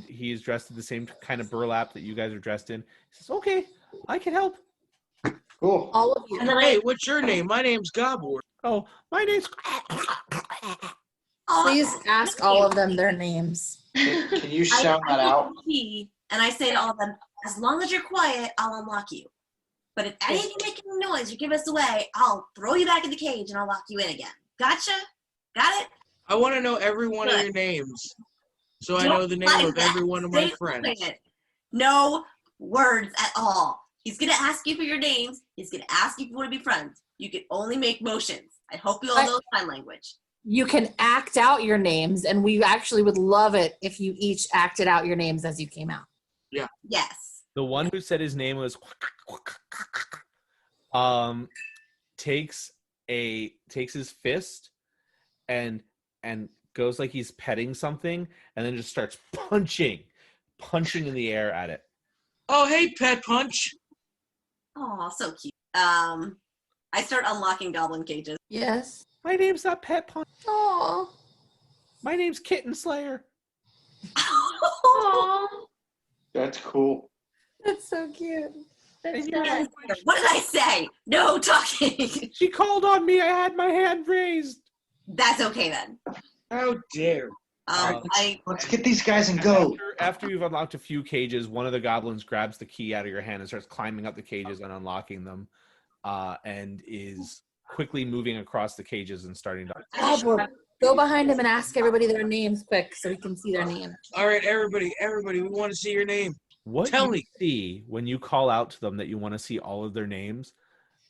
he is dressed in the same kind of burlap that you guys are dressed in. He says, "Okay, I can help." Cool. All of you. And then Hey, what's your name? My name's Gobor. Oh, my name's. Please ask all of them their names. Can you sound that I out? take the key and I say to all of them, as long as you're quiet, I'll unlock you. But if any of you make any noise or give us away, I'll throw you back in the cage and I'll lock you in again. Gotcha? Got it? I want to know every one of your names, so I know the name of every one of my Stay friends. quiet. No words at all. He's going to ask you for your names. He's going to ask you if you want to be friends. You can only make motions. I hope you all know sign language. You can act out your names, and we actually would love it if you each acted out your names as you came out. Yes. The one who said his name was takes his fist and goes like he's petting something and then just starts punching in the air at it. Oh, hey, Pet Punch. Oh, so cute. I start unlocking goblin cages. Yes. My name's not Pet Punch. Oh. My name's Kitten Slayer. Aww. That's cool. That's so cute. That's And you- nice. What did I say? No talking. She called on me. I had my hand raised. That's okay then. How dare. Let's get these guys and go. After you've unlocked a few cages, one of the goblins grabs the key out of your hand and starts climbing up the cages and unlocking them, and is quickly moving across the cages and starting to. Albert, go behind him and ask everybody their names quick so we can see their names. All right, everybody, we want to see your name. What Tell you me. see when you call out to them that you want to see all of their names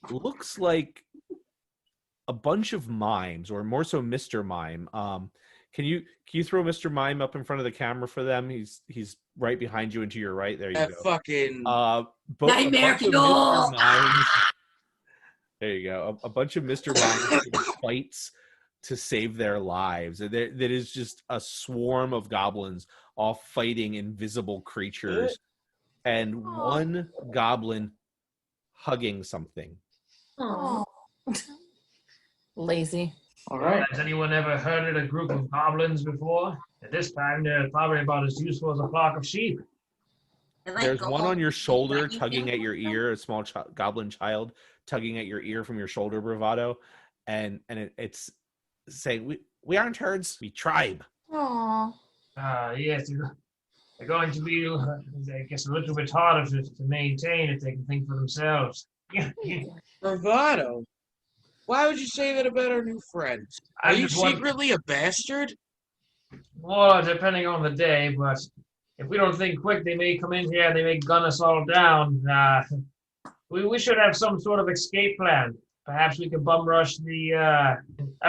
looks like a bunch of mimes, or more so Mr. Mime. Can you throw Mr. Mime up in front of the camera for them? He's right behind you and to your right. There you That go. fucking. Nightmare fuel. There you go. A bunch of Mr. Mimes in fights to save their lives. That is just a swarm of goblins all fighting invisible creatures, and one goblin hugging something. Aw. Lazy. All right. Has anyone ever heard of a group of goblins before? At this time, they're probably about as useful as a flock of sheep. And, like, There's go one all- on your shoulder like you tugging feel- at your ear, a small goblin child tugging at your ear from your shoulder bravado, and it's saying, we aren't herds, we tribe. Aww. Yes, they're going to be, I guess, a little bit harder to maintain if they can think for themselves. Bravado. Why would you say that about our new friends? Are you secretly a bastard? Well, depending on the day, but if we don't think quick, they may come in here and they may gun us all down. We should have some sort of escape plan. Perhaps we could bum rush the,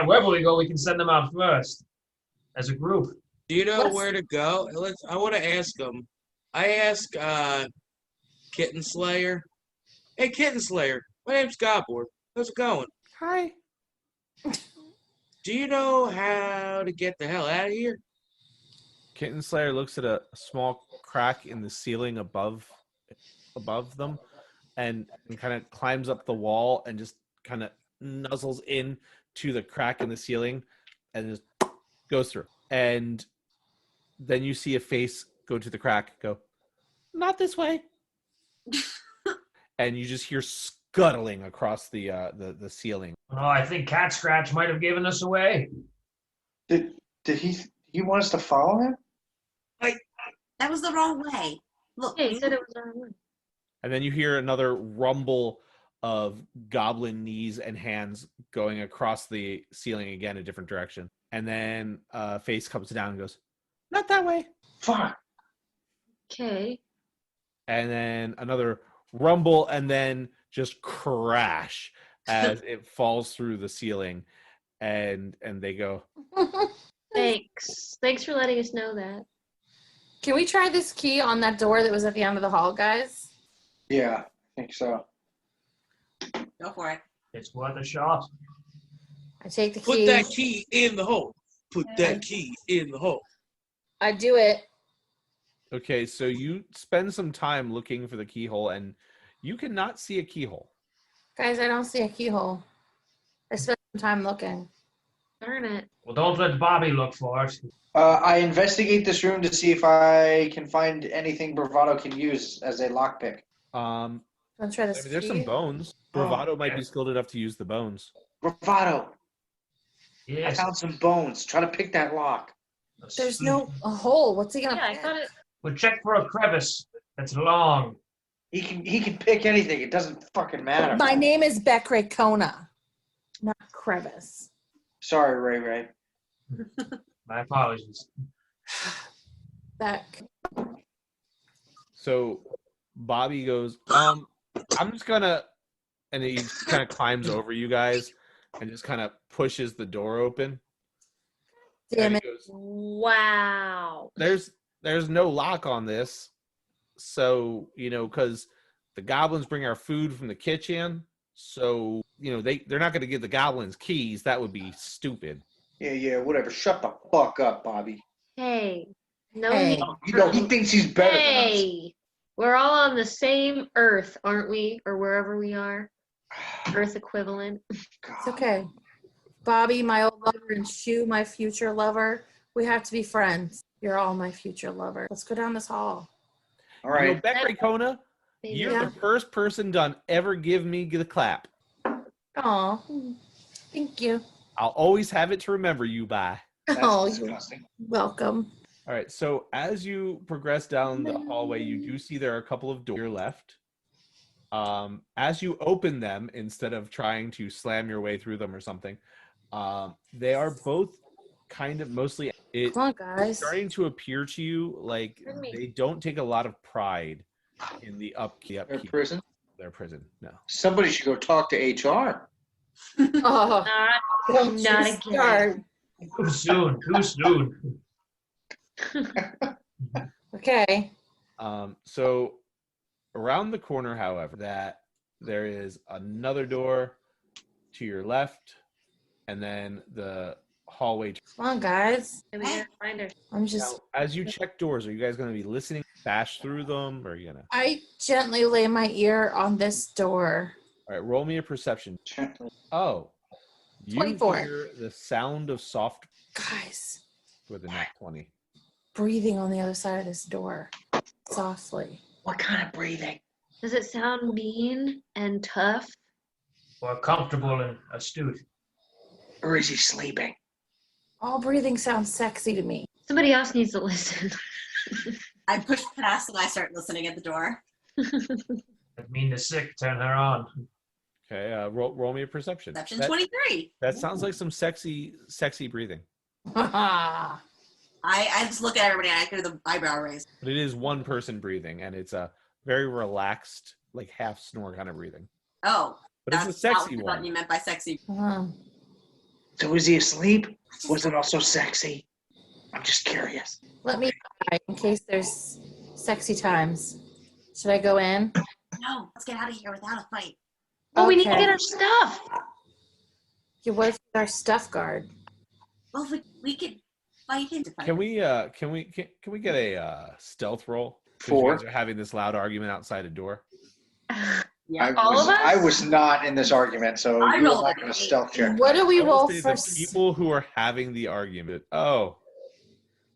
wherever we go, we can send them out first as a group. Do you know where to go? I want to ask them. I ask Kitten Slayer. Hey, Kitten Slayer. My name's Gobor. How's it going? Hi. Do you know how to get the hell out of here? Kitten Slayer looks at a small crack in the ceiling above them, and kind of climbs up the wall and just kind of nuzzles in to the crack in the ceiling and just goes through. And then you see a face go to the crack, go, not this way. And you just hear scuttling across the ceiling. Oh, I think Cat Scratch might have given us away. Did he want us to follow him? That was the wrong way. Look. Yeah, you said it was our one. And then you hear another rumble of goblin knees and hands going across the ceiling again, a different direction. And then face comes down and goes, "Not that way." Fuck. Okay. And then another rumble, and then just crash as it falls through the ceiling. And they go, Thanks. Thanks for letting us know that. Can we try this key on that door that was at the end of the hall, guys? Yeah, I think so. Go for it. It's worth a shot. I take the Put key. that key in the hole. Put that key in the hole. I do it. okay, so you spend some time looking for the keyhole, and you cannot see a keyhole. Guys, I don't see a keyhole. I spent some time looking. Darn it. Well, don't let Bobby look for it. I investigate this room to see if I can find anything Bravado can use as a lockpick. Um, Let's try I this mean, there's key. some bones. Bravado might yeah. be skilled enough to use the bones. Bravado, I Yes. found some bones. Try to pick that lock. There's no a hole. What's he gonna Yeah, I pick? thought it. We'll check for a crevice that's long. He can pick anything. It doesn't fucking matter. My name is Becre Kona, not Crevice. Sorry, Ray Ray. My apologies. Beck. So Bobby goes, I'm just gonna, and he kind of climbs over you guys and just kind of pushes the door open. Damn And it. he goes, Wow. there's no lock on this, so because the goblins bring our food from the kitchen, so they're not going to give the goblins keys. That would be stupid. Yeah, whatever. Shut the fuck up, Bobby. Hey. No Hey. need. He thinks he's better than us. Hey. We're all on the same Earth, aren't we? Or wherever we are. Earth equivalent. It's okay. Bobby, my old lover, and Shu, my future lover. We have to be friends. You're all my future lover. Let's go down this hall. All right. Becre Kona, you're Yeah. the first person to ever give me the clap. Aw, thank you. I'll always have it to remember you by. That's Oh, you're disgusting. welcome. All right, so as you progress down the hallway, you do see there are a couple of doors left. As you open them, instead of trying to slam your way through them or something, they are both kind of mostly Come on, guys. starting to appear to you like Pardon me. they don't take a lot of pride in the Their upkeep prison. of their prison. No. Somebody should go talk to HR. Oh, don't you Not again. start. Too soon. Too soon. Okay. So around the corner, however, that there is another door to your left, and then the hallway. Come on, guys. We gotta find her. I'm just. Now, as you check doors, are you guys going to be listening, bash through them, or are you gonna? I gently lay my ear on this door. All right, roll me a perception. Oh, you 24. hear the sound of soft Guys, with a nat 20. breathing on the other side of this door, softly. What kind of breathing? Does it sound mean and tough? Or comfortable and astute. Or is he sleeping? All breathing sounds sexy to me. Somebody else needs to listen. I push past and I start listening at the door. That mean the sick, turn her on. Okay, roll me a perception. Perception That- 23. That sounds like some sexy breathing. I just look at everybody and I do the eyebrow raise. But it is one person breathing, and it's a very relaxed, like half snore kind of breathing. Oh, But it's a that's sexy what one. you meant by sexy. So is he asleep? Was it also sexy? I'm just curious. Let me try in case there's sexy times. Should I go in? No, let's get out of here without a fight. Oh, we need to Okay. get our stuff. Your wife's our stuff guard. Well, we could fight him to fight Can him. we get a stealth roll? 'Cause you Four. guys are having this loud argument outside a door. Yeah. All of us? I was not in this argument, so I you're rolled not an going to 8. stealth check. What do we I will roll say for? the people who are having the argument. Oh,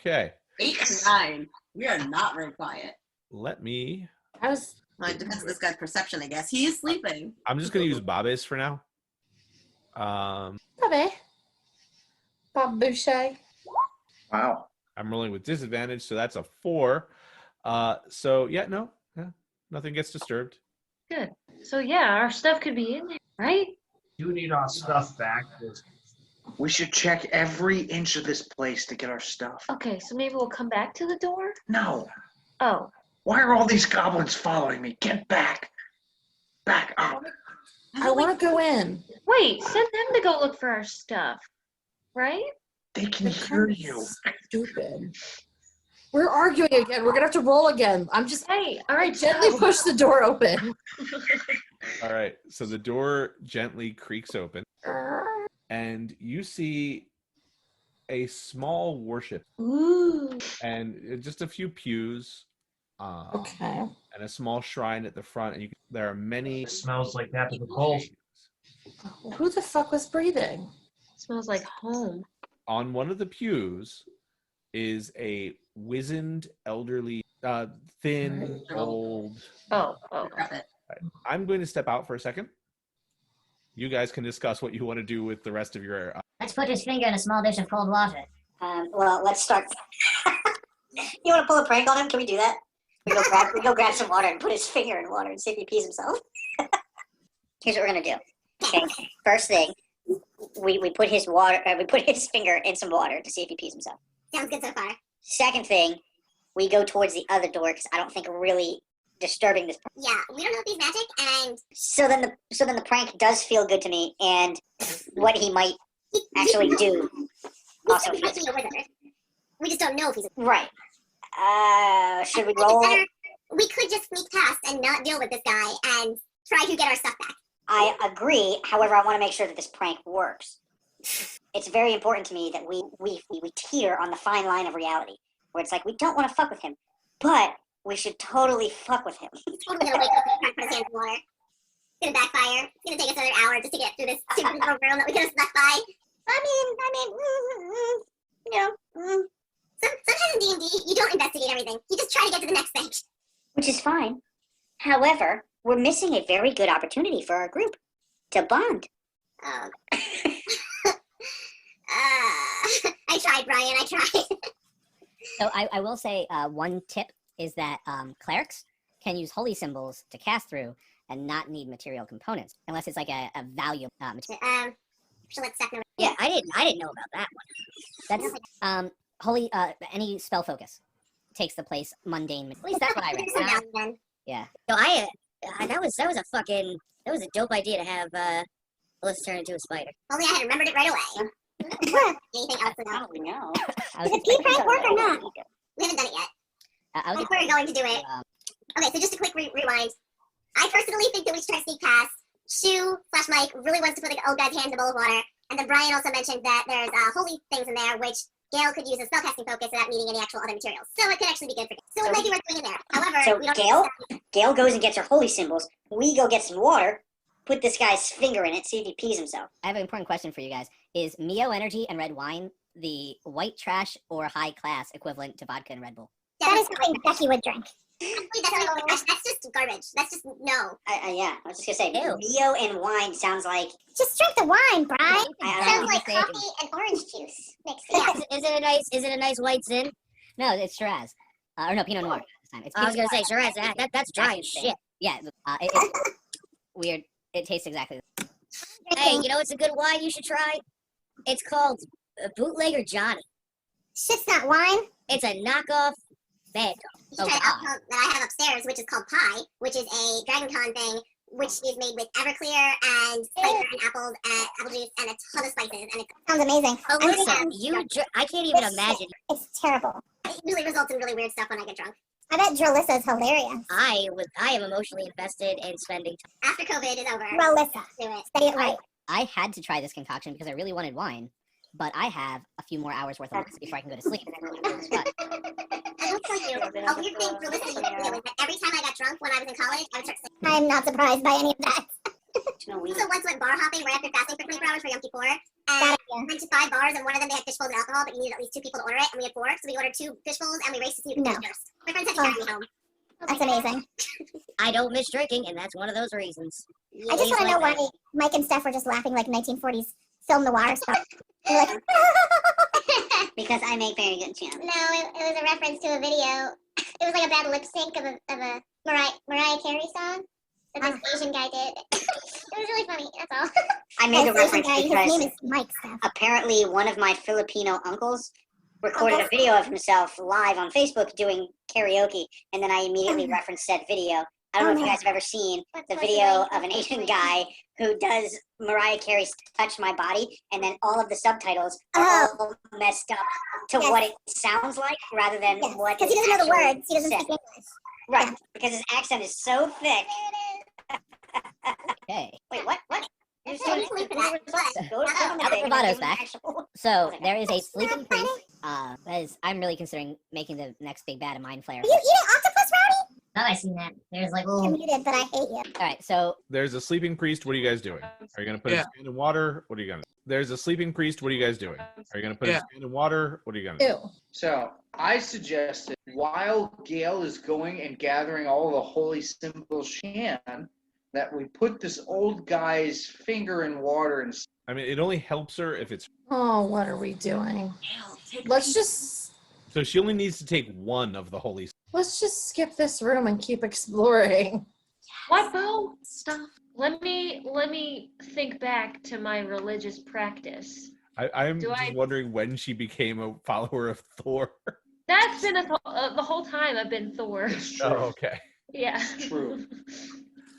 okay. 8 to 9. We are not very quiet. Let me. I was Well, it depends on this guy's perception, I guess. He is sleeping. I'm just gonna use Babes for now. Bobby. Bob Boucher. Wow. I'm rolling with disadvantage, so that's a 4. So yeah, nothing gets disturbed. Good. So yeah, our stuff could be in there, right? You need our stuff back. 'Cause We should check every inch of this place to get our stuff. Okay, so maybe we'll come back to the door? No. Oh. Why are all these goblins following me? Get back. Back up. I want to go in. Wait, send them to go look for our stuff. Right? They can hear you. Stupid. We're arguing again. We're going to have to roll again. I'm just... Hey, all right, Gently push the door open. All right. So the door gently creaks open, and you see a small worship. Ooh. And just a few pews. Okay. And a small shrine at the front. And there are many. It smells like that to the coals. Who the fuck was breathing? It smells like home. On one of the pews is a wizened, elderly, thin, old. Oh. I'm going to step out for a second. You guys can discuss what you want to do with the rest of your. Let's put his finger in a small dish of cold water. Well, let's start. You want to pull a prank on him? Can we do that? We go grab some water and put his finger in water and see if he pees himself. Here's what we're gonna do. Okay. First thing, we put his finger in some water to see if he pees himself. Sounds good so far. Second thing, we go towards the other door because I don't think we're really disturbing this. Yeah, we don't know if he's magic, and So then the prank does feel good to me, and what he might actually do also he might feels be a wizard. We just don't know if he's a right. Should we roll? We could just sneak past and not deal with this guy and try to get our stuff back. I agree. However, I want to make sure that this prank works. It's very important to me that we teeter on the fine line of reality, where it's like we don't want to fuck with him, but we should totally fuck with him. He's totally gonna wake up and put his hands in water. It's gonna backfire. It's gonna take us another hour just to get through this super little room that we could have snuck by. Sometimes in D&D, you don't investigate everything. You just try to get to the next thing. Which is fine. However, we're missing a very good opportunity for our group to bond. Oh. I tried, Brian. I tried. So I will say one tip is that clerics can use holy symbols to cast through and not need material components, unless it's like a value. Should let Steph know. Yeah, I didn't know about that one. That's holy. Any spell focus takes the place mundane. At least that's what I read. Yeah. So that was a dope idea to have Alyssa turn into a spider. Only I had remembered it right away. Anything else to know? No. Does the pea prank work or not? We haven't done it yet. I think we're going to do it. Okay, so just a quick rewind. I personally think that we should try to sneak past. Shu/Mike really wants to put the old guy's hand in a bowl of water. And then Brian also mentioned that there's holy things in there, which Gale could use as spellcasting focus without needing any actual other materials. So it could actually be good for Gale. So it might be worth doing in there. However, we don't Gale goes and gets her holy symbols. We go get some water, put this guy's finger in it, see if he pees himself. I have an important question for you guys. Is Mio Energy and red wine the white trash or high class equivalent to vodka and Red Bull? That is something Becky would drink. That's just garbage. That's just no. Yeah, I was just gonna say, Mio and wine sounds like. Just drink the wine, Brian. Sounds like coffee and orange juice mixed together. Is it a nice white sin? No, it's Shiraz. Or no, Pinot Noir this time. I was gonna say Shiraz. That's dry as shit. Yeah, it's weird. It tastes exactly. Hey, you know what's a good wine you should try? It's called Bootlegger Johnny. Shit's not wine. It's a knockoff bad. You should try the alcohol that I have upstairs, which is called Pie, which is a Dragon Con thing, which is made with Everclear and cider and apples and apple juice and a ton of spices. And it sounds amazing. Oh, listen, I can't even imagine. It's terrible. It really results in really weird stuff when I get drunk. I bet Drolissa is hilarious. I am emotionally invested in spending time. After COVID is over. Drolissa. Do it. Say it right. I had to try this concoction because I really wanted wine, but I have a few more hours worth of rest before I can go to sleep. But, I will tell you, a weird thing for listening to was that every time I got drunk when I was in college, I would start singing. I am not surprised by any of that. So once went bar hopping right after fasting for 24 hours for Yom Kippur, and we went to 5 bars, and one of them they had fishbowls and alcohol, but you needed at least 2 people to order it, and we had 4, so we ordered 2 fishbowls, and we raced to see who could finish first. My friends had to carry me home. That's amazing. I don't miss drinking, and that's one of those reasons. I just want to know why Mike and Steph were just laughing like 1940s film noir stuff. Like, because I make very good jokes. No, it was a reference to a video. It was like a bad lip sync of a Mariah Carey song that this Asian guy did. It was really funny. That's all. I made the reference His because name is Mike Steph. apparently one of my Filipino uncles recorded a video of himself live on Facebook doing karaoke, and then I immediately referenced said video. I don't know if you guys have ever seen the video of an Asian guy who does Mariah Carey's Touch My Body, and then all of the subtitles are all messed up to what it sounds like rather than what Because he doesn't know the actually words. He doesn't said. speak English. Right, because his accent is so thick. Okay. Wait, what? You're Yeah, you can leave for that, but- Go on Now that thing bravado's and do back. actual- So there is a sleeping priest. Because I'm really considering making the next big bad a mind flare. Are you eating octopus, Rowdy? Thought I seen that. There's like I'm muted, but I hate you. All right, so There's a sleeping priest. What are you guys doing? Are you gonna put his hand in water? What are you gonna? There's a sleeping priest. What are you guys doing? Are you gonna put his hand in water? What are you gonna? Do? Ew. So I suggested while Gail is going and gathering all the holy symbols she can, that we put this old guy's finger in water and. I mean, it only helps her if it's. Oh, what are we doing? Let's just So she only needs to take one of the holy. let's just skip this room and keep exploring. What, Bo? Stop. Let me think back to my religious practice. I'm Do just I- wondering when she became a follower of Thor. That's been the whole time I've been Thor. Oh, okay. Yeah. True.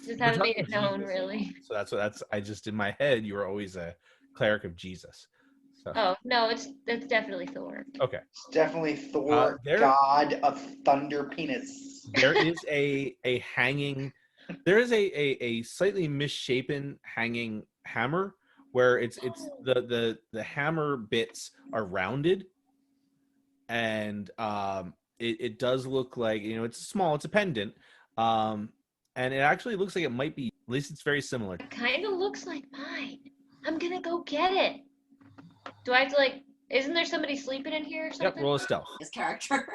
Just We're haven't made talking it known, Jesus. really. So that's I just in my head you were always a cleric of Jesus. So Oh no, it's definitely Thor. okay. It's definitely Thor, there- god of thunder penis. There is a hanging there is a slightly misshapen hanging hammer where it's the hammer bits are rounded, and it does look like, you know, it's small, it's a pendant, and it actually looks like it might be, at least it's very similar. Kind of looks like mine. I'm gonna go get it. Do I have to isn't there somebody sleeping in here or something? Yep, roll a stealth. His character.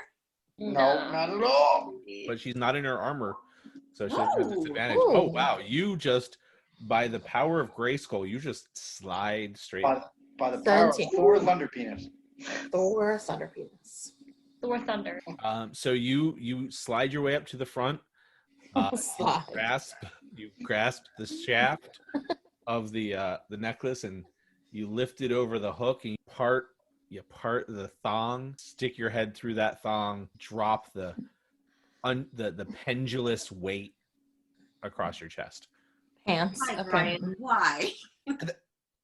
No, not at all. But she's not in her armor, so she doesn't have Ooh. disadvantage. Ooh. Oh wow, you just, by the power of Grayskull, you just slide straight. By the power of 17. Thor thunder penis. Thor Thunder Penis. Thor Thunder. So you slide your way up to the front. Slide. You grasp the shaft of the necklace, and you lift it over the hook, and you part the thong, stick your head through that thong, drop the pendulous weight across your chest. Pants. Why, Okay. Brian? Why?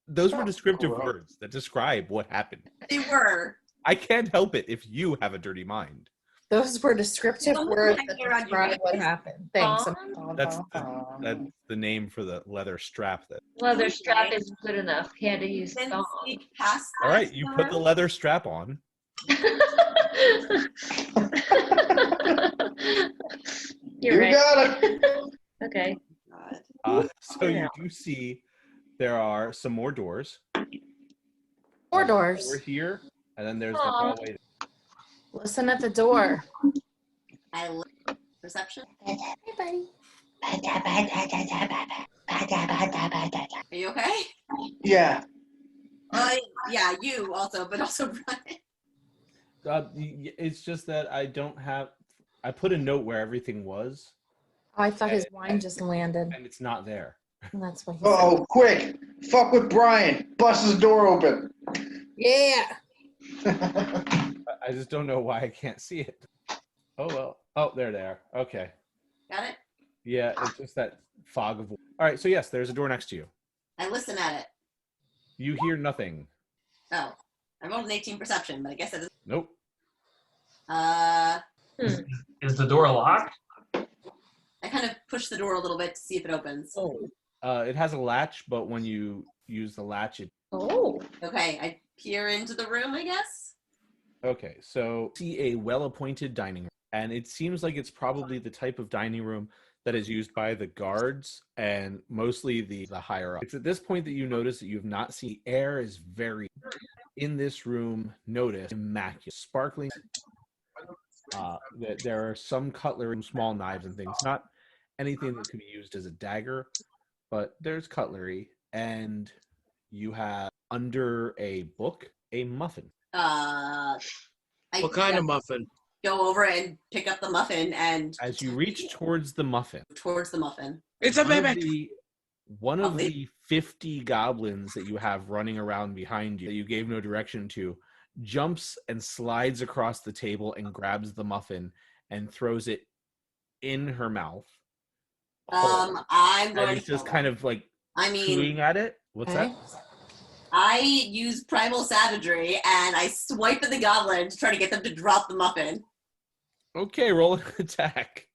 Those were descriptive Gross. words that describe what happened. They were. I can't help it if you have a dirty mind. Those were descriptive Don't words put my that hair on your describe what face. happened. Thanks. Thong? That's the name for the leather strap. That. Leather strap is good enough. He had to use Then thong. sneak past All that right, you put the door. leather strap on. You're You right. got it. Okay. God. So you do see there are some more doors. Four doors. We're here, and then there's the Aw. hallway. Listen at the door. I love perception. Hey, buddy. Are you okay? Yeah. Yeah, you also, but also Brian. It's just that I don't have. I put a note where everything was, Oh, I thought his wine just landed. and it's not there. And that's what he said. Oh, quick! Fuck with Brian. Bust his door open. Yeah. I just don't know why I can't see it. Oh well. Oh, there they are. Okay. Got it? Yeah, it's just that fog of. All right. So yes, there's a door next to you. I listen at it. You hear nothing. Oh. I rolled an 18 perception, but I guess it is. Nope. Is the door locked? I kind of push the door a little bit to see if it opens. It has a latch, but when you use the latch, it. Oh. Okay, I peer into the room, I guess. Okay, so see a well-appointed dining room, and it seems like it's probably the type of dining room that is used by the guards and mostly the higher up. It's at this point that you notice that you have not seen. The air is very in this room. Notice immaculate, sparkling. That there are some cutlery, small knives and things. Not anything that could be used as a dagger, but there's cutlery, and you have under a book a muffin. I What kind of muffin? go over and pick up the muffin and As you reach towards the muffin, towards the muffin. It's a one of baby. One of the 50 goblins that you have running around behind you that you gave no direction to jumps and slides across the table and grabs the muffin and throws it in her mouth. I'm going and to it's just kill kind them. of like I mean, chewing at it. What's Okay. that? I use primal savagery and I swipe at the goblin to try to get them to drop the muffin. Okay, roll an attack.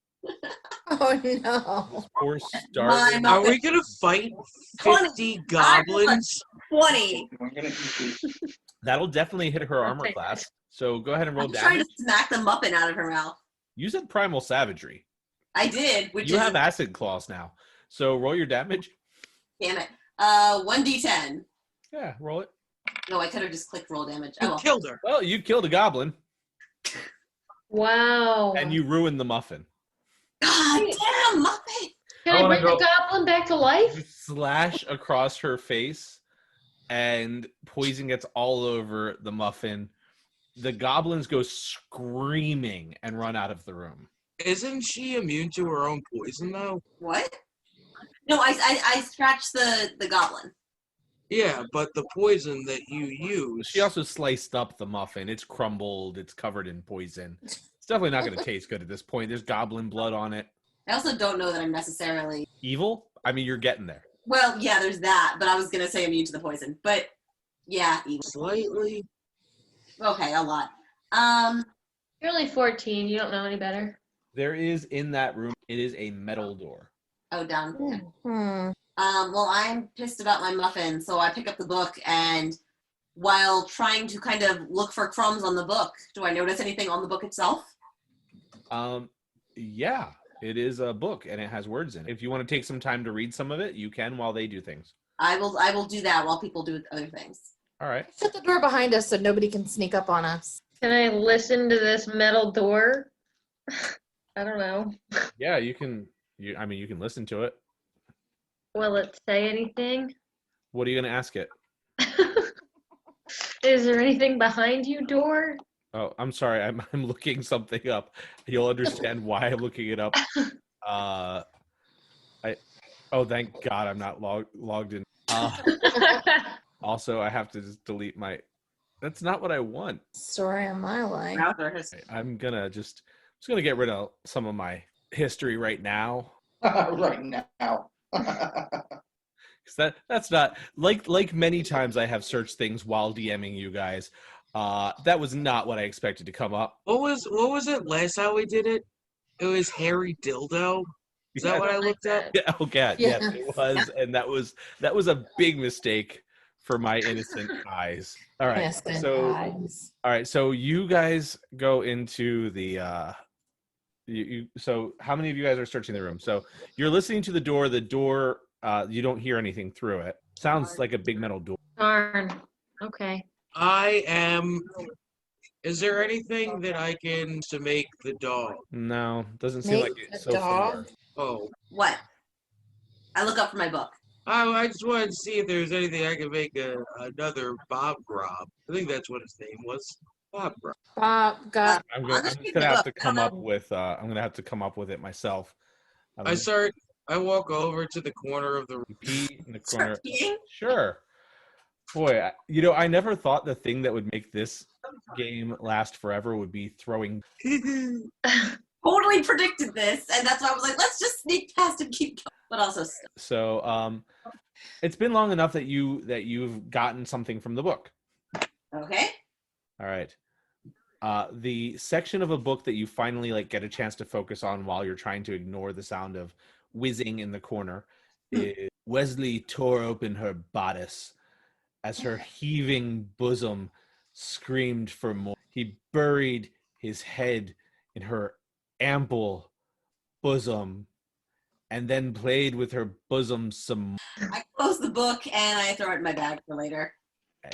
Oh no. Poor My starving. Are muffin. we gonna fight 20. 50 goblins? 20. We're gonna compete. That'll definitely hit her armor take class. So go ahead and roll I'm trying damage. to smack the muffin out of her mouth. You said primal savagery. I did, which You is have acid claws now. So roll your damage. damn it. 1d10. Yeah, roll it. No, I could have just clicked roll damage. You Oh, well. killed her. Well, you killed a goblin Wow. and you ruined the muffin. God damn muffin! Can I I wanna bring the go- goblin back to life? You slash across her face and poison gets all over the muffin. The goblins go screaming and run out of the room. Isn't she immune to her own poison though? What? No, I scratched the goblin. Yeah, but the poison that you use. She also sliced up the muffin. It's crumbled. It's covered in poison. It's definitely not going to taste good at this point. There's goblin blood on it. I also don't know that I'm necessarily. Evil? I mean, you're getting there. Well, yeah, there's that, but I was gonna say immune to the poison. But yeah, evil. Slightly. Okay, a lot. You're only 14. You don't know any better. There is in that room, it is a metal door. Oh, down. Okay. Hmm. Well, I'm pissed about my muffin, so I pick up the book, and while trying to kind of look for crumbs on the book, do I notice anything on the book itself? Yeah, it is a book and it has words in it. If you want to take some time to read some of it, you can while they do things. I will do that while people do other things. All right. Shut the door behind us so nobody can sneak up on us. Can I listen to this metal door? I don't know. Yeah, you can. You can listen to it. Will it say anything? What are you going to ask it? Is there anything behind you, door? Oh, I'm sorry. I'm looking something up. You'll understand why I'm looking it up. Thank God I'm not logged in. Also, I have to just delete my. That's not what I want. Story of my life. I'm gonna get rid of some of my history right now. Right now. Because that's not like many times I have searched things while DMing you guys. That was not what I expected to come up. What was it last time we did it? It was Harry Dildo. Is that what I looked at? Yeah, oh God, Yeah. yes, it was, and that was a big mistake for my innocent eyes. All right, Innocent so eyes. all right, so you guys go into the so how many of you guys are searching the room? So you're listening to the door. The door, you don't hear anything through it. Sounds like a big metal door. Darn. Okay. I am. Is there anything that I can to make the dog? No, doesn't seem Make like a it so dog? far. Oh, What? I look up from my book. I just wanted to see if there's anything I can make another Bob Grob. I think that's what his name was. Bob Grob. Bob got. I'm I'll just just read gonna the have book. to come up with. I'm gonna have to come up with it myself. I walk over to the corner of the room. Pee in the corner. Start peeing? Sure. Boy, I never thought the thing that would make this game last forever would be throwing. Totally predicted this, and that's why I was like, let's just sneak past and keep going. But also, So, it's been long enough that you've gotten something from the book. okay. All right. The section of a book that you finally get a chance to focus on while you're trying to ignore the sound of whizzing in the corner is Wesley tore open her bodice as her heaving bosom screamed for more. He buried his head in her ample bosom and then played with her bosom some. I close the book and I throw it in my bag for later.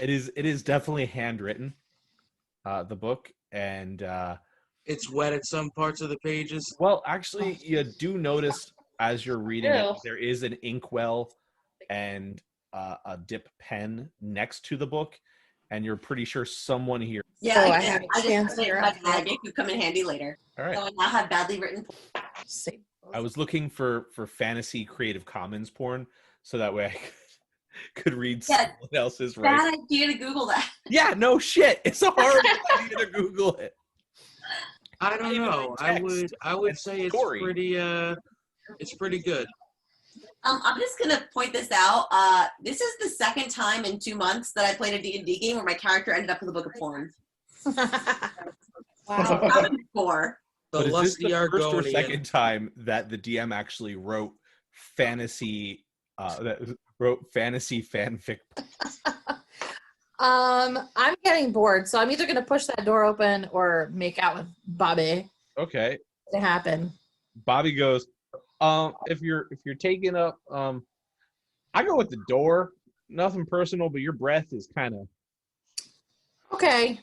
It is definitely handwritten, the book, and It's wet at some parts of the pages. well, actually, you do notice as you're reading Ew. it, there is an inkwell and a dip pen next to the book, and you're pretty sure someone here. Yeah, Oh, I again, have a I just chance put it in here. my bag. It could come in handy later. All right. So I now have badly written. Say- I was looking for fantasy Creative Commons porn, so that way I could read Yeah, someone else's Bad writing. idea to Google that. Yeah, no shit. It's a horrible idea to Google it. I don't know. I would say it's story. pretty good. I'm just gonna point this out. This is the second time in 2 months that I played a D&D game where my character ended up with a book of porn. Wow. Before. The But is this the lusty first or Argonian. second time that the DM actually wrote fantasy fanfic? I'm getting bored, so I'm either gonna push that door open or make out with Bobby Okay. to happen. Bobby goes, if you're taking up I go with the door. Nothing personal, but your breath is kind of Okay.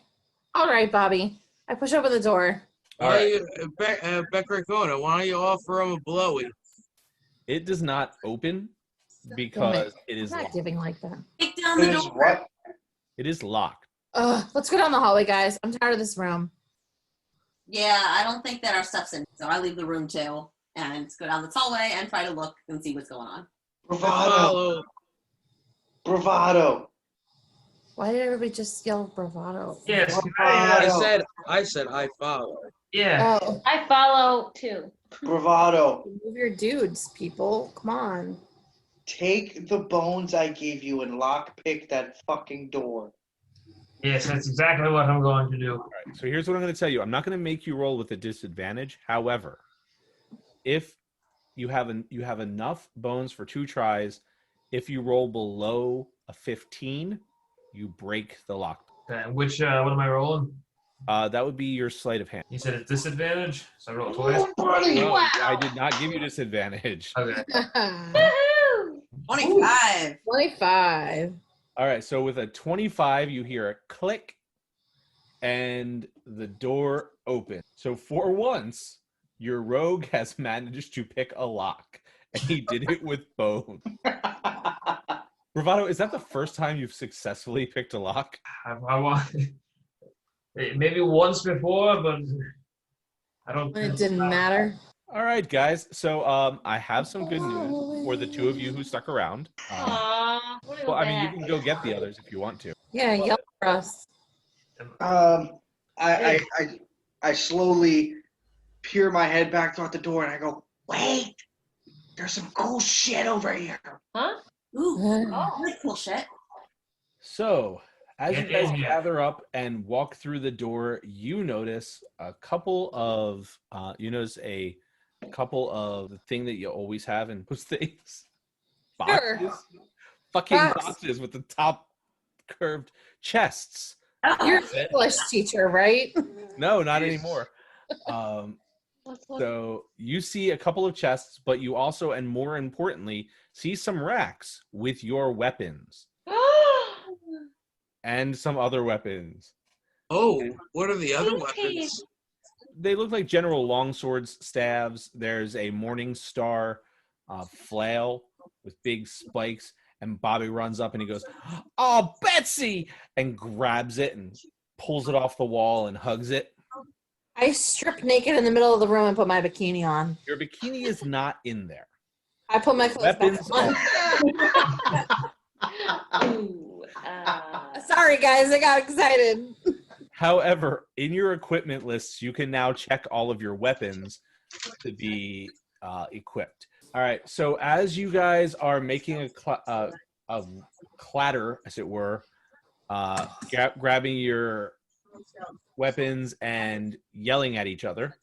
All right, Bobby. I push open the door. Why Beckricona, why don't you offer him a blowy? It does not open because it I'm is not locked. giving like that. Kick down the It is door. what? It is locked. Let's go down the hallway, guys. I'm tired of this room. Yeah, I don't think that our stuff's in it, so I leave the room too and go down this hallway and try to look and see what's going on. Bravado. Follow. Bravado. Why did everybody just yell bravado? Yes. I said I follow. Yeah. Oh, I follow too. Bravado. move your dudes, people. Come on. Take the bones I gave you and lockpick that fucking door. Yes, that's exactly what I'm going to do. All right, so here's what I'm going to tell you. I'm not going to make you roll with a disadvantage. However, if you have enough bones for 2 tries, if you roll below a 15, you break the lock. Okay, which what am I rolling? That would be your sleight of hand. You said it's disadvantage, so I roll twice. No, I did not give you disadvantage. Okay. 25. 25. All right, so with a 25, you hear a click, and the door opens. So for once, your rogue has managed to pick a lock, and he did it with bones. Bravado, is that the first time you've successfully picked a lock? I want maybe once before, but I don't. It didn't matter. All right, guys. So I have some good news for the 2 of you who stuck around. Aww. Well, I mean, you can go get the others if you want to. Yeah, yell for us. I slowly peer my head back toward the door and I go, wait, there's some cool shit over here. Huh? Ooh, that's cool shit. So, as you Get guys in here. gather up and walk through the door, you notice a couple of the thing that you always have in those things. Sure. Boxes. Fucking Box. boxes with the top curved chests. You're an English teacher, right? No, not anymore. Let's look. So you see a couple of chests, but you also, and more importantly, see some racks with your weapons and some other weapons. Oh, what are the other Toothpaste. weapons? They look like general longswords, staves. There's a morning star flail with big spikes, and Bobby runs up and he goes, "Oh, Betsy!" and grabs it and pulls it off the wall and hugs it. I strip naked in the middle of the room and put my bikini on. Your bikini is not in there. I put my clothes Weapons back on. Ooh, Sorry, guys, I got excited. However, in your equipment lists, you can now check all of your weapons to be equipped. All right. So as you guys are making a clatter, as it were, grabbing your weapons and yelling at each other,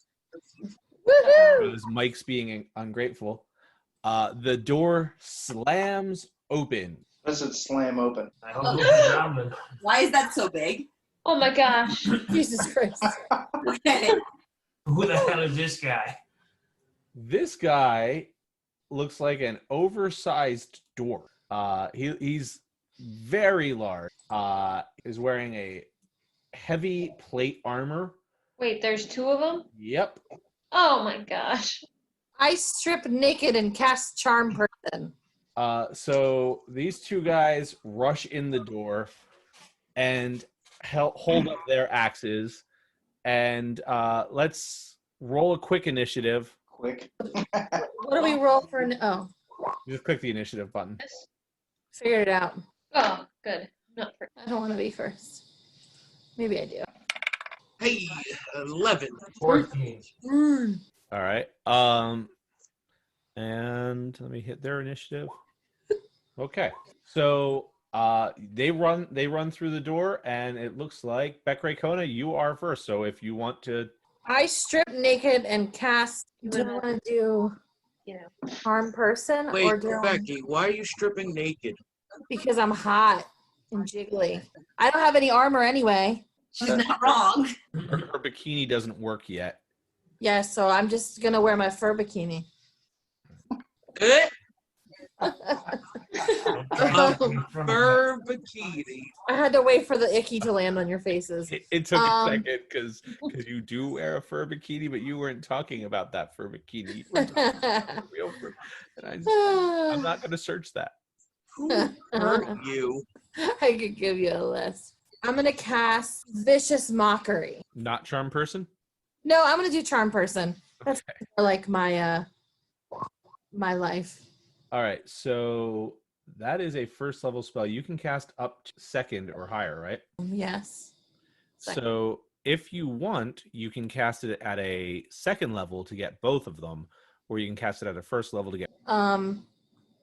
because Mike's being ungrateful, the door slams open. Does it slam open? I hope it's down then. Why is that so big? oh my gosh. Jesus Christ. Okay. Who the hell is this guy? This guy looks like an oversized dwarf. He's very large. Is wearing a heavy plate armor. Wait, there's 2 of them? Yep. Oh my gosh. I strip naked and cast charm person. So these 2 guys rush in the door and hold up their axes, and let's roll a quick initiative. Quick. What do we roll for? Oh, You just click the initiative button. Figured it out. Oh, good. Not for I don't want to be first. Maybe I do. Hey, 11. 14. All right. And let me hit their initiative. Okay. So they run through the door, and it looks like Beck Kona, you are first. So if you want to, I strip naked and cast. Do I want to do harm person Wait, or do Becky, why are you stripping naked? because I'm hot and jiggly. I don't have any armor anyway. She's not wrong. her bikini doesn't work yet. Yeah, so I'm just gonna wear my fur bikini. Good. I Fur bikini. had to wait for the icky to land on your faces. It took a second because you do wear a fur bikini, but you weren't talking about that fur bikini. You were talking about real fur. And I'm not going to search that. Hurt you. I could give you a list. I'm gonna cast Vicious Mockery. Not charm person? No, I'm gonna do Charm Person. That's Okay. like my my life. All right. So that is a first level spell. You can cast up to second or higher, right? Yes. Second. So if you want, you can cast it at a second level to get both of them, or you can cast it at a first level to get.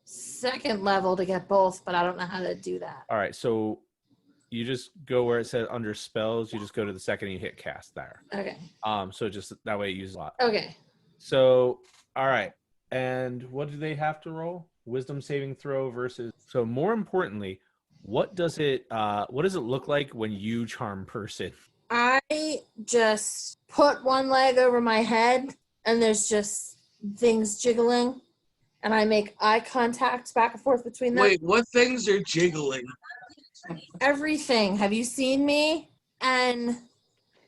Second level to get both, but I don't know how to do that. All right. So you just go where it says under spells. You just go to the second and you hit cast there. Okay. So just that way it uses a lot. Okay. So all right. And what do they have to roll? Wisdom saving throw versus. So more importantly, what does it look like when you charm person? I just put one leg over my head and there's just things jiggling and I make eye contact back and forth between them. Wait, what things are jiggling? Everything. Have you seen me? And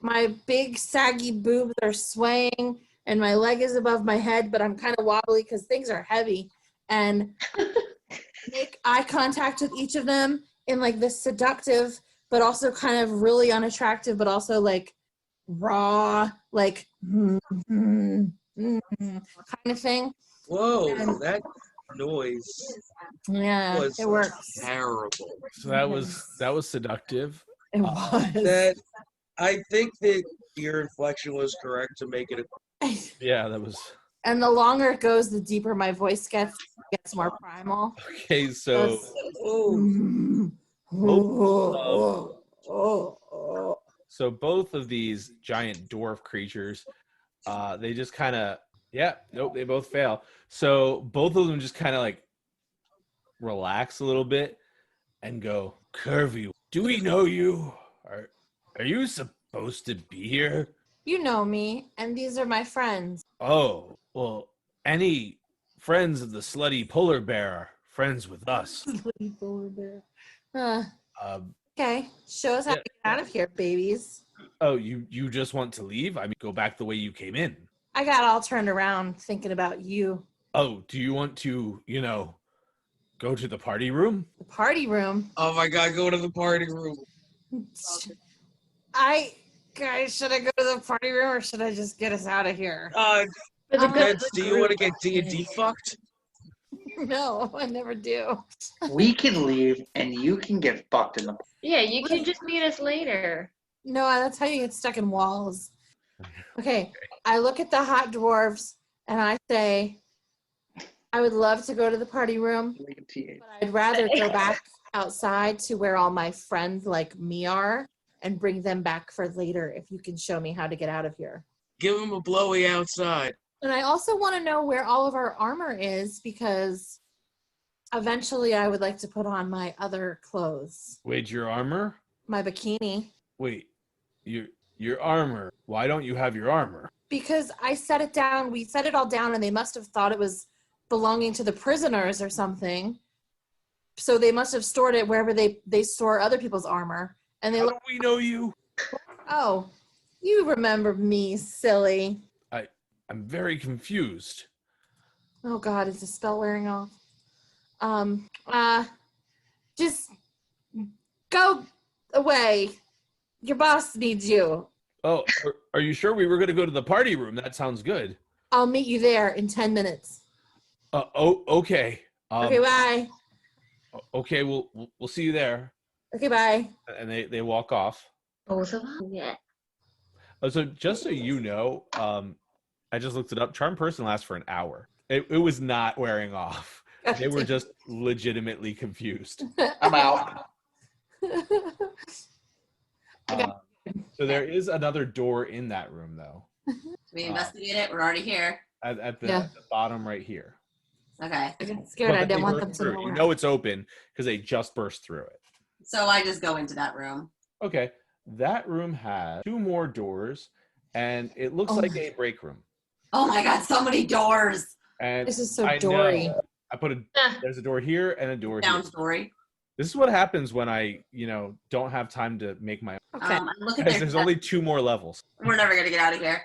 my big saggy boobs are swaying and my leg is above my head, but I'm kind of wobbly because things are heavy. And make eye contact with each of them in like this seductive, but also kind of really unattractive, but also like raw, like kind of thing. Whoa, And- that noise Yeah, was it works. terrible. So that was seductive. It was. That I think that your inflection was correct to make it a Yeah, that was. And the longer it goes, the deeper my voice gets more primal. Okay, so so both of these giant dwarf creatures, they just kind of they both fail. So both of them just kind of like relax a little bit and go, Curvy, do we know you? Are you supposed to be here? You know me, and these are my friends. Oh, well, any friends of the slutty polar bear are friends with us. Okay, show us how to get out of here, babies. Oh, you just want to leave? I mean, go back the way you came in. I got all turned around thinking about you. Oh, do you want to, go to the party room? The party room? Oh my god, go to the party room. Guys, should I go to the party room or should I just get us out of here? Vince, do you want to get D&D fucked? No, I never do. We can leave and you can get fucked in the. Yeah, you can just meet us later. No, that's how you get stuck in walls. Okay, I look at the hot dwarves and I say, I would love to go to the party room, but I'd rather go back outside to where all my friends like me are and bring them back for later if you can show me how to get out of here. Give him a blowy outside. And I also want to know where all of our armor is because eventually I would like to put on my other clothes. Wait, your armor? My bikini. Wait, your armor. Why don't you have your armor? Because I set it down, we set it all down and they must have thought it was belonging to the prisoners or something. So they must have stored it wherever they store other people's armor. And they How do we know you? Oh, you remember me, silly. I'm very confused. Oh God, is the spell wearing off? Just go away. Your boss needs you. Oh, are you sure we were going to go to the party room? That sounds good. I'll meet you there in 10 minutes. Okay. Okay, bye. Okay, we'll see you there. Okay, bye. And they walk off. Both of them? Yeah. So just so you know, I just looked it up. Charm person lasts for an hour. It was not wearing off. They were just legitimately confused. I'm out. So there is another door in that room, though. We investigate it. We're already here. At the bottom right here. Okay. I got scared. I didn't want them to know. You know it's open because they just burst through it. So I just go into that room. Okay. That room has 2 more doors, and it looks like a break room. Oh my god, so many doors. And this is so Dory. I put there's a door here and a door Down here. Dory. This is what happens when I, don't have time to make my own. Okay. There's only 2 more levels. We're never gonna get out of here.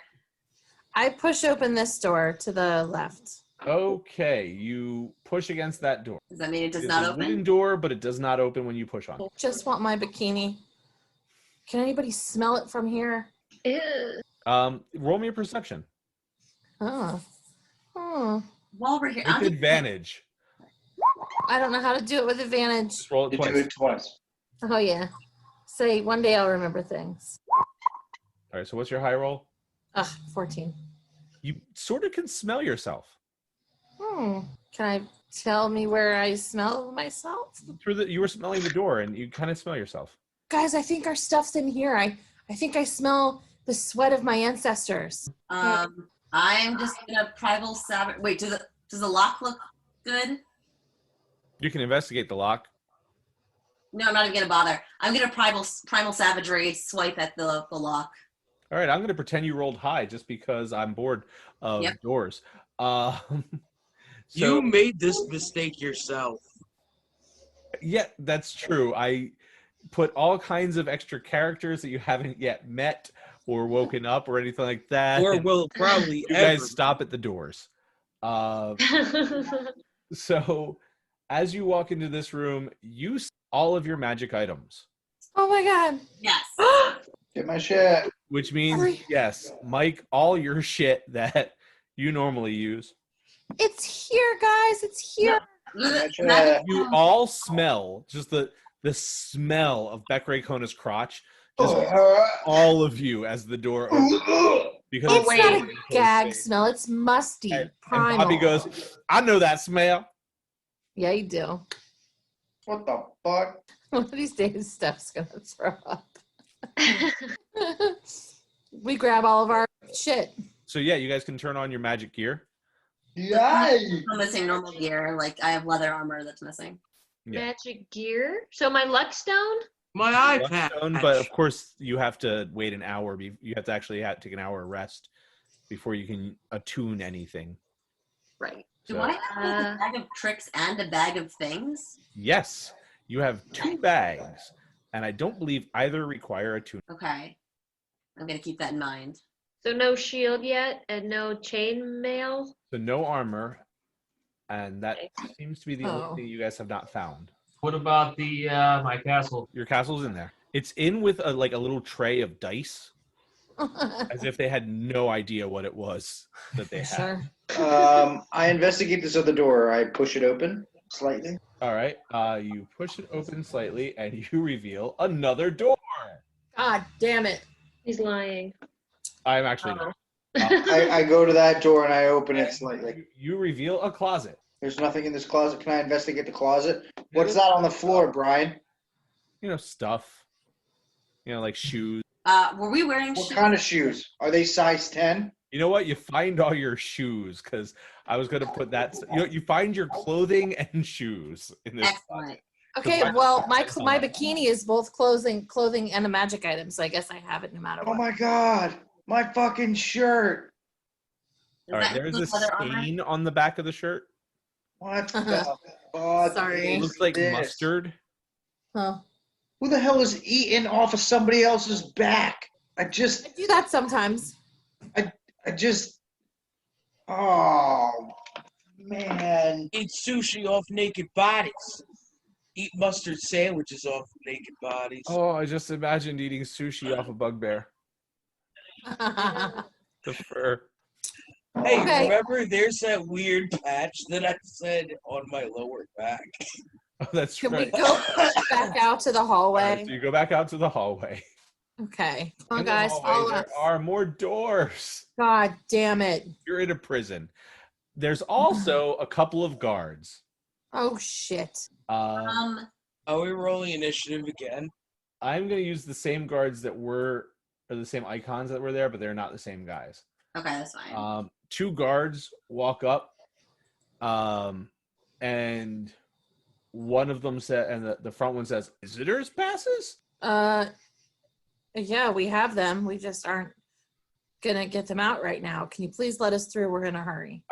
I push open this door to the left. Okay, you push against that door. Does that mean it does It's not a open? wooden door, but it does not open when you push on it. Just want my bikini. Can anybody smell it from here? Ew. Roll me a perception. Oh. Hmm. While we're here, With advantage. I don't know how to do it with advantage. Just roll it You twice. do it twice. Oh, yeah. Say, one day I'll remember things. All right, so what's your high roll? 14. You sort of can smell yourself. Can I tell me where I smell myself? You were smelling the door, and you kind of smell yourself. Guys, I think our stuff's in here. I think I smell the sweat of my ancestors. I'm just gonna primal savage. Wait, does the lock look good? You can investigate the lock. No, I'm not even gonna bother. I'm gonna primal savagery swipe at the lock. All right, I'm going to pretend you rolled high just because I'm bored of doors. You made this mistake yourself. Yeah, that's true. I put all kinds of extra characters that you haven't yet met or woken up or anything like that. Or will probably you ever. guys stop at the doors. So as you walk into this room, you see all of your magic items. Oh my god. Yes. Get my shit. Which means, yes, Mike, all your shit that you normally use. It's here, guys. It's here. You all smell just the smell of Becray Kona's crotch. Just all of you as the door opens. Because It's not a gag smell. It's musty. And Primal. Bobby goes, I know that smell. Yeah, you do. What the fuck? One of these days, Steph's going to throw up. We grab all of our shit. So yeah, you guys can turn on your magic gear. Yay! I'm missing normal gear. Like I have leather armor that's missing. Yeah. Magic gear. So my luck stone. My iPad. Stone, but of course, you have to wait an hour. You have to actually take an hour rest before you can attune anything. Right. Do I have a bag of tricks and a bag of things? Yes, you have 2 bags, and I don't believe either require a tune. Okay. I'm going to keep that in mind. So no shield yet and no chain mail. So no armor, and that seems to be the Oh. only thing you guys have not found. What about the my castle? Your castle's in there. It's in with a little tray of dice, as if they had no idea what it was that they had. Sure. I investigate this other door. I push it open slightly. All right, you push it open slightly, and you reveal another door. God damn it. He's lying. I'm actually not. I go to that door and I open it slightly. You reveal a closet. There's nothing in this closet. Can I investigate the closet? What's that on the floor, Brian? Stuff. Like shoes. Were we wearing What shoes? kind of shoes? Are they size 10? You know what? You find all your shoes because I was going to put that. You find your clothing and shoes in this closet. Excellent. Okay, well, my bikini is both clothing and a magic item, so I guess I have it no matter Oh what. my god. My fucking shirt. All right, there's a stain on the back of the shirt. What the fuck? Sorry. It is looks like this? mustard. Huh. Who the hell is eating off of somebody else's back? I I do that sometimes. just. Oh, man. Eat sushi off naked bodies. Eat mustard sandwiches off naked bodies. Oh, I just imagined eating sushi off a bugbear. The fur. Hey, Okay. remember there's that weird patch that I said on my lower back? Oh, that's Can we right. go back out to the All right, hallway? so you go back out to the hallway. Okay. Come on, In the guys, hallway, follow us. there are more doors. God damn it. You're in a prison. There's also a couple of guards. Oh, shit. Uh, Are we rolling initiative again? I'm going to use the same guards that were, or the same icons that were there, but they're not the same guys. Okay, that's fine. 2 guards walk up, and one of them said, and the front one says, "Visitors passes." Yeah, we have them. We just aren't gonna get them out right now. Can you please let us through? We're in a hurry.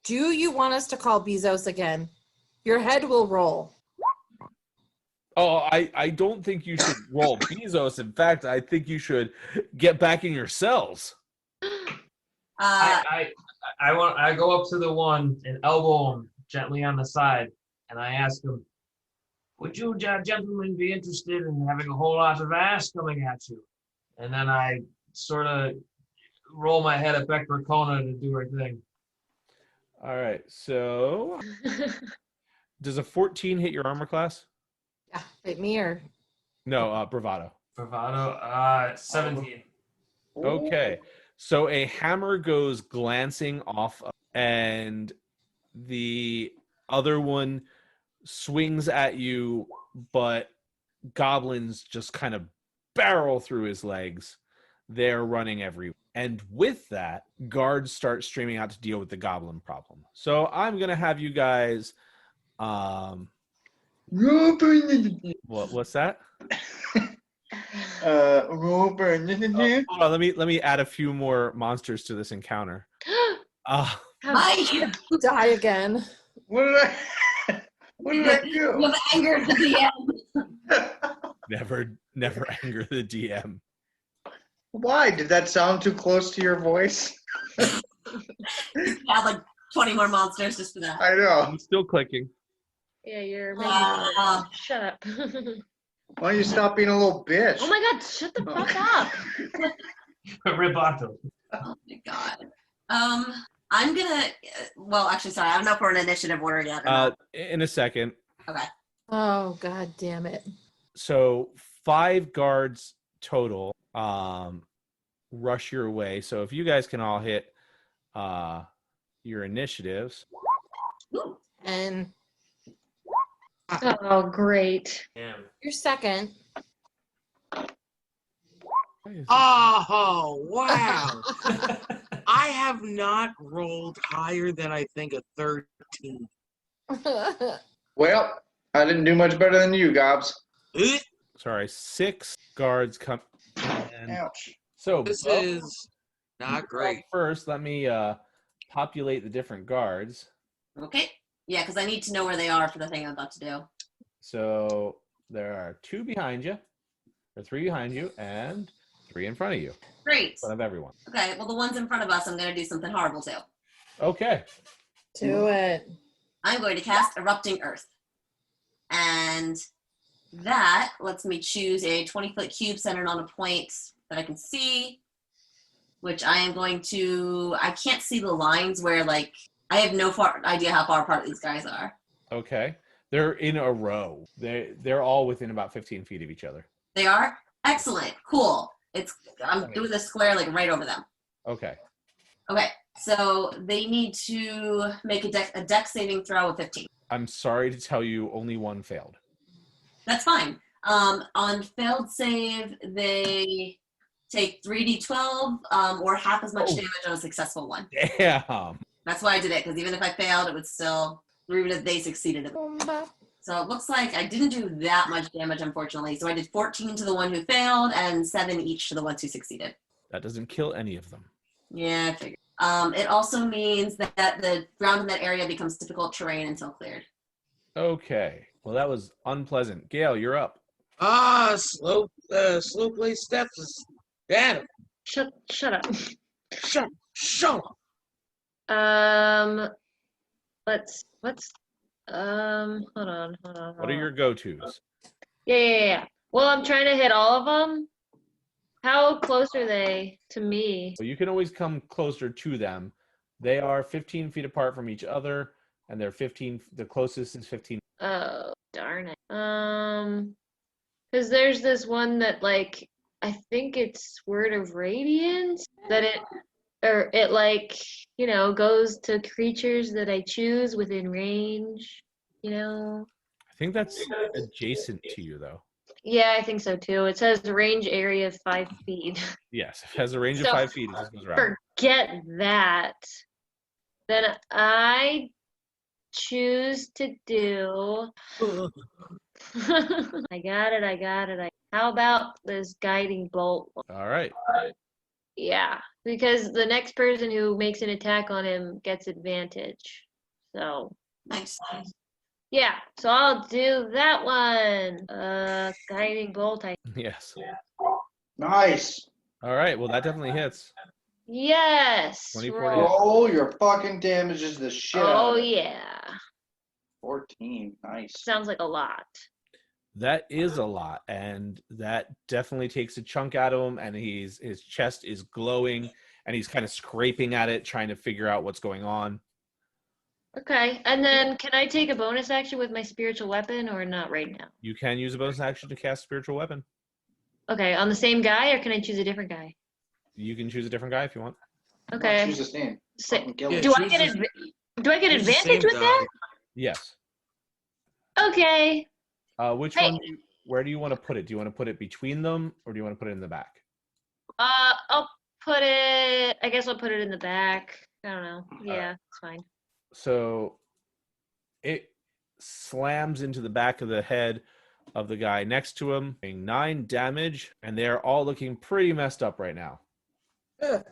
Do you want us to call Bezos again? Your head will roll. Oh, I don't think you should roll Bezos. In fact, I think you should get back in your cells. I go up to the one and elbow him gently on the side, and I ask him, "Would you gentlemen be interested in having a whole lot of ass coming at you?" And then I sort of roll my head at Beck Racona to do her thing. All right, so does a 14 hit your armor class? Yeah, hit me or No, bravado. Bravado, 17. Okay, so a hammer goes glancing off, and the other one swings at you, but goblins just kind of barrel through his legs. They're running everywhere. And with that, guards start streaming out to deal with the goblin problem. So I'm going to have you guys... what's that? Hold on, let me add a few more monsters to this encounter. Mike! Die again. What did I do? You have angered the DM. Never anger the DM. Why? Did that sound too close to your voice? You have like 20 more monsters just for that. I know. I'm still clicking. Yeah, you're making shut up. Why don't you stop being a little bitch? Oh my god, shut the fuck up. Ribato. Oh my god. I'm gonna. Well, actually, sorry. I don't know if we're in initiative order yet. Or not. In a second. Okay. Oh, god damn it. So 5 guards total rush your way. So if you guys can all hit your initiatives. And oh, great. Damn. you're second. Oh, wow. I have not rolled higher than I think a 13. Well, I didn't do much better than you, Gobs. Sorry, 6 guards come. Ouch. So This is not great. First, let me populate the different guards. Okay. Yeah, because I need to know where they are for the thing I'm about to do. So there are 2 behind you, or 3 behind you, and 3 in front of you. Great. In front of everyone. Okay. Well, the ones in front of us, I'm going to do something horrible to. Okay. Do it. I'm going to cast Erupting Earth. And that lets me choose a 20-foot cube centered on a point that I can see, which I am going to... I can't see the lines where, like... I have no idea how far apart these guys are. Okay. They're in a row. They're all within about 15 feet of each other. They are? Excellent. Cool. I'm doing the square, like, right over them. Okay. Okay. So they need to make a dex saving throw of 15. I'm sorry to tell you, only 1 failed. That's fine. On failed save, they take 3d12 or half as much damage on a successful one. Damn. That's why I did it, because even if I failed, it would still, or even if they succeeded. So it looks like I didn't do that much damage, unfortunately. So I did 14 to the one who failed and 7 each to the ones who succeeded. That doesn't kill any of them. Yeah, I figured. It also means that the ground in that area becomes difficult terrain until cleared. Okay. Well, that was unpleasant. Gail, you're up. Slow play steps is Adam. Shut up. Shut up. Hold on. What are your go-tos? Yeah. Well, I'm trying to hit all of them. How close are they to me? So you can always come closer to them. They are 15 feet apart from each other, and they're 15. The closest is 15. Oh, darn it. Because there's this one that, like, I think it's Word of Radiance, that it like, goes to creatures that I choose within range, I think that's adjacent to you, though. Yeah, I think so too. It says range area of 5 feet. Yes, it has a range of So, 5 feet. It just goes around. Forget that. Then I choose to do. I got it. How about this guiding bolt? All right. Yeah, because the next person who makes an attack on him gets advantage. So, Nice. yeah, so I'll do that one. Guiding bolt. Yes. Nice. All right. Well, that definitely hits. Yes. 24 roll. to hit. Roll your fucking damages the shit out Oh of it. yeah. 14. Nice. Sounds like a lot. That is a lot, and that definitely takes a chunk out of him, and his chest is glowing, and he's kind of scraping at it, trying to figure out what's going on. Okay, and then can I take a bonus action with my spiritual weapon or not right now? You can use a bonus action to cast spiritual weapon. Okay, on the same guy or can I choose a different guy? You can choose a different guy if you want. Okay. Choose his name. Sa- Fucking kill Yeah, him. do I choose get the- do I get choose the advantage same with that? Yes. Okay. Which Hey. one? Where do you want to put it? Do you want to put it between them, or do you want to put it in the back? I'll put it. I guess I'll put it in the back. I don't know. Yeah, it's fine. So it slams into the back of the head of the guy next to him, doing 9 damage, and they're all looking pretty messed up right now. And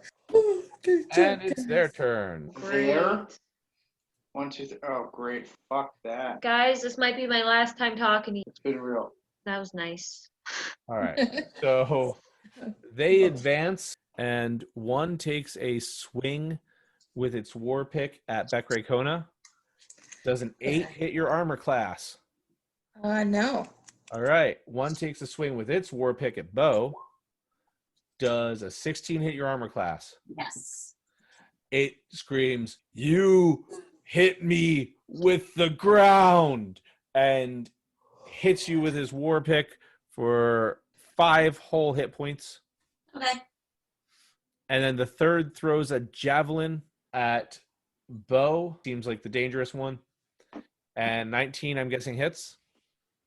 it's their turn. There. 1, 2, 3. Oh, great. Fuck that. Guys, this might be my last time talking to you. It's been real. That was nice. All right. So they advance, and one takes a swing with its war pick at Bekrakona. Does an 8 hit your armor class? No. All right. One takes a swing with its war pick at Bo. Does a 16 hit your armor class? Yes. It screams, "You hit me with the ground," and hits you with his war pick for 5 whole hit points. Okay. And then the third throws a javelin at Bo. Seems like the dangerous one. And 19, I'm guessing, hits.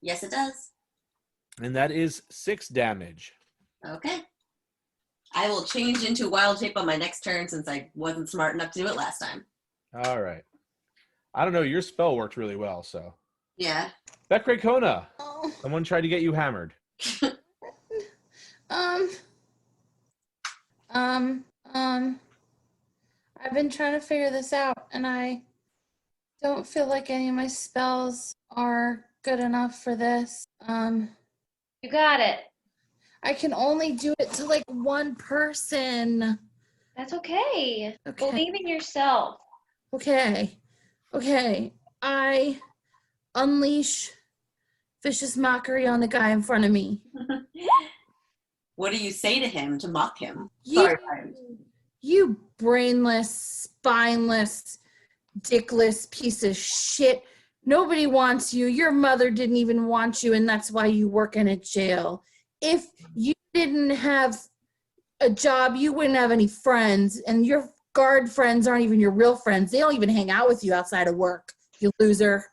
Yes, it does. And that is 6 damage. Okay. I will change into wild shape on my next turn since I wasn't smart enough to do it last time. All right. I don't know. Your spell worked really well, so. Yeah. Bekrakona, Oh. someone tried to get you hammered. I've been trying to figure this out, and I don't feel like any of my spells are good enough for this. You got it. I can only do it to like one person. That's okay. Okay. Believe in yourself. Okay. I unleash vicious mockery on the guy in front of me. What do you say to him to mock him? You, you brainless, spineless, dickless piece of shit. Nobody wants you. Your mother didn't even want you, and that's why you work in a jail. If you didn't have a job, you wouldn't have any friends, and your guard friends aren't even your real friends. They don't even hang out with you outside of work, you loser.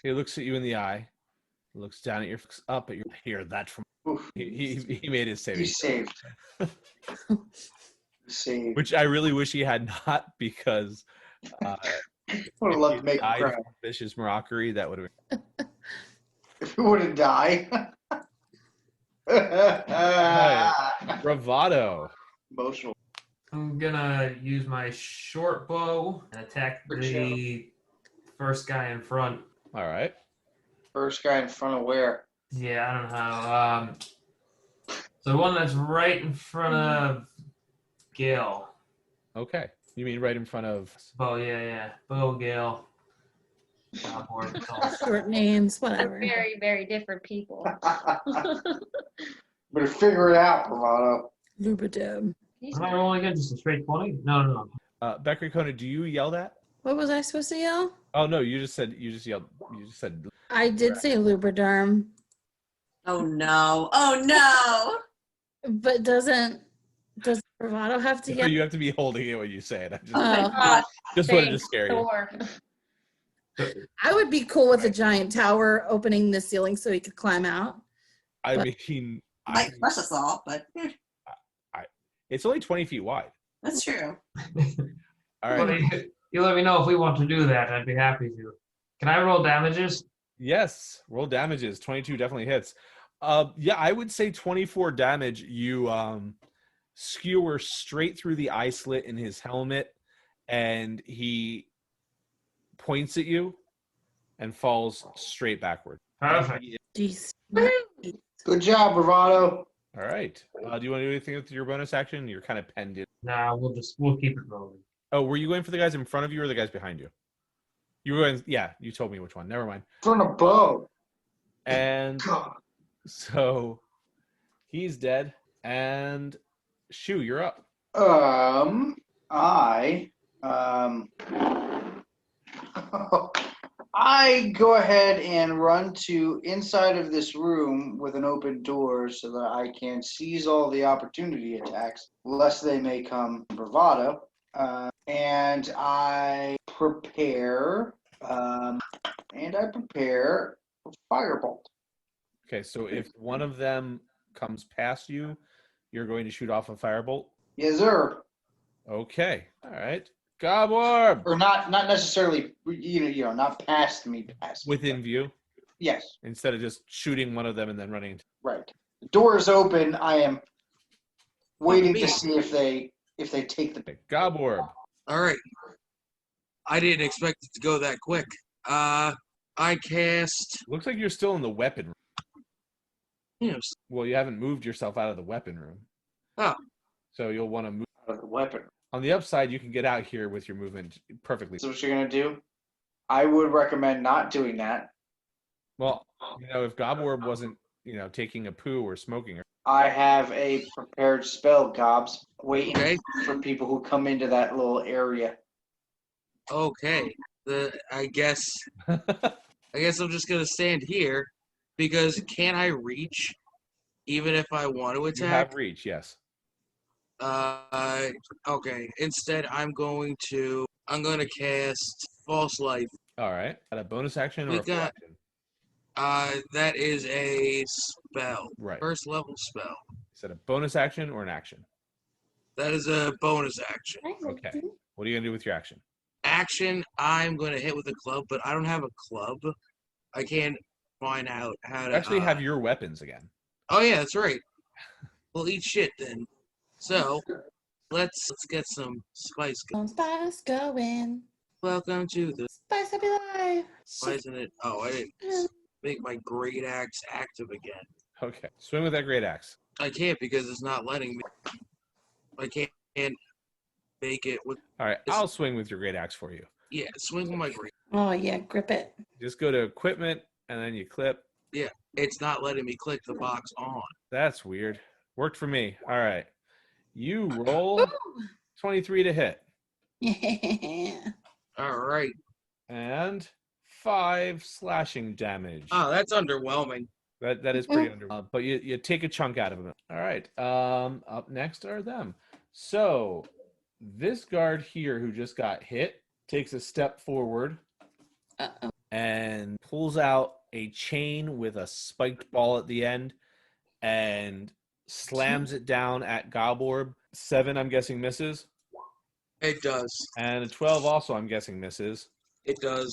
He looks at you in the eye, looks down at your, up at your, hear that from, Oof. he made his saving. He's saved. Saved. Which I really wish he had not, because Would have loved to make him died cry. from vicious mockery, that would have been. If he wouldn't die. Bravado. Emotional. I'm gonna use my short bow and attack the first guy in front. All right. First guy in front of where? Yeah, I don't know how. So the one that's right in front of Gil. Okay. You mean right in front of. Bo, yeah. Bo, Gil. Short names, They're whatever. very, very different people. Better figure it out, Bravado. Lubriderm. Am I rolling again? Just a straight 20? No. Becker Kona, do you yell that? What was I supposed to yell? Oh no, you just said I did say Lubriderm, Oh no! Oh no! but does Bravado have to yell? you have to be holding it when you say it. I just, Oh my gosh! just wanted to scare you. I would be cool with a giant tower opening the ceiling so he could climb out. I mean, Might crush us all, but it's only 20 feet wide. that's true. All right. Well, you let me know if we want to do that. I'd be happy to. Can I roll damages? Yes, roll damages. 22 definitely hits. Yeah, I would say 24 damage. You skewer straight through the eye slit in his helmet, and he points at you and falls straight backward. Perfect. Jeez. Good job, Bravado. All right. Do you want to do anything with your bonus action? You're kind of penned in. Nah, we'll keep it rolling. Oh, were you going for the guys in front of you or the guys behind you? You were going. Yeah, you told me which one. Never mind. From above. And God. so he's dead. And Shu, you're up. I go ahead and run to inside of this room with an open door so that I can seize all the opportunity attacks, lest they may come bravado. And I prepare, firebolt. Okay, so if one of them comes past you, you're going to shoot off a firebolt? Yes, sir. Okay. All right. Goborb! Or not necessarily, not past me. Within view? Yes. Instead of just shooting one of them and then running into. Right. The door is open. I am waiting to see if they take the. Goborb. All right. I didn't expect it to go that quick. I cast. Looks like you're still in the weapon room. Yes. Well, you haven't moved yourself out of the weapon room. Oh. So you'll want to move out of the weapon. On the upside, you can get out here with your movement perfectly. So what you're gonna do? I would recommend not doing that. Well, if Goborb wasn't, taking a poo or smoking. I have a prepared spell, Gobs, waiting for people who come into that little area. Okay. I guess I'm just gonna stand here because can I reach even if I want to attack? You have reach, yes. Okay. Instead, I'm going to cast False Life. All right. Got a bonus action or a full action? That is a spell. Right. First level spell. Is that a bonus action or an action? That is a bonus action. Okay. What are you gonna do with your action? Action, I'm going to hit with a club, but I don't have a club. I can't find out how to actually have your weapons again. Oh yeah, that's right. We'll eat shit then. So let's get some spice going. Spice going. Welcome to the Spice Happy Life. Why isn't it? Oh, I didn't make my great axe active again. Okay. Swing with that great axe. I can't because it's not letting me. I can't make it with. All right, I'll swing with your great axe for you. Yeah, swing with my great. Oh yeah, grip it. Just go to equipment and then you clip. Yeah, it's not letting me click the box on. That's weird. Worked for me. All right. You roll 23 to hit. Yeah. All right. And 5 slashing damage. Oh, that's underwhelming. That is pretty underwhelming. But you take a chunk out of him. All right. Up next are them. So this guard here who just got hit takes a step forward and pulls out a chain with a spiked ball at the end and slams it down at Goborb. 7, I'm guessing, misses. It does. And a 12 also, I'm guessing, misses. It does.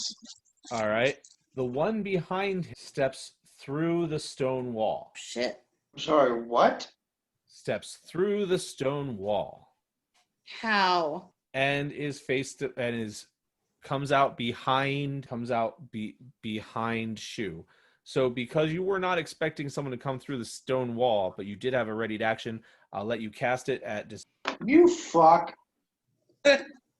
All right. The one behind him steps through the stone wall. Shit. Sorry, what? Steps through the stone wall. How? And comes out behind Shu. So because you were not expecting someone to come through the stone wall, but you did have a readied action, I'll let you cast it at You fuck.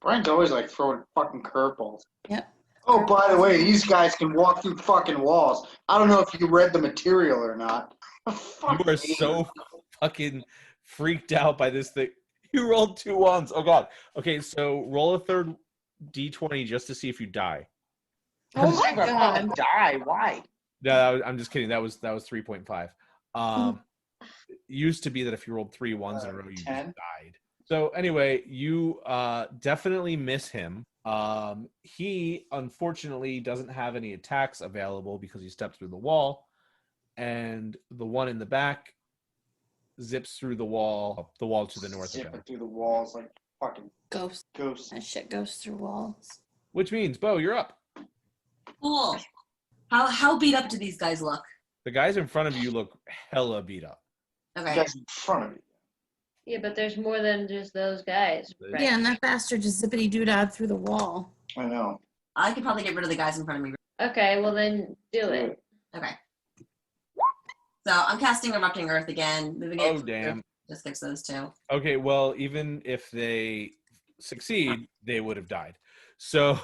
Brian's always like throwing fucking curveballs. Yep. Oh, by the way, these guys can walk through fucking walls. I don't know if you read the material or not. You are so fucking freaked out by this thing. You rolled 2 ones. Oh god. Okay, so roll a third d20 just to see if you die. Oh my I'm gonna god. fucking die. Why? No, I'm just kidding. That was 3.5. Used to be that if you rolled 3 ones in a row, you just 10. died. So anyway, you definitely miss him. He unfortunately doesn't have any attacks available because he stepped through the wall, and the one in the back zips through the wall to the north of Zipping him. through the walls like fucking Ghost. ghosts. That shit goes through walls. Which means, Bo, you're up. Cool. How beat up do these guys look? The guys in front of you look hella beat up. Okay. You guys in front of me. Yeah, but there's more than just those guys. Right? Yeah, and that bastard just zippity doo-dah through the wall. I know. I could probably get rid of the guys in front of me. Okay, well then do it. Okay. So I'm casting Erupting Earth again. Moving it. Oh, damn. Just fix those two. Okay, well, even if they succeed, they would have died. So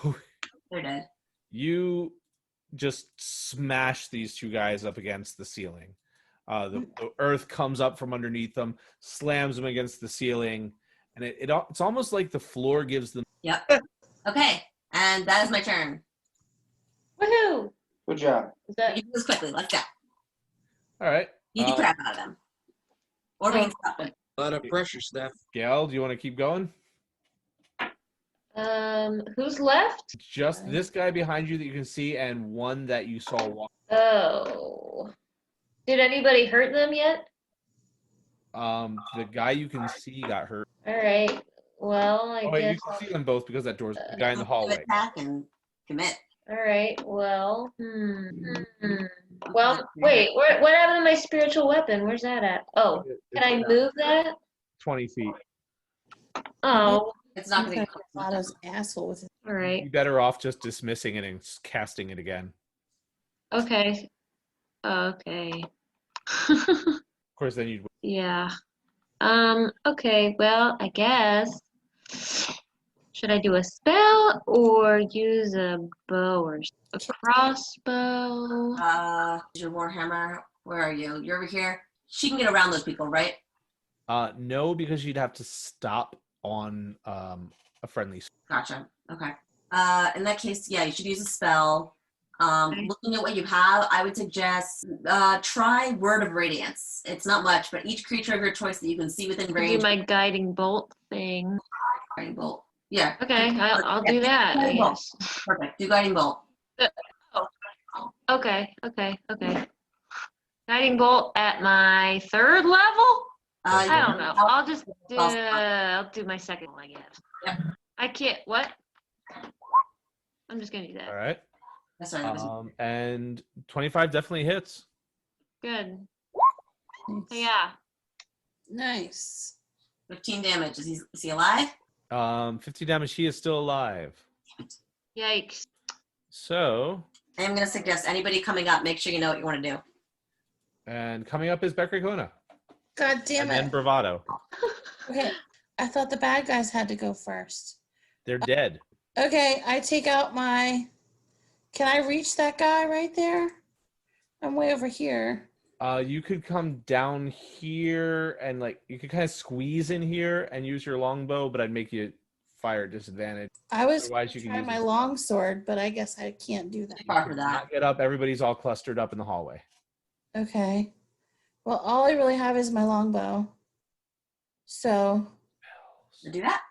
They're dead. you just smash these 2 guys up against the ceiling. The earth comes up from underneath them, slams them against the ceiling, and it's almost like the floor gives them. Yep. Okay, and that is my turn. Woohoo! Good job. Is that You do this quickly. Let's go. All right. Beat the crap out of them. Or we can stop them. A lot of pressure, Steph. Gail, do you want to keep going? who's left? Just this guy behind you that you can see, and one that you saw walk. Oh. Did anybody hurt them yet? The guy you can see got hurt. All right. Well, I Oh, wait, you guess. can see them both because that door's the guy in the hallway. Attack and commit. All right. Well. Well, wait. What happened to my spiritual weapon? Where's that at? Oh, can I move that? 20 feet. Oh. It's not going to be. Otto's asshole with it. All right. You're better off just dismissing it and casting it again. Okay. Okay. Of course, then you'd. Yeah. Okay, well, I guess. Should I do a spell or use a bow or a crossbow? Your Warhammer. Where are you? You're over here. She can get around those people, right? No, because you'd have to stop on a friendly. Gotcha. Okay. In that case, yeah, you should use a spell. Looking at what you have, I would suggest try Word of Radiance. It's not much, but each creature of your choice that you can see within range. Do my guiding bolt thing. Guiding bolt. Yeah. Okay, I'll do that. I guess. Perfect. Do guiding bolt. Okay. Guiding bolt at my 3rd level? I don't know. I'll just I'll do my 2nd one, I guess. Yep. I can't. What? I'm just gonna do that. All right. That's right. And 25 definitely hits. Good. Yeah. Nice. 15 damage. Is he alive? 50 damage. He is still alive. Yikes. So. I'm going to suggest anybody coming up, make sure you know what you want to do. And coming up is Beckricona. God damn And then it. Bravado. Okay, I thought the bad guys had to go first. They're dead. Okay, I take out my. Can I reach that guy right there? I'm way over here. You could come down here and you could kind of squeeze in here and use your longbow, but I'd make you fire at disadvantage. I was Otherwise, you can trying use my long sword, but I guess I can't do that. Far for that. Not get up. Everybody's all clustered up in the hallway. Okay. Well, all I really have is my longbow. So. Do that.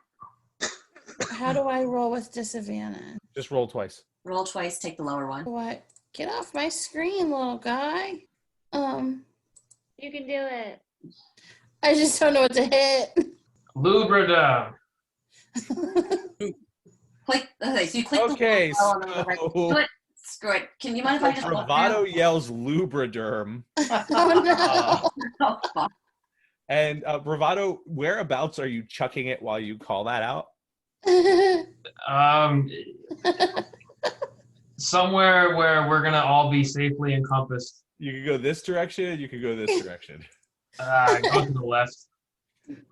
How do I roll with disadvantage? Just roll twice. Roll twice. Take the lower one. What? Get off my screen, little guy. You can do it. I just don't know what to hit. Lubriderm. Click. Okay, so you click Okay, the on the right. Do it. Screw it. Can you mind if I just walk Bravado down? yells Lubriderm. Oh no. Oh, fuck. And Bravado, whereabouts are you chucking it while you call that out? Somewhere where we're gonna all be safely encompassed. You could go this direction. You could go this direction. Go to the left.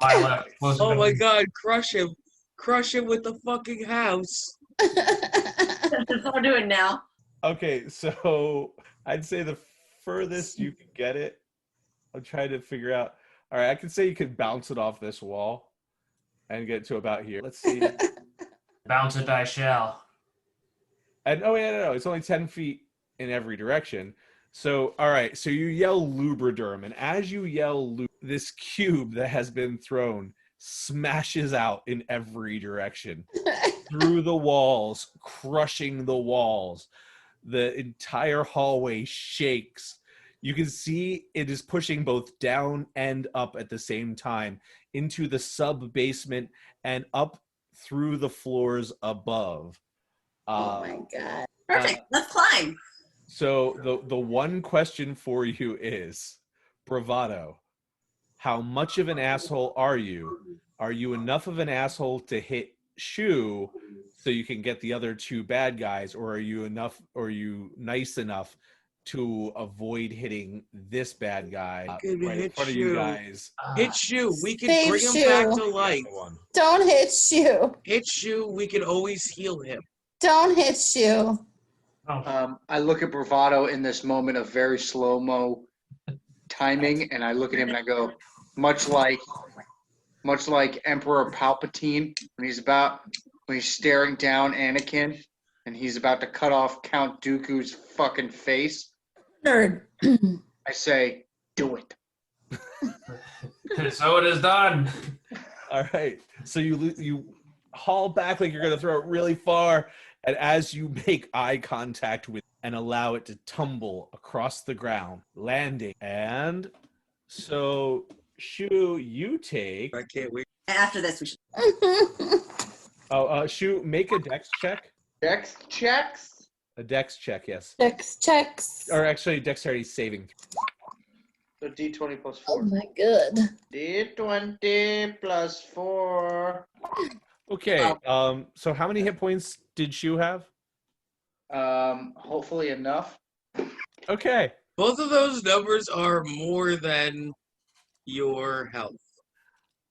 My left. Closer Oh to my me. god, crush him. Crush him with the fucking house. That's what we're doing now. Okay, so I'd say the furthest you could get it. I'm trying to figure out. All right, I can say you could bounce it off this wall. and get to about here. Let's see. Bounce it, I shall. And oh yeah, no, it's only 10 feet in every direction. So all right, so you yell Lubriderm, and as you yell, this cube that has been thrown smashes out in every direction through the walls, crushing the walls. The entire hallway shakes. You can see it is pushing both down and up at the same time into the sub-basement and up through the floors above. Oh my god. Perfect. Let's climb. So the one question for you is, Bravado, how much of an asshole are you? Are you enough of an asshole to hit Shu so you can get the other two bad guys, or are you nice enough to avoid hitting this bad guy right in front of you guys? Hit Shu. We can Save bring him Shu. back to life. Don't hit Shu. Hit Shu. We can always heal him. Don't hit Shu. I look at Bravado in this moment of very slow-mo timing, and I look at him and I go, much like Emperor Palpatine when he's staring down Anakin and he's about to cut off Count Dooku's fucking face. Nerd. I say, do it. So it is done. All right. So you haul back like you're going to throw it really far, and as you make eye contact with and allow it to tumble across the ground, landing. And so, Shu, you take... I can't wait. After this, we should. Shu, make a dex check. Dex checks? A dex check, yes. Dex checks. Or actually, dexterity saving. So D20 plus Oh 4. my god. D20 plus 4. Okay. So how many hit points did Shu have? Hopefully enough. Okay. Both of those numbers are more than your health.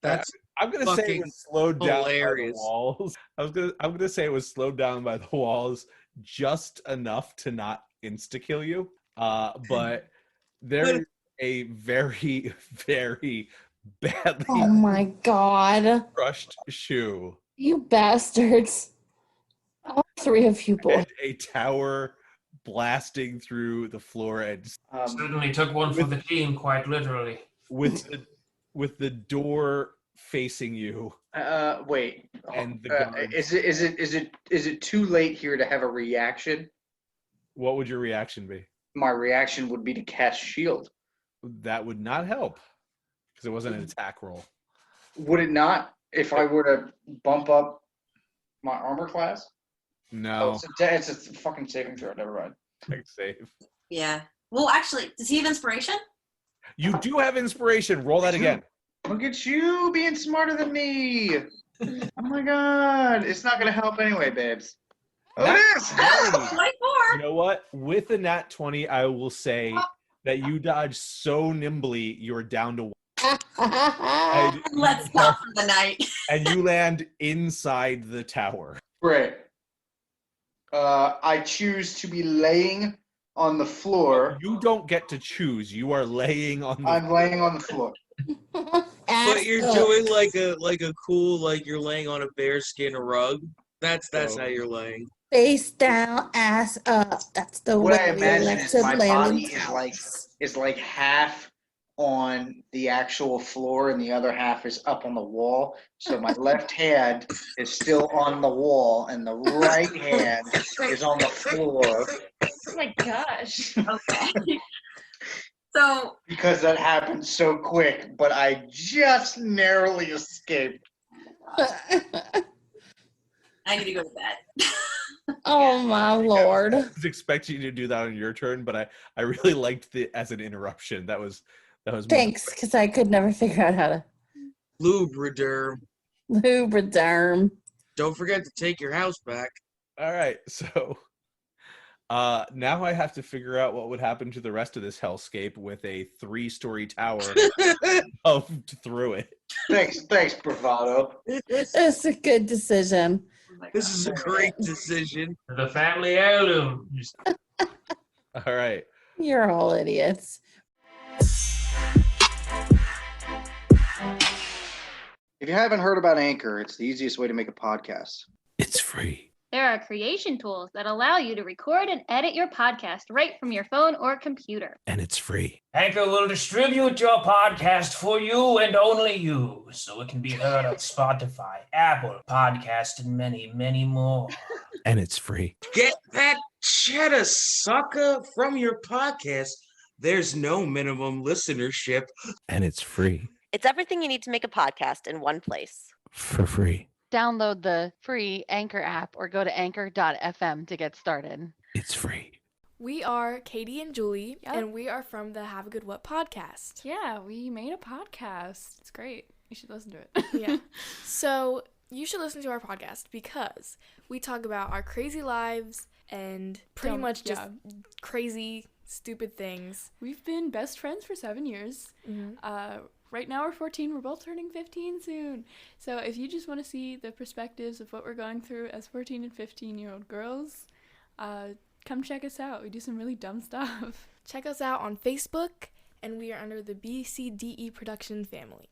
That's I'm gonna say it was slowed down by the hilarious. walls. I'm gonna say it was slowed down by the walls just enough to not insta kill you. But there is a very, very badly Oh my god. crushed Shu. You bastards. All three of you boys. And a tower blasting through the floor and Certainly took one for the team, quite literally. with the door facing you. Wait. And the guards. Is it too late here to have a reaction? What would your reaction be? My reaction would be to cast shield. That would not help because it wasn't an attack roll. Would it not if I were to bump up my armor class? No. It's a fucking saving throw. Never mind. Save. Yeah. Well, actually, does he have inspiration? You do have inspiration. Roll that again. Look at you being smarter than me. Oh my god. It's not going to help anyway, babes. Oh, Nat it is. 20. 24. You know what? With a nat 20, I will say that you dodge so nimbly, you're down to 1. And Let's stop for the night. and you land inside the tower. Right. I choose to be laying on the floor. You don't get to choose. You are laying on the I'm laying on the floor. But you're doing like a cool, like you're laying on a bearskin rug. That's how you're laying. Face down, ass up. That's the What I way we imagine like is to my land body in is towers. like half on the actual floor and the other half is up on the wall. So my left hand is still on the wall and the right hand is on the floor. Oh my gosh. Okay. So Because that happened so quick, but I just narrowly escaped. I need to go to bed. Oh my lord. I was expecting you to do that on your turn, but I really liked it as an interruption. That was Thanks, because I could never figure out how to Lubriderm. Lubriderm. Don't forget to take your house back. All right, so now I have to figure out what would happen to the rest of this hellscape with a 3-story tower shoved through it. Thanks, Bravado. It's a good decision. This is a great decision. The family heirloom. All right. You're all idiots. If you haven't heard about Anchor, it's the easiest way to make a podcast. It's free. There are creation tools that allow you to record and edit your podcast right from your phone or computer. And it's free. Anchor will distribute your podcast for you and only you, so it can be heard on Spotify, Apple Podcast, and many, many more. And it's free. Get that cheddar sucker from your podcast. There's no minimum listenership. And it's free. It's everything you need to make a podcast in one place. For free. Download the free Anchor app or go to anchor.fm to get started. It's free. We are Katie and Julie, and we are from the Have a Good What podcast. Yeah, we made a podcast. It's great. You should listen to it. Yeah. So you should listen to our podcast because we talk about our crazy lives and pretty much just crazy, stupid things. We've been best friends for 7 years. Mm-hmm. Right now we're 14. We're both turning 15 soon. So if you just want to see the perspectives of what we're going through as 14 and 15-year-old girls, come check us out. We do some really dumb stuff. Check us out on Facebook, and we are under the BCDE Production family.